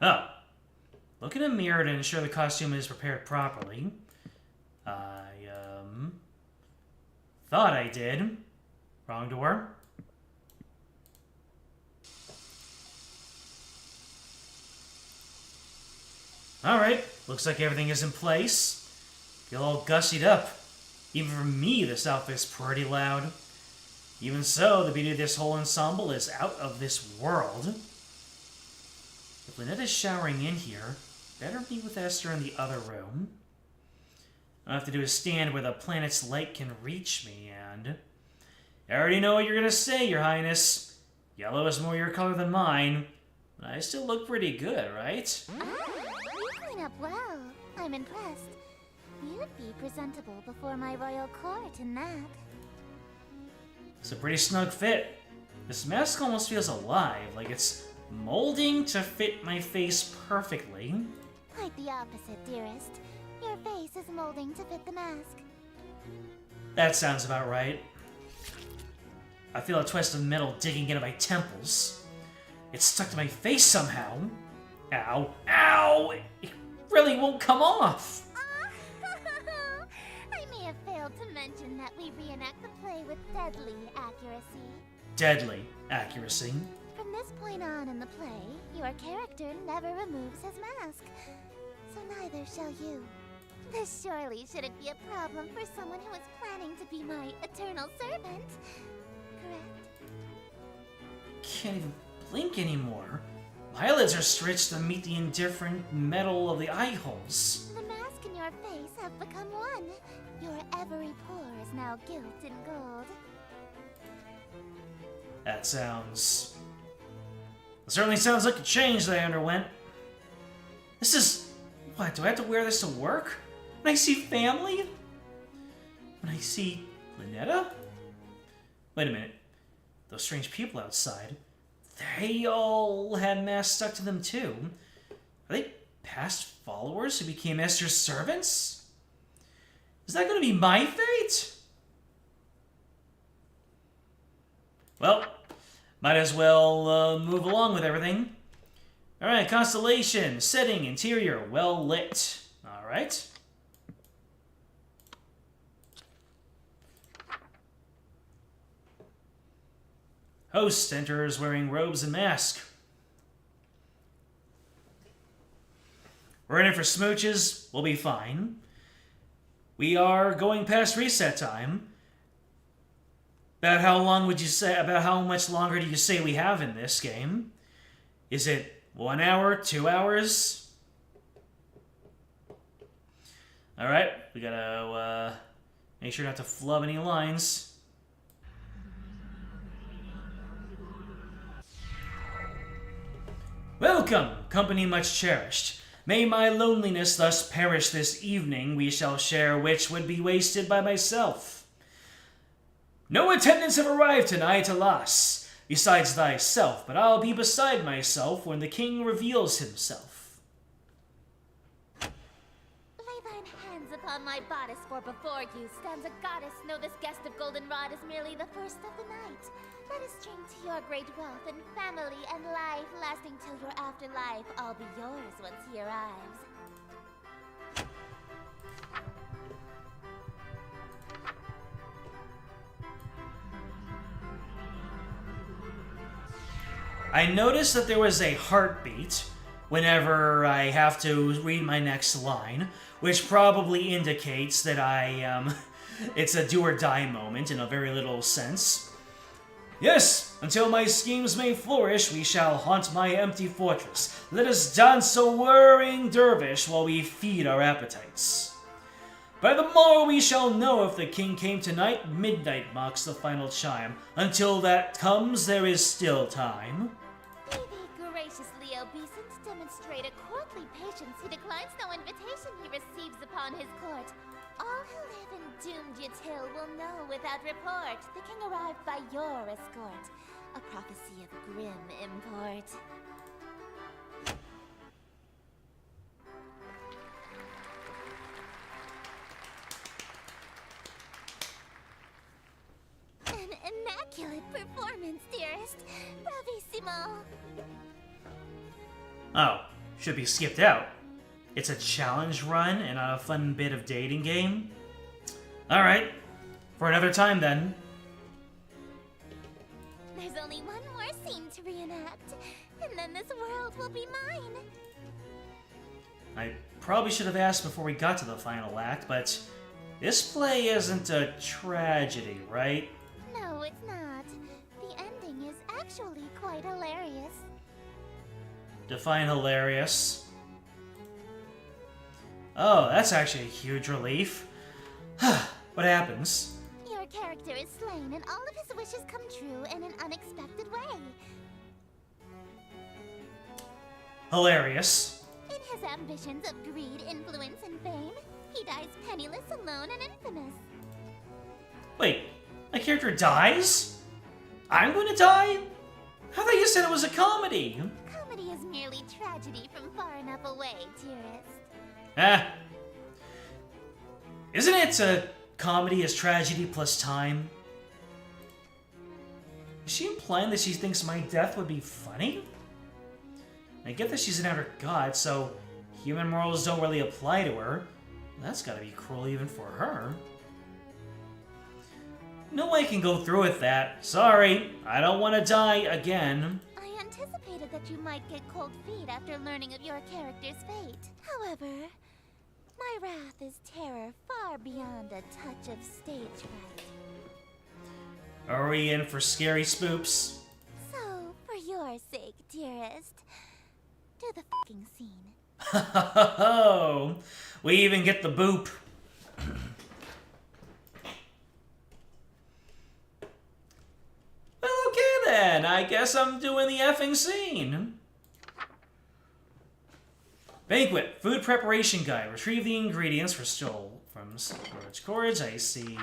Oh. Look in a mirror to ensure the costume is prepared properly. I, thought I did. Wrong door. Alright, looks like everything is in place. Feel all gussied up. Even for me, this outfit's pretty loud. Even so, the beauty of this whole ensemble is out of this world. If Ln'eta's showering in here, better be with Esther in the other room. All I have to do is stand where the planet's light can reach me, and... I already know what you're gonna say, Your Highness. Yellow is more your color than mine. But I still look pretty good, right? You clean up well. I'm impressed. You'd be presentable before my royal court in that. It's a pretty snug fit. This mask almost feels alive, like it's molding to fit my face perfectly. Quite the opposite, dearest. Your face is molding to fit the mask. That sounds about right. I feel a twist of metal digging into my temples. It's stuck to my face somehow. Ow. Ow! It really won't come off! I may have failed to mention that we reenact the play with deadly accuracy. Deadly accuracy. From this point on in the play, your character never removes his mask. So neither shall you. This surely shouldn't be a problem for someone who is planning to be my eternal servant. Correct? Can't even blink anymore. My eyelids are stretched to meet the indifferent metal of the eye holes. The mask and your face have become one. Your every pore is now gilt in gold. That sounds... It certainly sounds like a change that I underwent. This is... What, do I have to wear this to work? When I see family? When I see Ln'eta? Wait a minute. Those strange people outside, they all had masks stuck to them too. Are they past followers who became Esther's servants? Is that going to be my fate? Well, might as well move along with everything. Alright, constellation, setting, interior, well lit. Alright. Host enters wearing robes and mask. We're in it for smooches. We'll be fine. we are going past reset time. About how long would you say, about how much longer do you say we have in this game? Is it 1 hour, 2 hours? Alright, we gotta, make sure not to flub any lines. Welcome, company much cherished. May my loneliness thus perish this evening, we shall share which would be wasted by myself. No attendants have arrived tonight, alas, besides thyself, but I'll be beside myself when the king reveals himself. Lay thine hands upon my bodice, for before you stands a goddess. Know this guest of goldenrod is merely the first of the night. Let us drink to your great wealth and family and life, lasting till your afterlife. I'll be yours once he arrives. I noticed that there was a heartbeat whenever I have to read my next line, which probably indicates that it's a do-or-die moment in a very little sense. Yes, until my schemes may flourish, we shall haunt my empty fortress. Let us dance a whirring dervish while we feed our appetites. By the morrow we shall know if the king came tonight. Midnight marks the final chime. Until that comes, there is still time. Be thee graciously obeisant, demonstrate a courtly patience. He declines no invitation he receives upon his court. All who live in doomed Yatil will know without report. The king arrived by your escort. A prophecy of grim import. An immaculate performance, dearest. Bravissimo. Oh, should be skipped out. It's a challenge run and a fun bit of dating game. Alright, for another time then. There's only one more scene to reenact, and then this world will be mine. I probably should have asked before we got to the final act, but this play isn't a tragedy, right? No, it's not. The ending is actually quite hilarious. Define hilarious. Oh, that's actually a huge relief. What happens? Your character is slain, and all of his wishes come true in an unexpected way. Hilarious. In his ambitions of greed, influence, and fame, he dies penniless, alone, and infamous. Wait, my character dies? I'm going to die? I thought you said it was a comedy. Comedy is merely tragedy from far enough away, dearest. Isn't it a comedy as tragedy plus time? Is she implying that she thinks my death would be funny? I get that she's an outer god, so human morals don't really apply to her. That's gotta be cruel even for her. No way I can go through with that. Sorry, I don't want to die again. I anticipated that you might get cold feet after learning of your character's fate. However, my wrath is terror far beyond a touch of stage fright. Are we in for scary spoops? So, for your sake, dearest, do the fucking scene. Ho we even get the boop. Well, okay then. I guess I'm doing the effing scene. Banquet. Food preparation guide. Retrieve the ingredients for stole from storage. I see.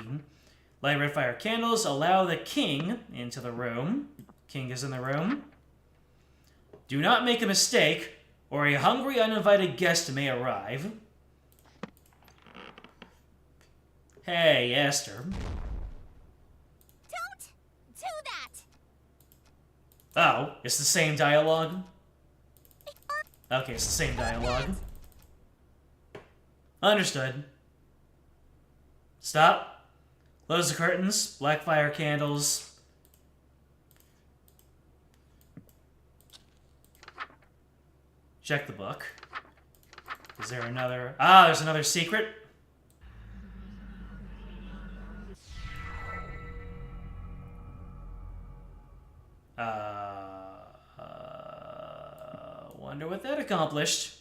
Light red fire candles. Allow the king into the room. King is in the room. Do not make a mistake, or a hungry, uninvited guest may arrive. Hey, Esther. Don't do that! Oh, it's the same dialogue? Okay, it's the same dialogue. Understood. Stop. Close the curtains. Black fire candles. Check the book. Is there another... Ah, there's another secret. Wonder what that accomplished.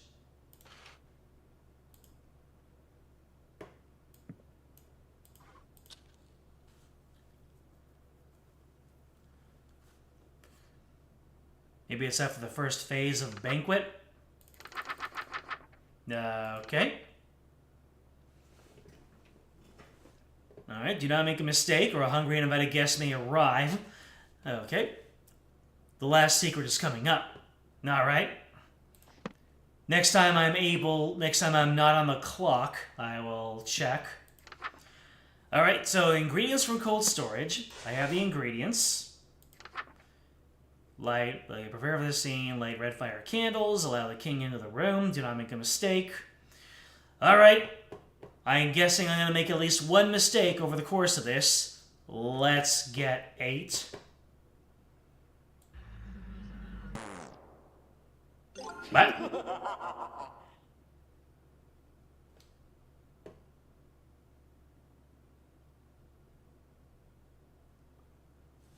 Maybe it's after the first phase of the banquet. Okay. Alright, do not make a mistake or a hungry and invited guest may arrive. Okay. The last secret is coming up. Alright. Next time I'm not on the clock, I will check. Alright, so ingredients from cold storage. I have the ingredients. Prepare for the scene, light red fire candles, allow the king into the room, do not make a mistake. Alright, I'm guessing I'm going to make at least one mistake over the course of this. Let's get 8. What?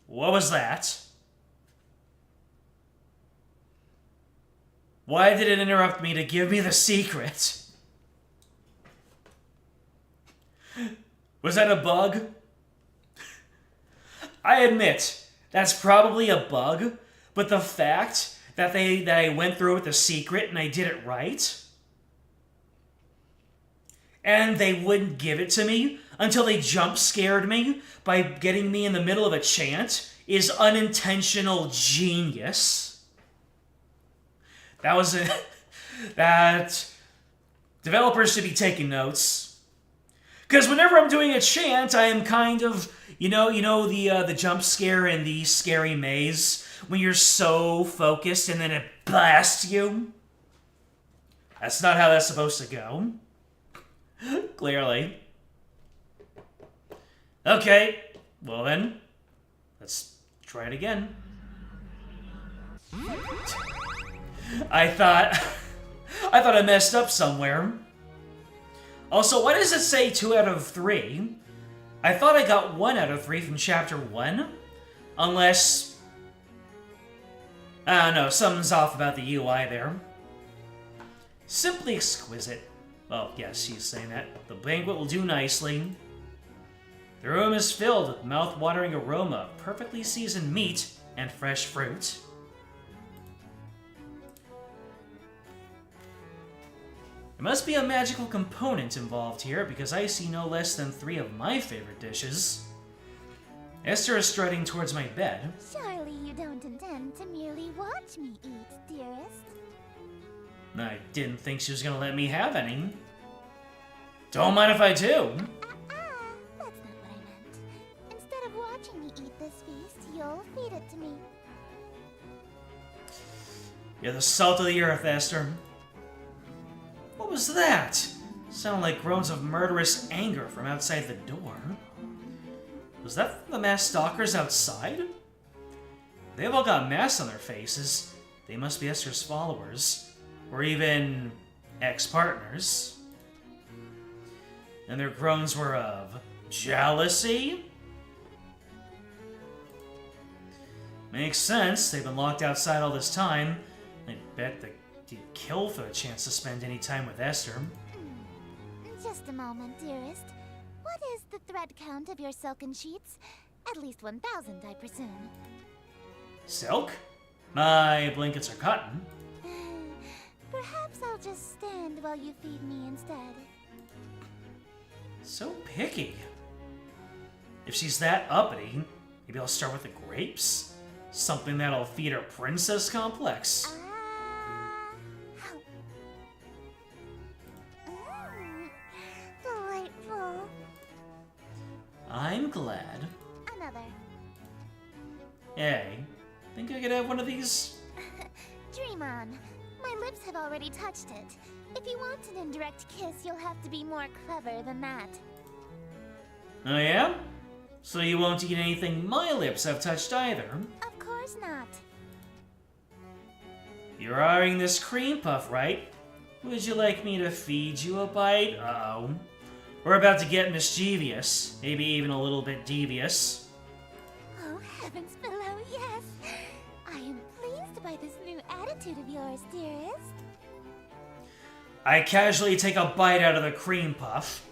What was that? Why did it interrupt me to give me the secret? Was that a bug? I admit, that's probably a bug, but the fact that I went through with the secret and I did it right, and they wouldn't give it to me until they jump scared me by getting me in the middle of a chant, is unintentional genius. That developers should be taking notes. Because whenever I'm doing a chant, I am kind of, the jump scare in the scary maze, when you're so focused and then it blasts you. That's not how that's supposed to go. Clearly. Okay, well then, let's try it again. I thought I messed up somewhere. Also, why does it say 2 out of 3? I thought I got 1 out of 3 from chapter 1. Unless... I don't know, something's off about the UI there. Simply exquisite. Well, yes, she's saying that. The banquet will do nicely. The room is filled with mouth-watering aroma, perfectly seasoned meat, and fresh fruit. There must be a magical component involved here, because I see no less than 3 of my favorite dishes. Esther is striding towards my bed. Surely you don't intend to merely watch me eat, dearest. I didn't think she was gonna let me have any. Don't mind if I do. That's not what I meant. Instead of watching me eat this feast, you'll feed it to me. You're the salt of the earth, Esther. What was that? Sounded like groans of murderous anger from outside the door. Was that from the masked stalkers outside? They've all got masks on their faces. They must be Esther's followers. Or even ex-partners. And their groans were of jealousy? Makes sense. They've been locked outside all this time. I bet they'd kill for the chance to spend any time with Esther. Just a moment, dearest. What is the thread count of your silken sheets? At least 1,000, I presume. Silk? My blankets are cotton. Perhaps I'll just stand while you feed me instead. So picky. If she's that uppity, maybe I'll start with the grapes? Something that'll feed her princess complex. Delightful. I'm glad. Another. Hey, think I could have one of these? Dream on. My lips have already touched it. If you want an indirect kiss, you'll have to be more clever than that. Oh yeah? So you won't eat anything my lips have touched either? Of course not. You're eyeing this cream puff, right? Would you like me to feed you a bite? Uh-oh. We're about to get mischievous. Maybe even a little bit devious. Oh, heavens below, yes. by this new attitude of yours, dearest. I casually take a bite out of the cream puff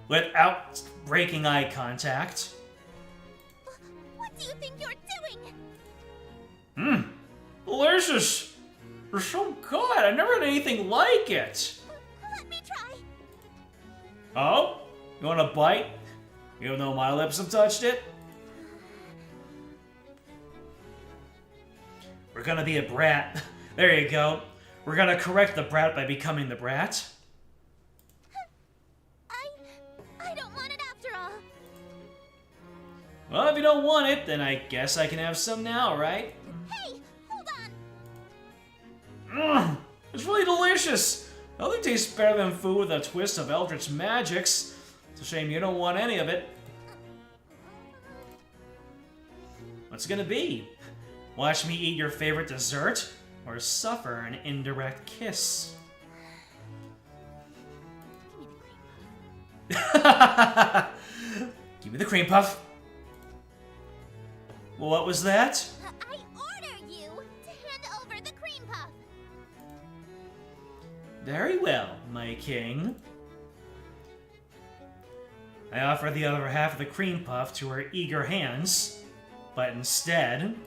without breaking eye contact. What do you think you're doing? Delicious! They're so good! I've never had anything like it! Let me try. Oh? You want a bite? Even though my lips have touched it? We're gonna be a brat. There you go. We're gonna correct the brat by becoming the brat. I don't want it after all. Well, if you don't want it, then I guess I can have some now, right? Hey, hold on. It's really delicious. Nothing tastes better than food with a twist of eldritch magics. It's a shame you don't want any of it. What's it gonna be? Watch me eat your favorite dessert, or suffer an indirect kiss? Give me the cream puff. What was that? I order you to hand over the cream puff. Very well, my king. I offer the other half of the cream puff to her eager hands, but instead...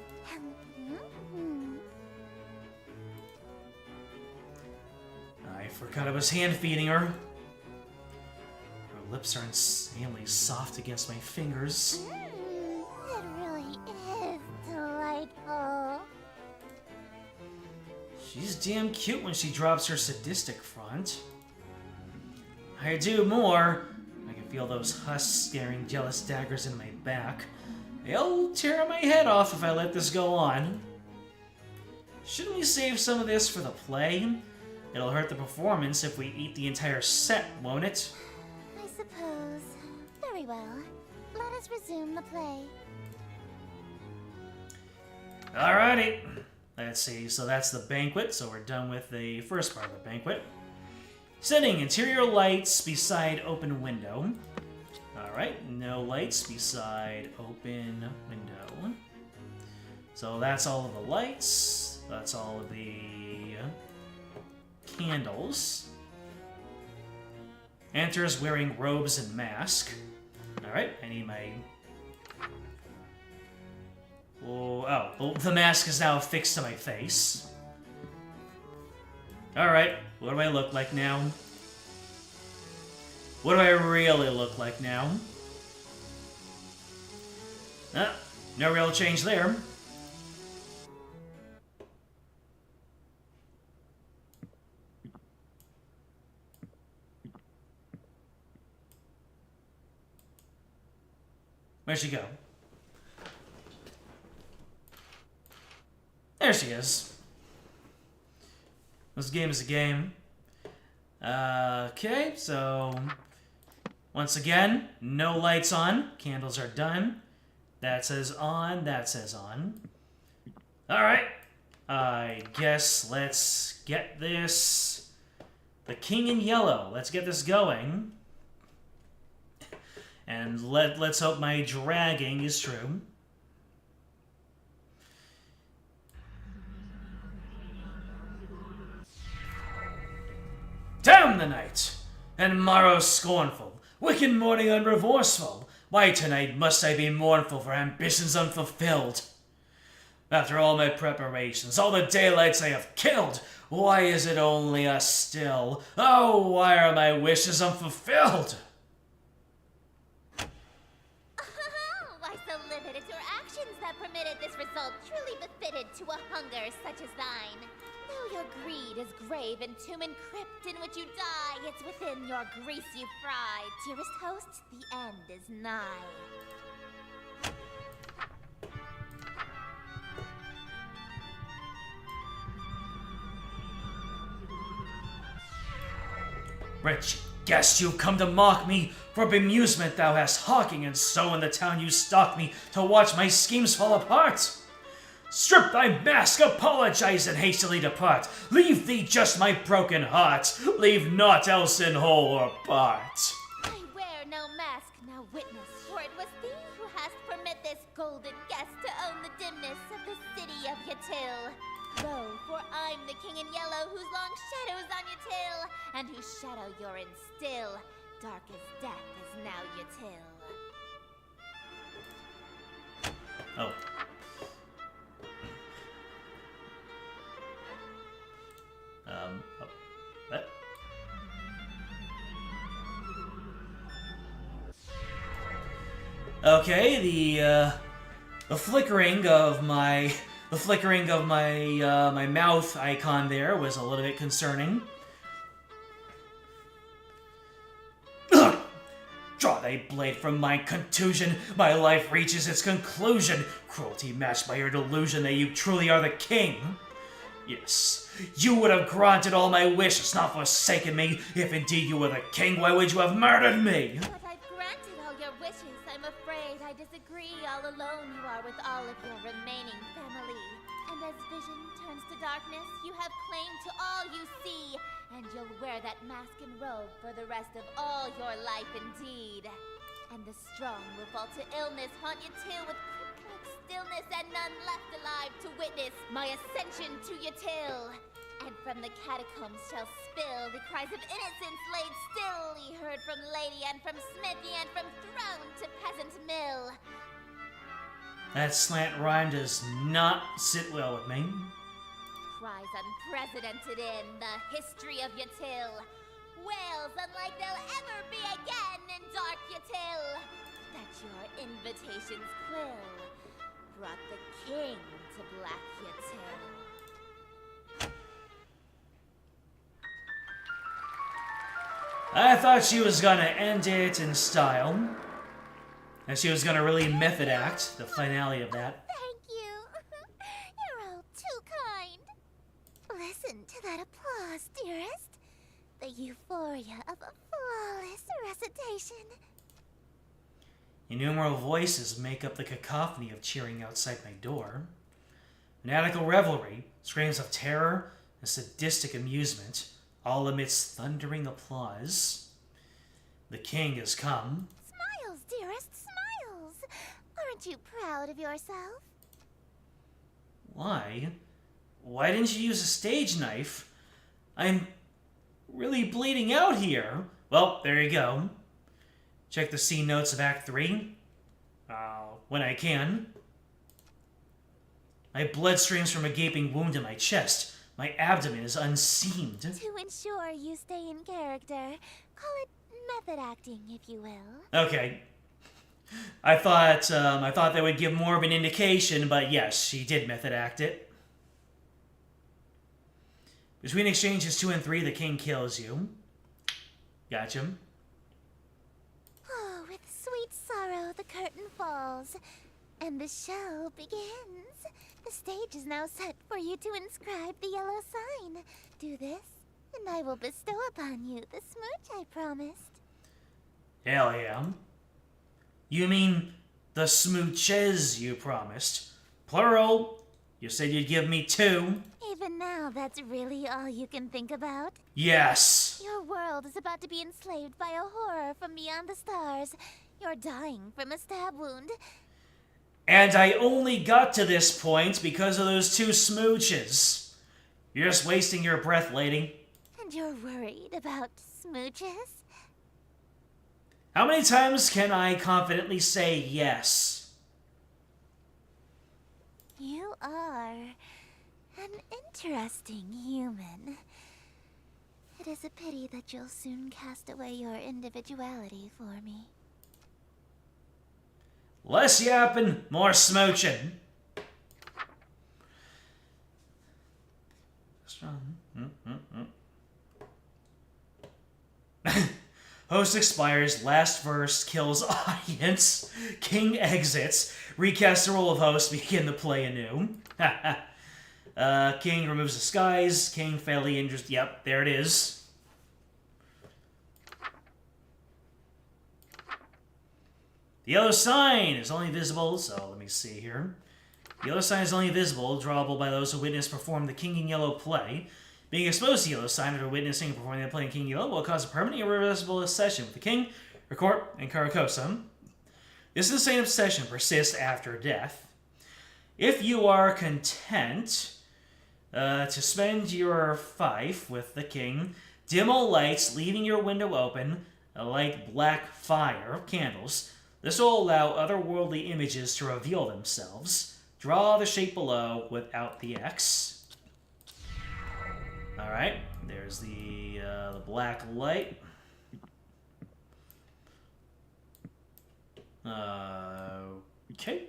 I forgot I was hand-feeding her. Her lips are insanely soft against my fingers. It really is delightful. She's damn cute when she drops her sadistic front. I do more. I can feel those husks scaring jealous daggers in my back. They'll tear my head off if I let this go on. Shouldn't we save some of this for the play? It'll hurt the performance if we eat the entire set, won't it? I suppose. Very well. Let us resume the play. Alrighty. Let's see, so that's the banquet, so we're done with the first part of the banquet. Setting interior lights beside open window. Alright, no lights beside open window. So that's all of the lights. That's all of the candles. Enters wearing robes and mask. Alright, I need my... Oh, the mask is now affixed to my face. Alright, what do I look like now? What do I really look like now? No real change there. Where'd she go? There she is. This game is a game. Okay, so... Once again, no lights on. Candles are done. That says on, that says on. Alright. I guess let's get this... The King in Yellow. Let's get this going. And let's hope my dragging is true. Damn the night! And morrow scornful, wicked morning unremorseful. Why tonight must I be mournful for ambitions unfulfilled? After all my preparations, all the daylights I have killed, why is it only us still? Oh, why are my wishes unfulfilled? Why so limited to actions that permitted this result truly befitted to a hunger such as thine? Though your greed is grave and tomb and crypt in which you die, it's within your grease you fry. Dearest host, the end is nigh. Wretched guest, you come to mock me. For bemusement thou hast hawking, and so in the town you stalk me to watch my schemes fall apart. Strip thy mask, apologize, and hastily depart. Leave thee just my broken heart. Leave naught else in whole or part. I wear no mask, now witness, for it was thee who hast permit this golden guest to own the dimness of the city of Yatil. Lo, for I'm the king in yellow whose long shadow's on Yatil, and whose shadow you're in still. Dark as death is now Yatil. Oh. Oh, what? Okay, the flickering of my my mouth icon there was a little bit concerning. Draw thy blade from my contusion, my life reaches its conclusion. Cruelty matched by your delusion that you truly are the king. Yes, you would have granted all my wishes, not forsaken me. If indeed you were the king, why would you have murdered me? But I've granted all your wishes. I'm afraid I disagree. All alone you are with all of your remaining family. And as vision turns to darkness, you have claim to all you see. And you'll wear that mask and robe for the rest of all your life indeed. And the strong will fall to illness, haunt you till with quick stillness, and none left alive to witness my ascension to Yatil. And from the catacombs shall spill the cries of innocence laid still, ye heard from lady and from smithy and from throne to peasant mill. That slant rhyme does not sit well with me. Cries unprecedented in the history of Yatil. Wails unlike they'll ever be again in dark Yatil. That your invitations quill brought the king to black Yatil. I thought she was gonna end it in style. And she was gonna really method act, the finale of that. Thank you. You're all too kind. Listen to that applause, dearest. The euphoria of a flawless recitation. Innumerable voices make up the cacophony of cheering outside my door. Fanatical revelry, screams of terror, and sadistic amusement, all amidst thundering applause. The king has come. Smiles, dearest, smiles. Aren't you proud of yourself? Why? Why didn't you use a stage knife? I'm really bleeding out here. Well, there you go. Check the scene notes of Act 3. When I can. My blood streams from a gaping wound in my chest. My abdomen is unseamed. To ensure you stay in character, call it method acting, if you will. Okay. I thought that would give more of an indication, but yes, she did method act it. Between exchanges 2 and 3, the king kills you. Gotcha. Oh, with sweet sorrow the curtain falls, and the show begins. The stage is now set for you to inscribe the yellow sign. Do this, and I will bestow upon you the smooch I promised. Hell yeah. You mean the smooches you promised? Plural. You said you'd give me 2. Even now, that's really all you can think about? Yes. Your world is about to be enslaved by a horror from beyond the stars. You're dying from a stab wound. And I only got to this point because of those 2 smooches. You're just wasting your breath, lady. And you're worried about smooches? How many times can I confidently say yes? You are an interesting human. It is a pity that you'll soon cast away your individuality for me. Less yapping, more smooching. Host expires, last verse kills audience, king exits, recast the role of host, begin the play anew. King removes disguise, king fatally injures, yep, there it is. The yellow sign is only visible, so let me see here. The yellow sign is only visible, drawable by those who witness perform the King in Yellow play. Being exposed to yellow sign after witnessing and performing the play in King in Yellow will cause a permanent irreversible session with the King, her court, and Caracosa. This insane obsession persists after death. If you are content to spend your fife with the king, dim all lights, leaving your window open, like black fire candles. This will allow otherworldly images to reveal themselves. Draw the shape below without the X. Alright, there's the black light. Okay.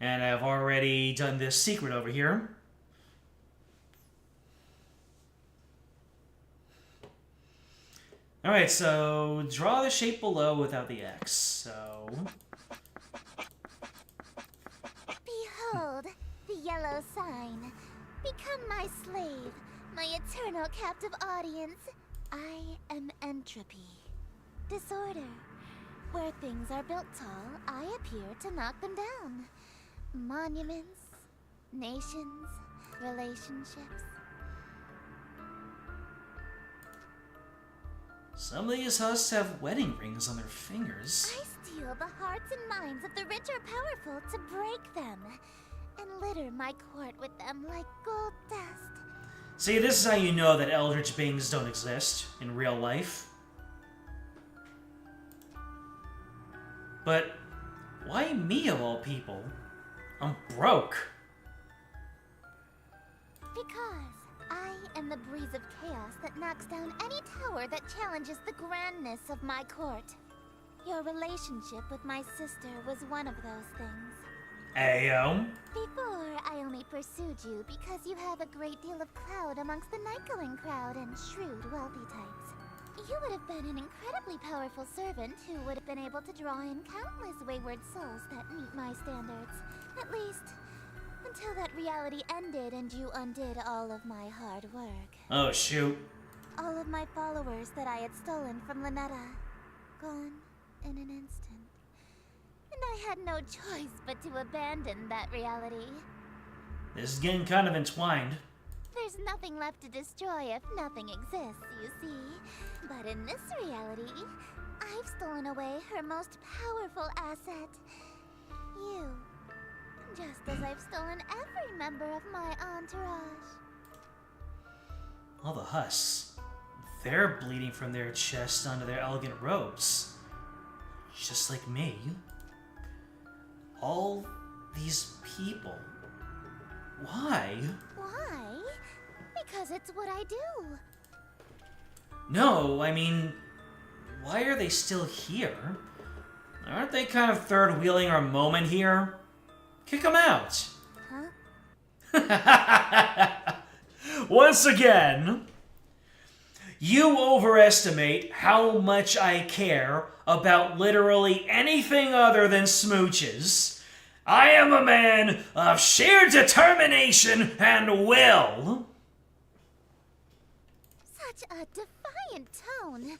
And I've already done this secret over here. Alright, so draw the shape below without the X. So... Behold, the yellow sign. Become my slave, my eternal captive audience. I am entropy. Disorder. Where things are built tall, I appear to knock them down. Monuments, nations, relationships. Some of these husks have wedding rings on their fingers. I steal the hearts and minds of the rich or powerful to break them, and litter my court with them like gold dust. See, this is how you know that eldritch beings don't exist in real life. But why me of all people? I'm broke. Because I am the breeze of chaos that knocks down any tower that challenges the grandness of my court. Your relationship with my sister was one of those things. Ayo. Before, I only pursued you because you have a great deal of clout amongst the night-going crowd and shrewd, wealthy types. You would have been an incredibly powerful servant who would have been able to draw in countless wayward souls that meet my standards. At least, until that reality ended and you undid all of my hard work. Oh, shoot. All of my followers that I had stolen from Ln'eta, gone in an instant. And I had no choice but to abandon that reality. This is getting kind of entwined. There's nothing left to destroy if nothing exists, you see. But in this reality, I've stolen away her most powerful asset. You. Just as I've stolen every member of my entourage. All the husks. They're bleeding from their chests onto their elegant robes. Just like me. All these people. Why? Why? Because it's what I do. No, I mean, why are they still here? Aren't they kind of third-wheeling our moment here? Kick them out. Huh? Once again, you overestimate how much I care about literally anything other than smooches. I am a man of sheer determination and will. Such a defiant tone.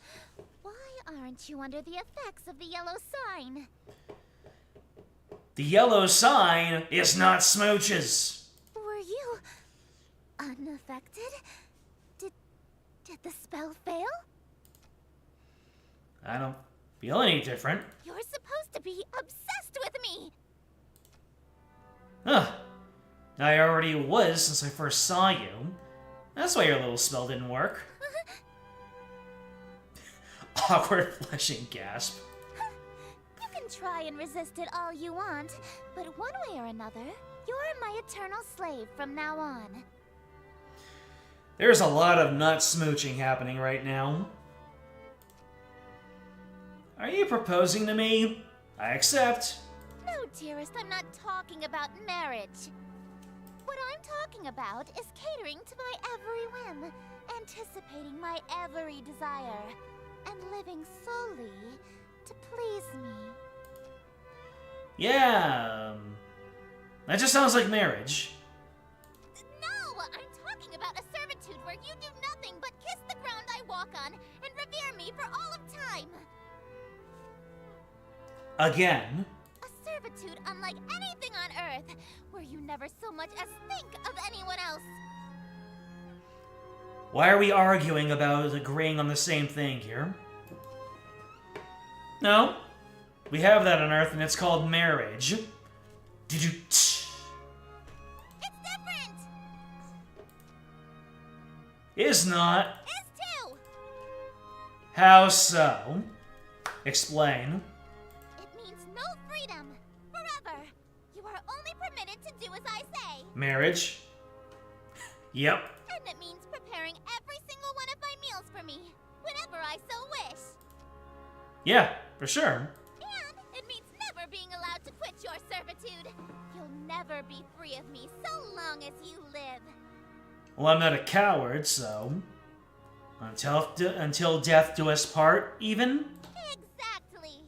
Why aren't you under the effects of the yellow sign? The yellow sign is not smooches. Were you unaffected? Did the spell fail? I don't feel any different. You're supposed to be obsessed with me. Huh. I already was since I first saw you. That's why your little spell didn't work. Awkward flushing gasp. You can try and resist it all you want, but one way or another, you're my eternal slave from now on. There's a lot of nut smooching happening right now. Are you proposing to me? I accept. No, dearest, I'm not talking about marriage. What I'm talking about is catering to my every whim, anticipating my every desire, and living solely to please me. Yeah, that just sounds like marriage. No, I'm talking about a servitude where you do nothing but kiss the ground I walk on and revere me for all of time. Again. A servitude unlike anything on Earth, where you never so much as think of anyone else. Why are we arguing about agreeing on the same thing here? No. We have that on Earth, and it's called marriage. It's different! Is not. Is too! How so? Explain. It means no freedom. Forever. You are only permitted to do as I say. Marriage. Yep. And it means preparing every single one of my meals for me, whenever I so wish. Yeah, for sure. And it means never being allowed to quit your servitude. You'll never be free of me so long as you live. Well, I'm not a coward, so... Until death do us part, even? Exactly.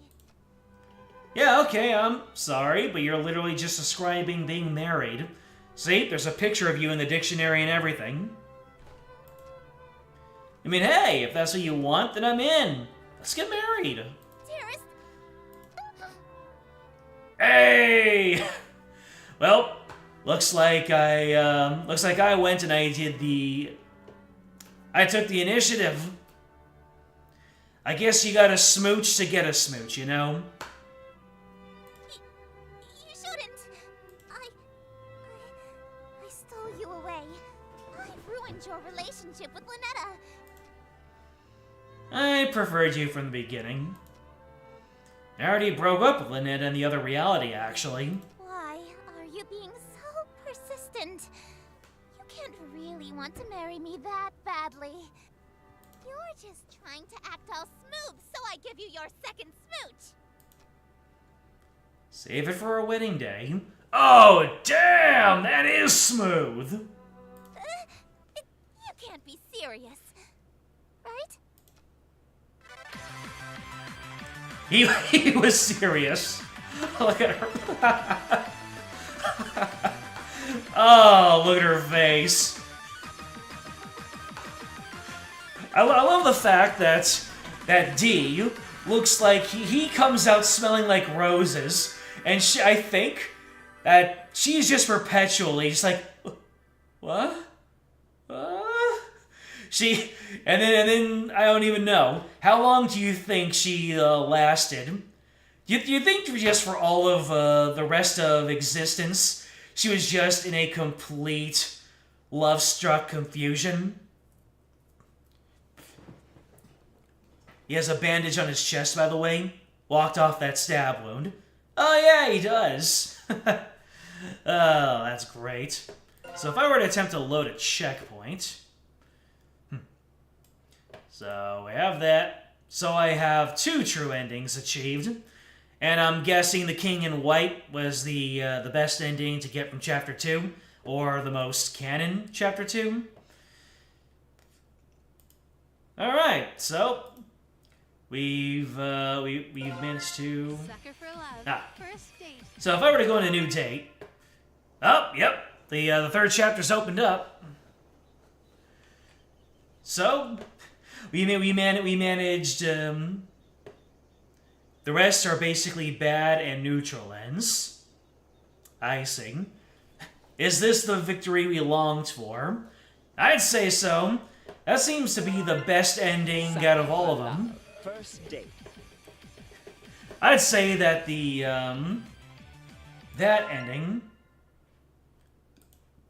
Yeah, okay, I'm sorry, but you're literally just describing being married. See, there's a picture of you in the dictionary and everything. I mean, hey, if that's what you want, then I'm in. Let's get married. Dearest. Hey! Well, looks like I went and I took the initiative. I guess you gotta smooch to get a smooch, you know? You shouldn't. I stole you away. I ruined your relationship with Ln'eta. I preferred you from the beginning. I already broke up with Ln'eta in the other reality, actually. Why are you being so persistent? You can't really want to marry me that badly. You're just trying to act all smooth so I give you your second smooch. Save it for a wedding day. Oh, damn! That is smooth! You can't be serious, right? He was serious. Look at her. Oh, look at her face. I love the fact that D looks like he comes out smelling like roses, and I think that she's just perpetually just like, what? And then I don't even know. How long do you think she lasted? Do you think just for all of the rest of existence, she was just in a complete love-struck confusion? He has a bandage on his chest, by the way. Walked off that stab wound. Oh yeah, he does. Oh, that's great. So if I were to attempt to load a checkpoint... So we have that. So I have 2 true endings achieved. And I'm guessing the King in White was the best ending to get from Chapter 2. Or the most canon Chapter 2. Alright, so... We've managed to... Sucker for love. First date. So if I were to go on a new date... Oh, yep. The 3rd chapter's opened up. So... We managed, the rest are basically bad and neutral ends. Icing. Is this the victory we longed for? I'd say so. That seems to be the best ending out of all of them. First date. I'd say that that ending,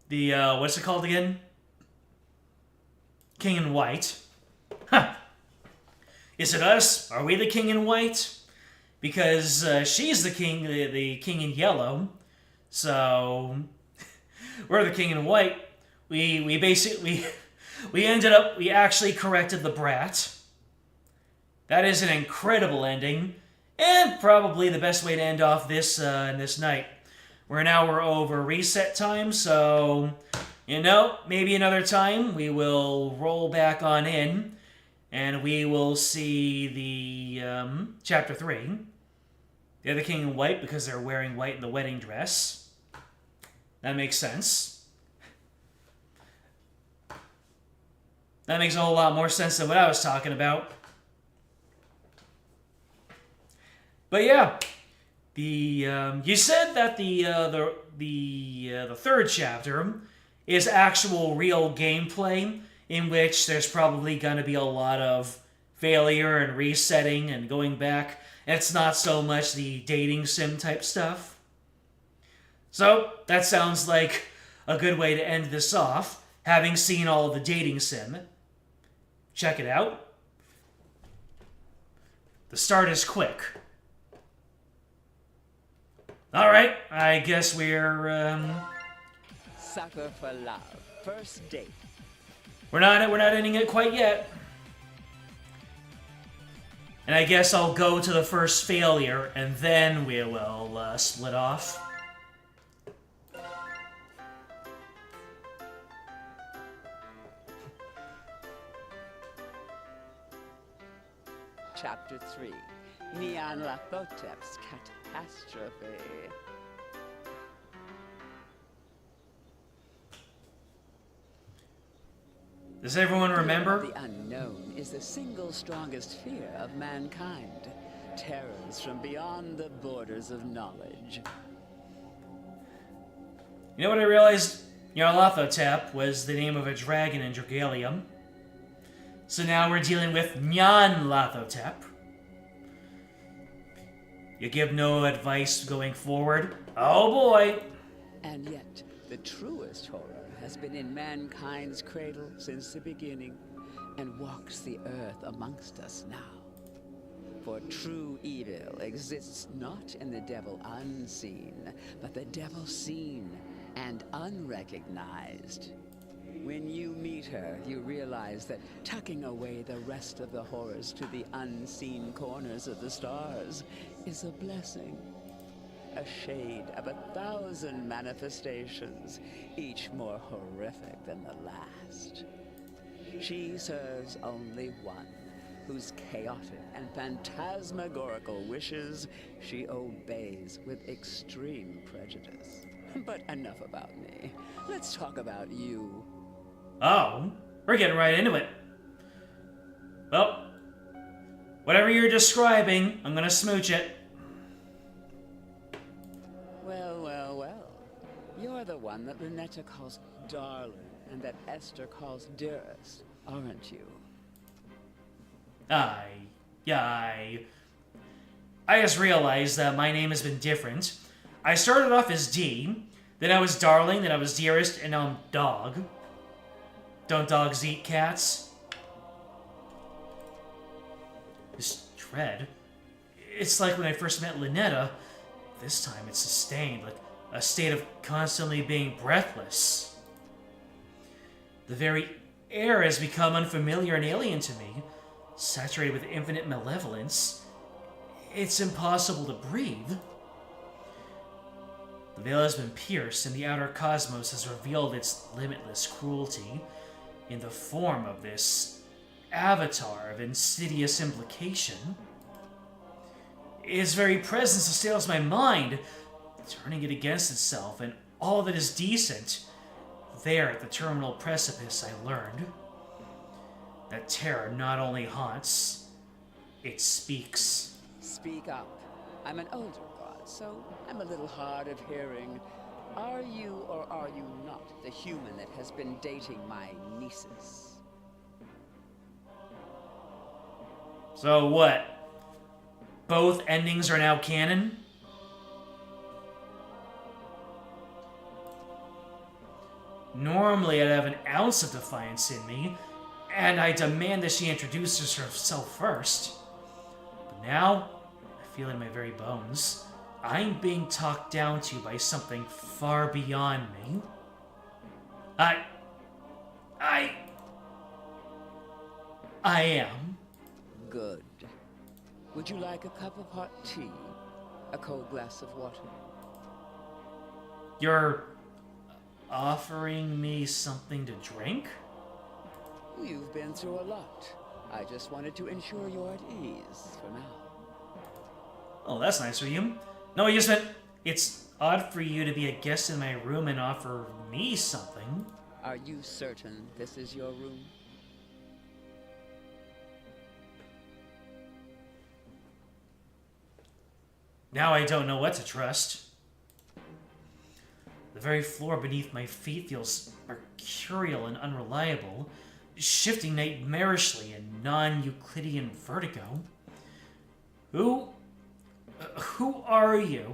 what's it called again? King in White. Huh. Is it us? Are we the King in White? Because she's the King in Yellow. So we're the King in White. We actually corrected the brat. That is an incredible ending, and probably the best way to end off this this night. We're over reset time, so maybe another time we will roll back on in. And we will see the Chapter 3. They're the King in White because they're wearing white in the wedding dress. That makes sense. That makes a whole lot more sense than what I was talking about. But yeah, you said that the 3rd chapter is actual real gameplay, in which there's probably going to be a lot of failure and resetting and going back It's not so much the dating sim type stuff. So, that sounds like a good way to end this off, having seen all of the dating sim. Check it out. The start is quick. Alright, I guess we're, Sucker for love. First date. We're not ending it quite yet. And I guess I'll go to the first failure, and then we will split off. Chapter 3. Ln'eta's catastrophe. Does everyone remember? The unknown is the single strongest fear of mankind. Terrors from beyond the borders of knowledge. You know what I realized? Nyarlathotep was the name of a dragon in Dragalia. So now we're dealing with Nyarlathotep. You give no advice going forward? Oh boy! And yet, the truest horror has been in mankind's cradle since the beginning, and walks the earth amongst us now. For true evil exists not in the devil unseen, but the devil seen and unrecognized. When you meet her, you realize that tucking away the rest of the horrors to the unseen corners of the stars is a blessing. A shade of 1,000 manifestations, each more horrific than the last. She serves only one, whose chaotic and phantasmagorical wishes she obeys with extreme prejudice. But enough about me. Let's talk about you. Oh, we're getting right into it. Well, whatever you're describing, I'm gonna smooch it. Well. You're the one that Ln'eta calls darling, and that Esther calls dearest, aren't you? I just realized that my name has been different. I started off as D, then I was darling, then I was dearest, and now I'm dog. Don't dogs eat cats? This dread, it's like when I first met Ln'eta. This time it's sustained, like a state of constantly being breathless. The very air has become unfamiliar and alien to me, saturated with infinite malevolence. It's impossible to breathe. The veil has been pierced, and the outer cosmos has revealed its limitless cruelty in the form of this avatar of insidious implication. Its very presence assails my mind, turning it against itself and all that is decent. There, at the terminal precipice, I learned that terror not only haunts, it speaks. Speak up. I'm an older god, so I'm a little hard of hearing. Are you or are you not the human that has been dating my nieces? So what? Both endings are now canon? Normally I'd have an ounce of defiance in me, and I demand that she introduces herself first. But now, I feel it in my very bones. I'm being talked down to by something far beyond me. I am. Good. Would you like a cup of hot tea? A cold glass of water? You're offering me something to drink? You've been through a lot. I just wanted to ensure you're at ease for now. Oh, that's nice of you. No, I just meant it's odd for you to be a guest in my room and offer me something. Are you certain this is your room? Now I don't know what to trust. The very floor beneath my feet feels mercurial and unreliable, shifting nightmarishly in non-Euclidean vertigo. Who Who are you?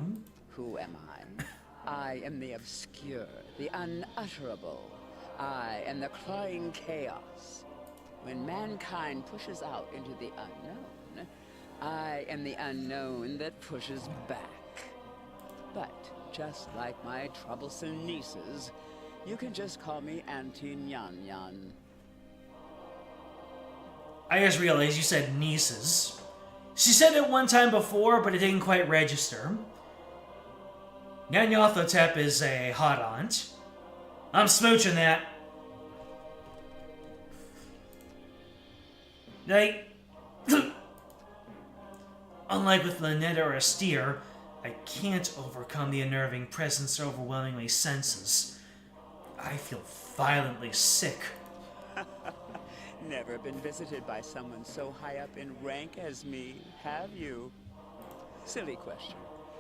Who am I? I am the obscure, the unutterable. I am the crying chaos. When mankind pushes out into the unknown, I am the unknown that pushes back. But, just like my troublesome nieces, you can just call me Auntie Nyan Nyan. I just realized you said nieces. She said it one time before, but it didn't quite register. Nyanyototep is a hot aunt. I'm smooching that. Unlike with Ln'eta or a steer, I can't overcome the unnerving presence or overwhelmingly senses. I feel violently sick. Never been visited by someone so high up in rank as me, have you? Silly question.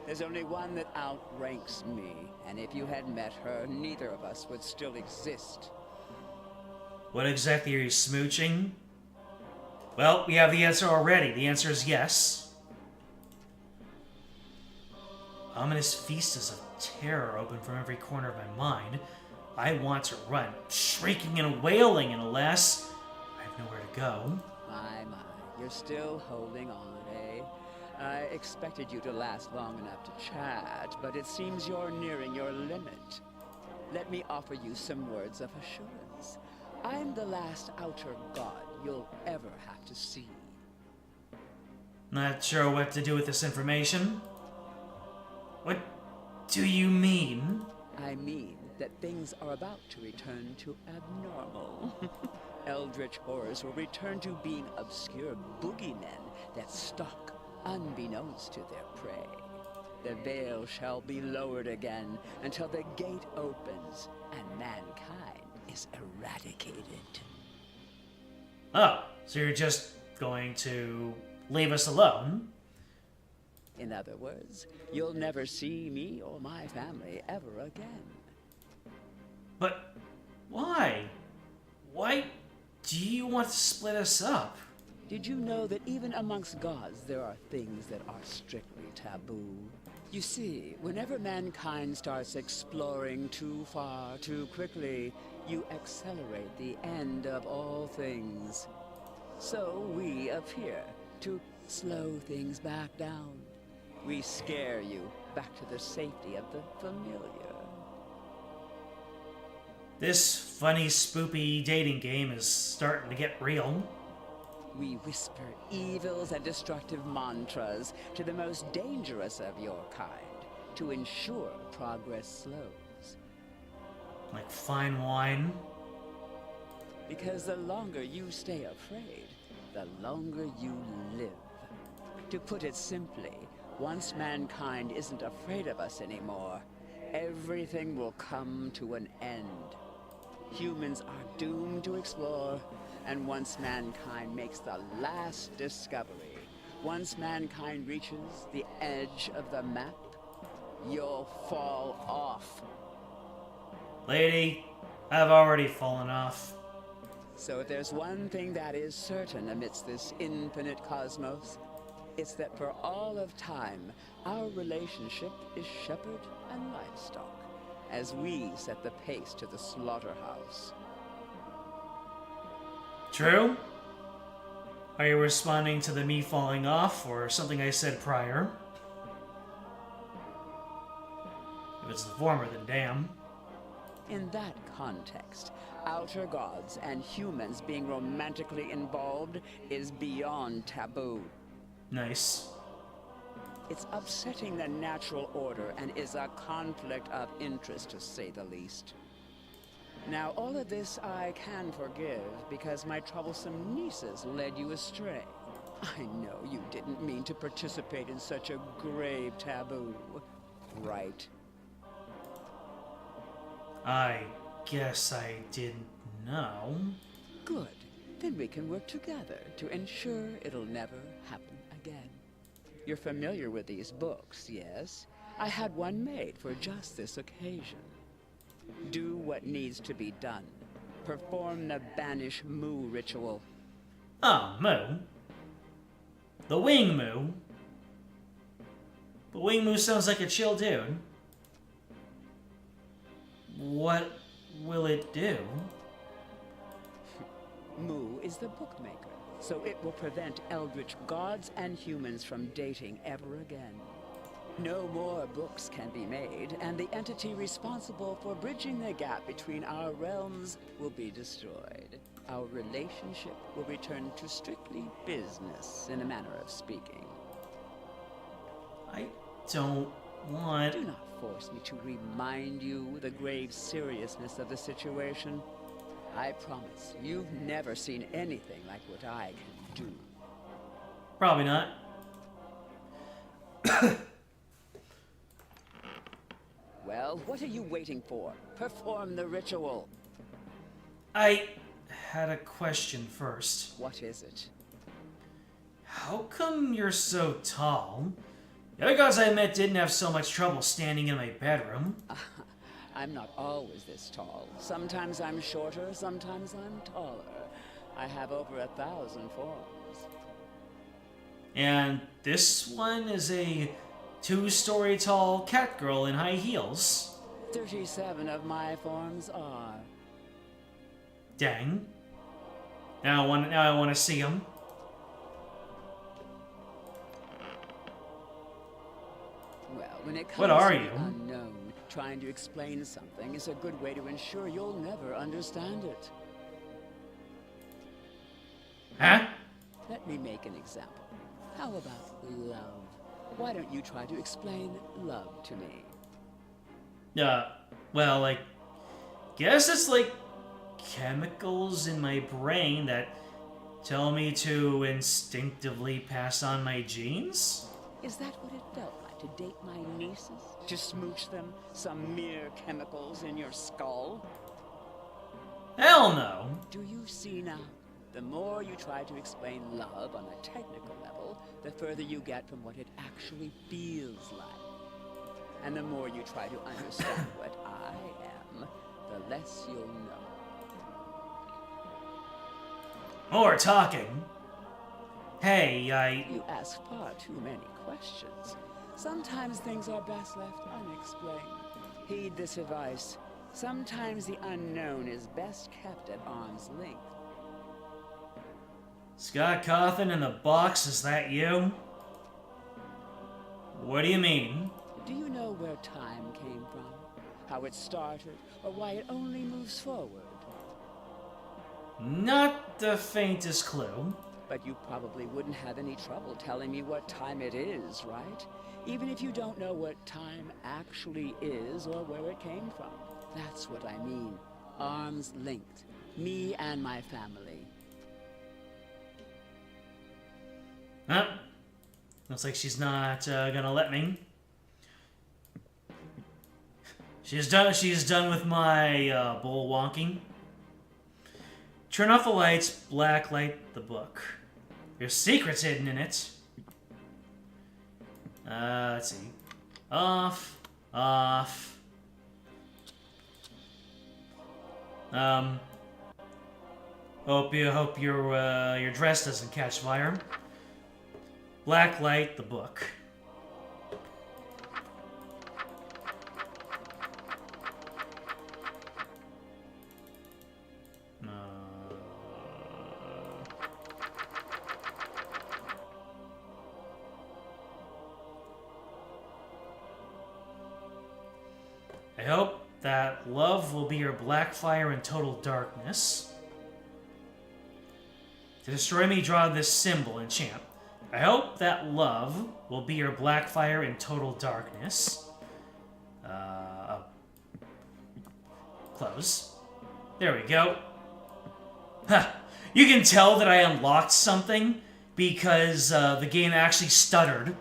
There's only one that outranks me, and if you had met her, neither of us would still exist. What exactly are you smooching? Well, we have the answer already. The answer is yes. Ominous vistas of terror open from every corner of my mind. I want to run, shrieking and wailing, and alas, I have nowhere to go. My, you're still holding on, eh? I expected you to last long enough to chat, but it seems you're nearing your limit. Let me offer you some words of assurance. I'm the last outer god you'll ever have to see. Not sure what to do with this information. What do you mean? I mean that things are about to return to abnormal. Eldritch horrors will return to being obscure boogeymen that stalk unbeknownst to their prey. The veil shall be lowered again until the gate opens and mankind is eradicated. Oh, so you're just going to leave us alone? In other words, you'll never see me or my family ever again. But why? Why do you want to split us up? Did you know that even amongst gods there are things that are strictly taboo? You see, whenever mankind starts exploring too far, too quickly, you accelerate the end of all things. So we appear to slow things back down. We scare you back to the safety of the familiar. This funny, spoopy dating game is starting to get real. We whisper evils and destructive mantras to the most dangerous of your kind to ensure progress slows. Like fine wine. Because the longer you stay afraid, the longer you live. To put it simply, once mankind isn't afraid of us anymore, everything will come to an end. Humans are doomed to explore, and once mankind makes the last discovery, once mankind reaches the edge of the map, you'll fall off. Lady, I've already fallen off. So if there's one thing that is certain amidst this infinite cosmos, it's that for all of time, our relationship is shepherd and livestock, as we set the pace to the slaughterhouse. True? Are you responding to the me falling off, or something I said prior? If it's the former, then damn. In that context, outer gods and humans being romantically involved is beyond taboo. Nice. It's upsetting the natural order and is a conflict of interest, to say the least. Now, all of this I can forgive because my troublesome nieces led you astray. I know you didn't mean to participate in such a grave taboo, right? I guess I didn't know. Good. Then we can work together to ensure it'll never happen again. You're familiar with these books, yes? I had one made for just this occasion. Do what needs to be done. Perform the Banish Moo ritual. Ah, Moo. The wing Moo. But Wing Moo sounds like a chill dude. What will it do? Mu is the bookmaker, so it will prevent eldritch gods and humans from dating ever again. No more books can be made, and the entity responsible for bridging the gap between our realms will be destroyed. Our relationship will return to strictly business, in a manner of speaking. I don't want... Do not force me to remind you the grave seriousness of the situation. I promise, you've never seen anything like what I can do. Probably not. Well, what are you waiting for? Perform the ritual. I had a question first. What is it? How come you're so tall? The other guys I met didn't have so much trouble standing in my bedroom. I'm not always this tall. Sometimes I'm shorter, sometimes I'm taller. I have over 1,000 forms. And this one is a 2-story tall cat girl in high heels. 37 of my forms are. Dang. Now I want to see them. Well, when it comes What are to you? the unknown, trying to explain something is a good way to ensure you'll never understand it. Huh? Let me make an example. How about love? Why don't you try to explain love to me? Well, like, guess it's like chemicals in my brain that tell me to instinctively pass on my genes? Is that what it felt like to date my nieces? To smooch them? Some mere chemicals in your skull? Hell no. Do you see now? The more you try to explain love on a technical level, the further you get from what it actually feels like. And the more you try to understand what I am, the less you'll know. More talking. Hey, You ask far too many questions. Sometimes things are best left unexplained. Heed this advice. Sometimes the unknown is best kept at arm's length. Scott Cawthon in the box, is that you? What do you mean? Do you know where time came from? How it started, or why it only moves forward? Not the faintest clue. But you probably wouldn't have any trouble telling me what time it is, right? Even if you don't know what time actually is or where it came from. That's what I mean. Arms linked. Me and my family. Huh? Looks like she's not gonna let me. She's done with my bull wonking. Turn off the lights, blacklight the book. There's secrets hidden in it. Let's see. Off. Hope your dress doesn't catch fire. Blacklight the book. I hope that love will be your black fire in total darkness. To destroy me, draw this symbol, enchant. I hope that love will be your black fire in total darkness. Close. There we go. Huh. You can tell that I unlocked something because the game actually stuttered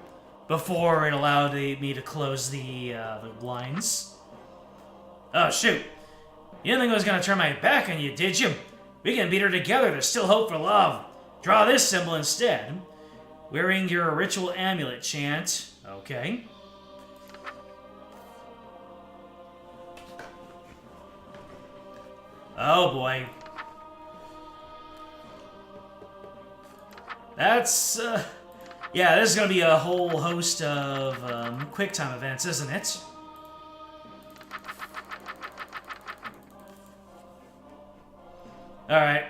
before it allowed me to close the blinds. Oh, shoot. You didn't think I was going to turn my back on you, did you? We can beat her together. There's still hope for love. Draw this symbol instead. Wearing your ritual amulet chant. Okay. Oh, boy. Yeah, this is gonna be a whole host of QuickTime events, isn't it? Alright.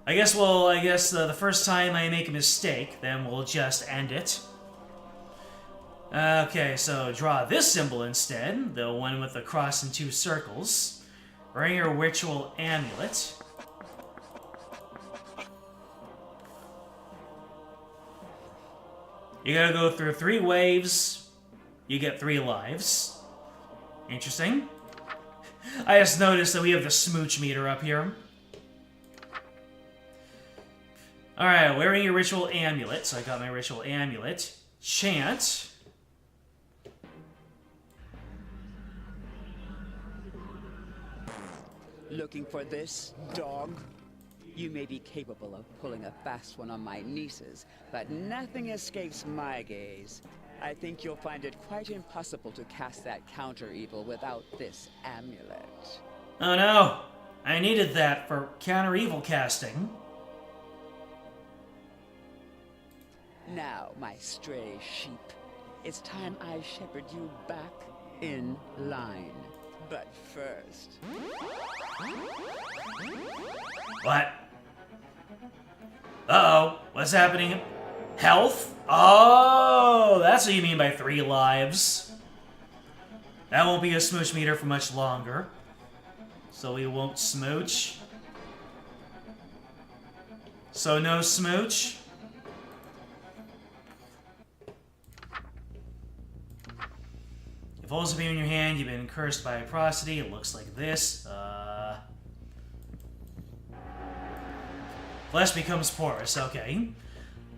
I guess the first time I make a mistake, then we'll just end it. Okay, so draw this symbol instead, the one with the cross and 2 circles. Wearing your ritual amulet. You gotta go through 3 waves, you get 3 lives. Interesting. I just noticed that we have the smooch meter up here. Alright, wearing your ritual amulet, so I got my ritual amulet. Chant. Looking for this, dog? You may be capable of pulling a fast one on my nieces, but nothing escapes my gaze. I think you'll find it quite impossible to cast that counter-evil without this amulet. Oh no! I needed that for counter-evil casting. Now, my stray sheep, it's time I shepherd you back in line. But first... What? Uh-oh. What's happening? Health? Oh, that's what you mean by 3 lives. That won't be a smooch meter for much longer. So we won't smooch. So no smooch. If holes have been in your hand, you've been cursed by prosody. It looks like this. Flesh becomes porous. Okay.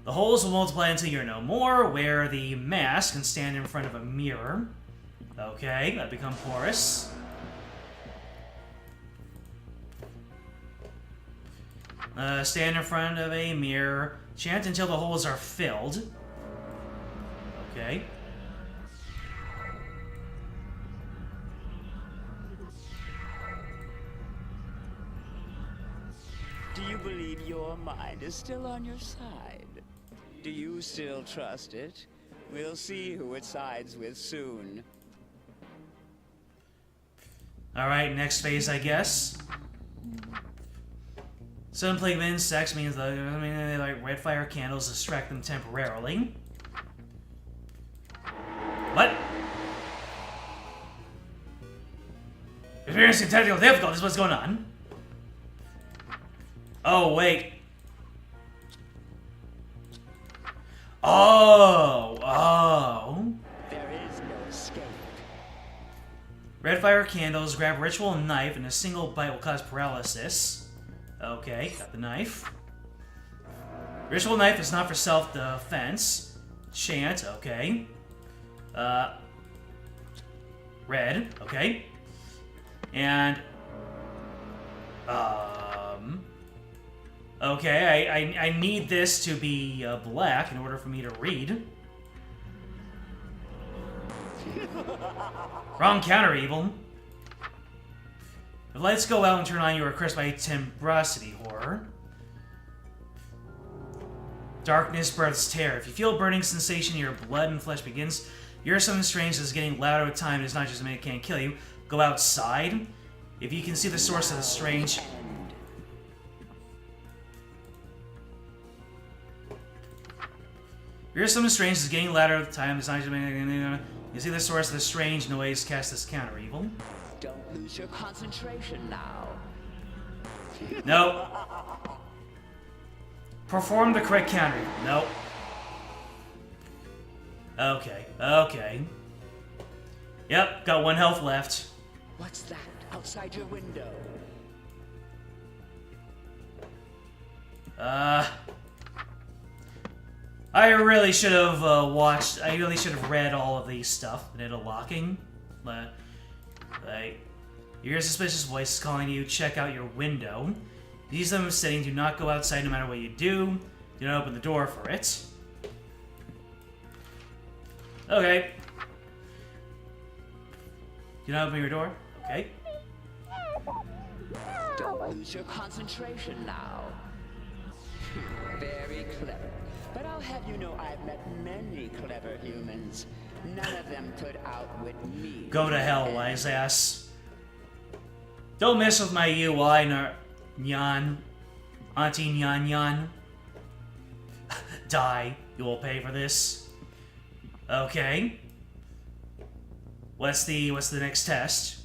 The holes will multiply until you're no more. Wear the mask and stand in front of a mirror. Okay, that become porous. Stand in front of a mirror. Chant until the holes are filled. Okay. Do you believe your mind is still on your side? Do you still trust it? We'll see who it sides with soon. Alright, next phase, I guess. Some plague of insects means that they like red fire candles distract them temporarily. What? Experiencing technical difficulties, what's going on? Oh, wait. Oh. There is no escape. Red fire candles, grab ritual knife, and a single bite will cause paralysis. Okay, got the knife. Ritual knife is not for self-defense. Chant, okay. Red, okay. And, okay, I need this to be black in order for me to read. Wrong counter, evil. If lights go out and turn on, you are cursed by tembrosity horror. Darkness births terror. If you feel a burning sensation in your blood and flesh begins, you're something strange that's getting louder with time. It's not just a minute, can't kill you. Go outside. If you can see the source of the strange... Here's something strange that's getting louder with time. It's not just... You see the source of the strange noise. Cast this counter evil. Don't lose your concentration now. Nope. Perform the correct counter evil. Nope. Okay. Yep, got 1 health left. What's that outside your window? I really should have I really should have read all of these stuff. Ln'eta locking. Like, you hear a suspicious voice calling you, check out your window. These are the settings, do not go outside no matter what you do. Do not open the door for it. Okay. Do not open your door. Okay. Don't lose your concentration now. Very clever. But I'll have you know I've met many clever humans. None of them put out with me. Go to hell, wise ass. Don't mess with my UI, Nyan. Auntie Nyan Nyan. Die. You will pay for this. Okay. What's the next test?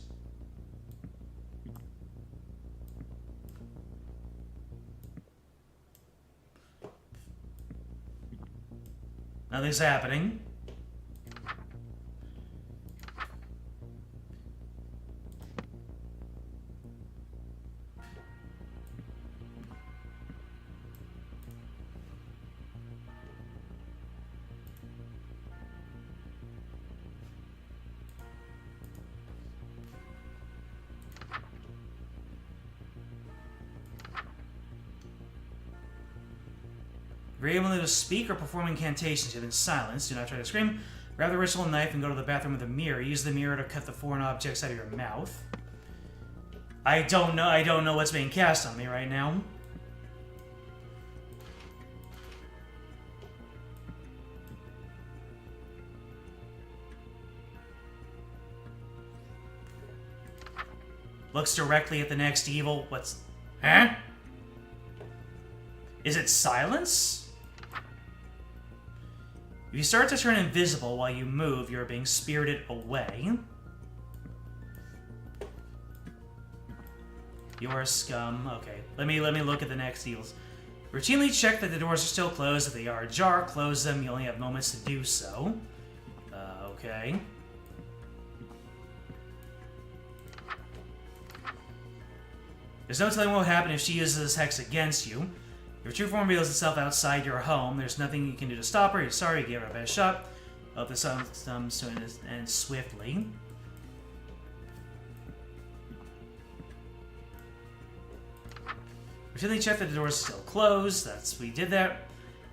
Nothing's happening. If you're able to speak or perform incantations, you've been silenced. Do not try to scream. Grab the ritual knife and go to the bathroom with a mirror. Use the mirror to cut the foreign objects out of your mouth. I don't know what's being cast on me right now. Looks directly at the next evil. What's... Huh? Is it silence? If you start to turn invisible while you move, you're being spirited away. You are a scum. Okay, let me look at the next evils. Routinely check that the doors are still closed. If they are ajar, close them. You only have moments to do so. Okay. There's no telling what will happen if she uses this hex against you. If your true form reveals itself outside your home, there's nothing you can do to stop her. You're sorry, you gave her a bad shot. Hope this comes to an end swiftly. Routinely check that the doors are still closed. We did that.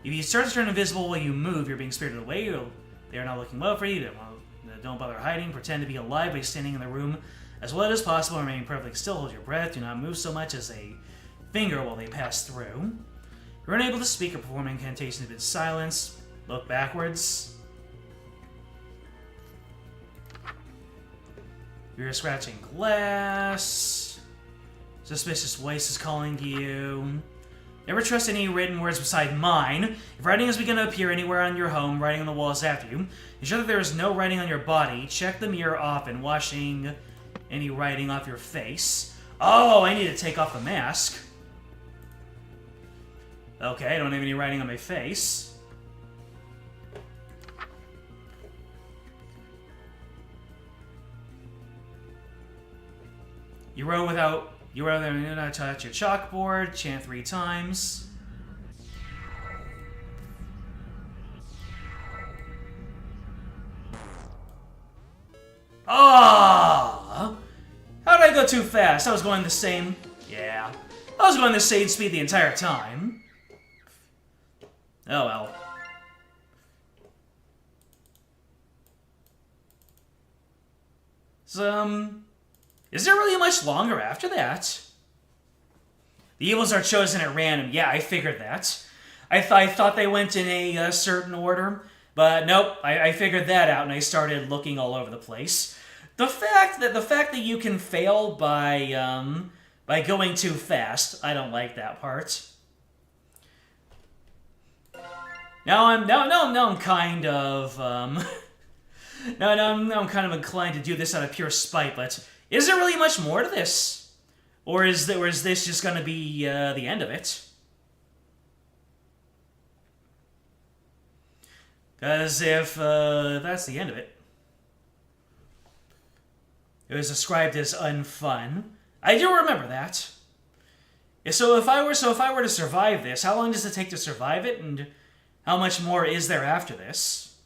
If you start to turn invisible while you move, you're being spirited away. They are not looking well for you. Don't bother hiding. Pretend to be alive by standing in the room as well as possible. Remaining perfectly still. Hold your breath. Do not move so much as a finger while they pass through. If you're unable to speak or perform incantations, have been silenced. Look backwards. You're scratching glass. Suspicious voice is calling to you. Never trust any written words beside mine. If writing has begun to appear anywhere on your home, writing on the walls after you, ensure that there is no writing on your body. Check the mirror often, washing any writing off your face. Oh, I need to take off the mask. Okay, I don't have any writing on my face. You wrote there, do not touch your chalkboard, chant 3 times. Ah! How did I go too fast? I was going the same... Yeah. I was going the same speed the entire time. Oh well. So, is there really much longer after that? The evils are chosen at random. Yeah, I figured that. I thought they went in a certain order, but nope. I figured that out, and I started looking all over the place. The fact that you can fail by going too fast, I don't like that part. Now I'm kind of now I'm kind of inclined to do this out of pure spite, but is there really much more to this? Or is this just going to be the end of it? Because if that's the end of it, it was described as unfun. I do remember that. So if I were to survive this, how long does it take to survive it, and how much more is there after this?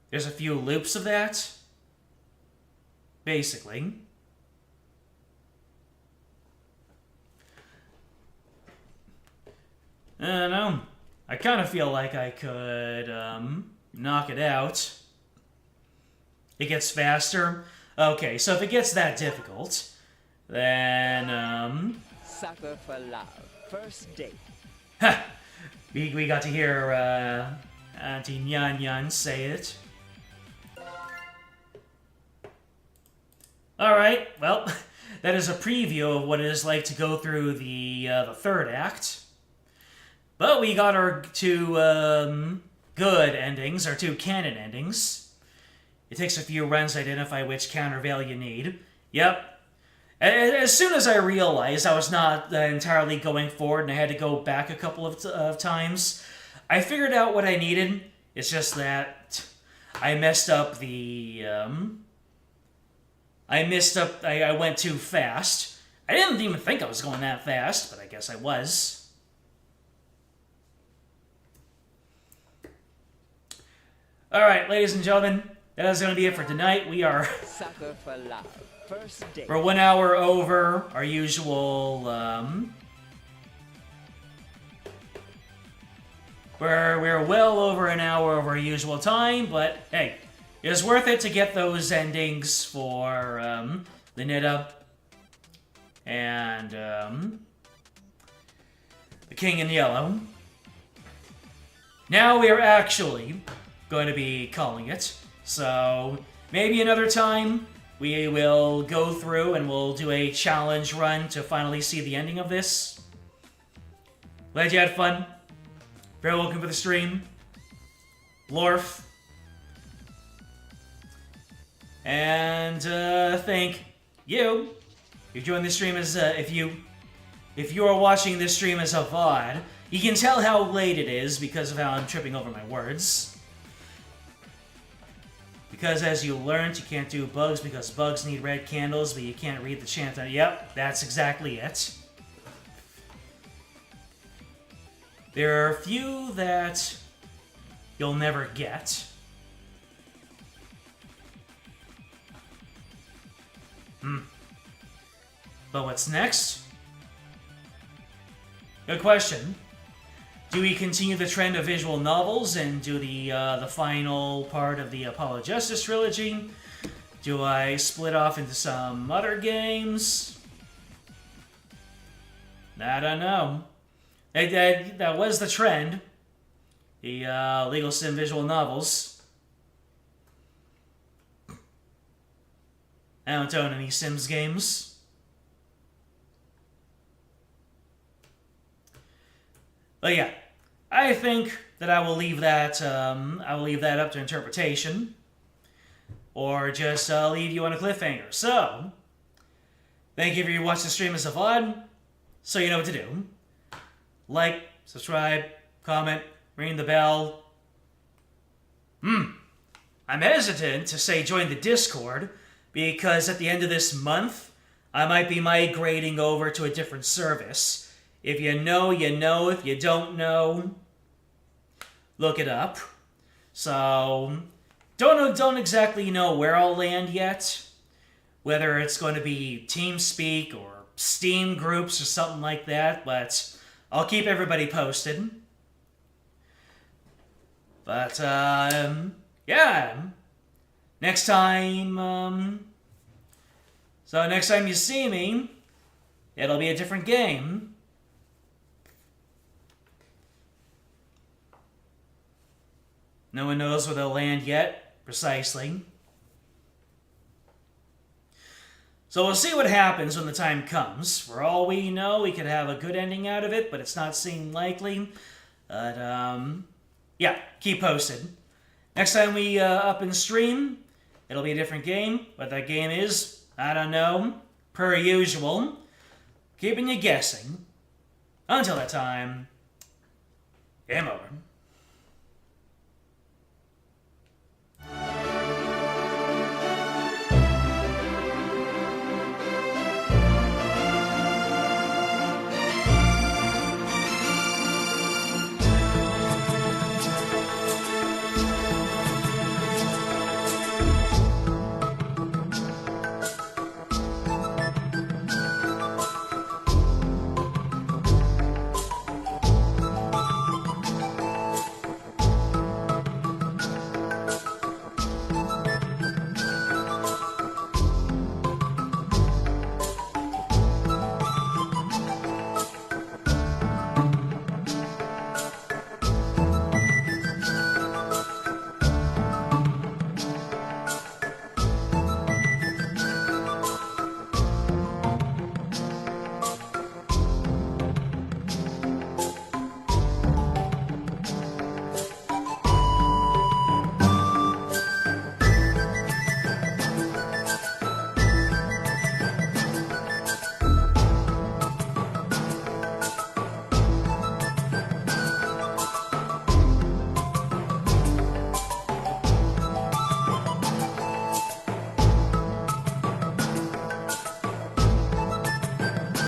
There's a few loops of that, basically. I don't know. I kind of feel like I could knock it out. It gets faster. Okay, so if it gets that difficult, then Sucker for love. First date. Ha! we got to hear Auntie Nyan Nyan say it. Alright, well, that is a preview of what it is like to go through the third act. But we got our two good endings, our two canon endings. It takes a few runs to identify which countervail you need. Yep. As soon as I realized I was not entirely going forward and I had to go back a couple of times, I figured out what I needed. It's just that I messed up the... I went too fast. I didn't even think I was going that fast, but I guess I was. Alright, ladies and gentlemen, that is going to be it for tonight. We are... Sucker for love. First date. We're 1 hour over our usual, We're well over an hour of our usual time, but hey, it was worth it to get those endings for, Ln'eta and, the King in Yellow. Now we are actually going to be calling it, so maybe another time we will go through and we'll do a challenge run to finally see the ending of this. Glad you had fun. Very welcome for the stream. Lorf. And thank you. You're joining the stream as if you are watching this stream as a VOD, you can tell how late it is because of how I'm tripping over my words. Because as you learned, you can't do bugs because bugs need red candles, but you can't read the chant. Yep, that's exactly it. There are a few that you'll never get. But what's next? Good question. Do we continue the trend of visual novels and do the final part of the Apollo Justice trilogy? Do I split off into some other games? I don't know. That was the trend. The Legal Sim visual novels. I don't own any Sims games. But yeah, I think that I will leave that. Up to interpretation, or just leave you on a cliffhanger. So, thank you for watching the stream as a VOD. So you know what to do: like, subscribe, comment, ring the bell. I'm hesitant to say join the Discord because at the end of this month, I might be migrating over to a different service. If you know, you know. If you don't know, look it up. So, don't exactly know where I'll land yet. Whether it's going to be TeamSpeak or Steam groups or something like that, but I'll keep everybody posted. But, yeah. Next time, so next time you see me, it'll be a different game. No one knows where they'll land yet, precisely. So we'll see what happens when the time comes. For all we know, we could have a good ending out of it, but it's not seeming likely. But, yeah, keep posted. Next time we up and stream, it'll be a different game. What that game is, I don't know. Per usual. Keeping you guessing. Until that time, game over.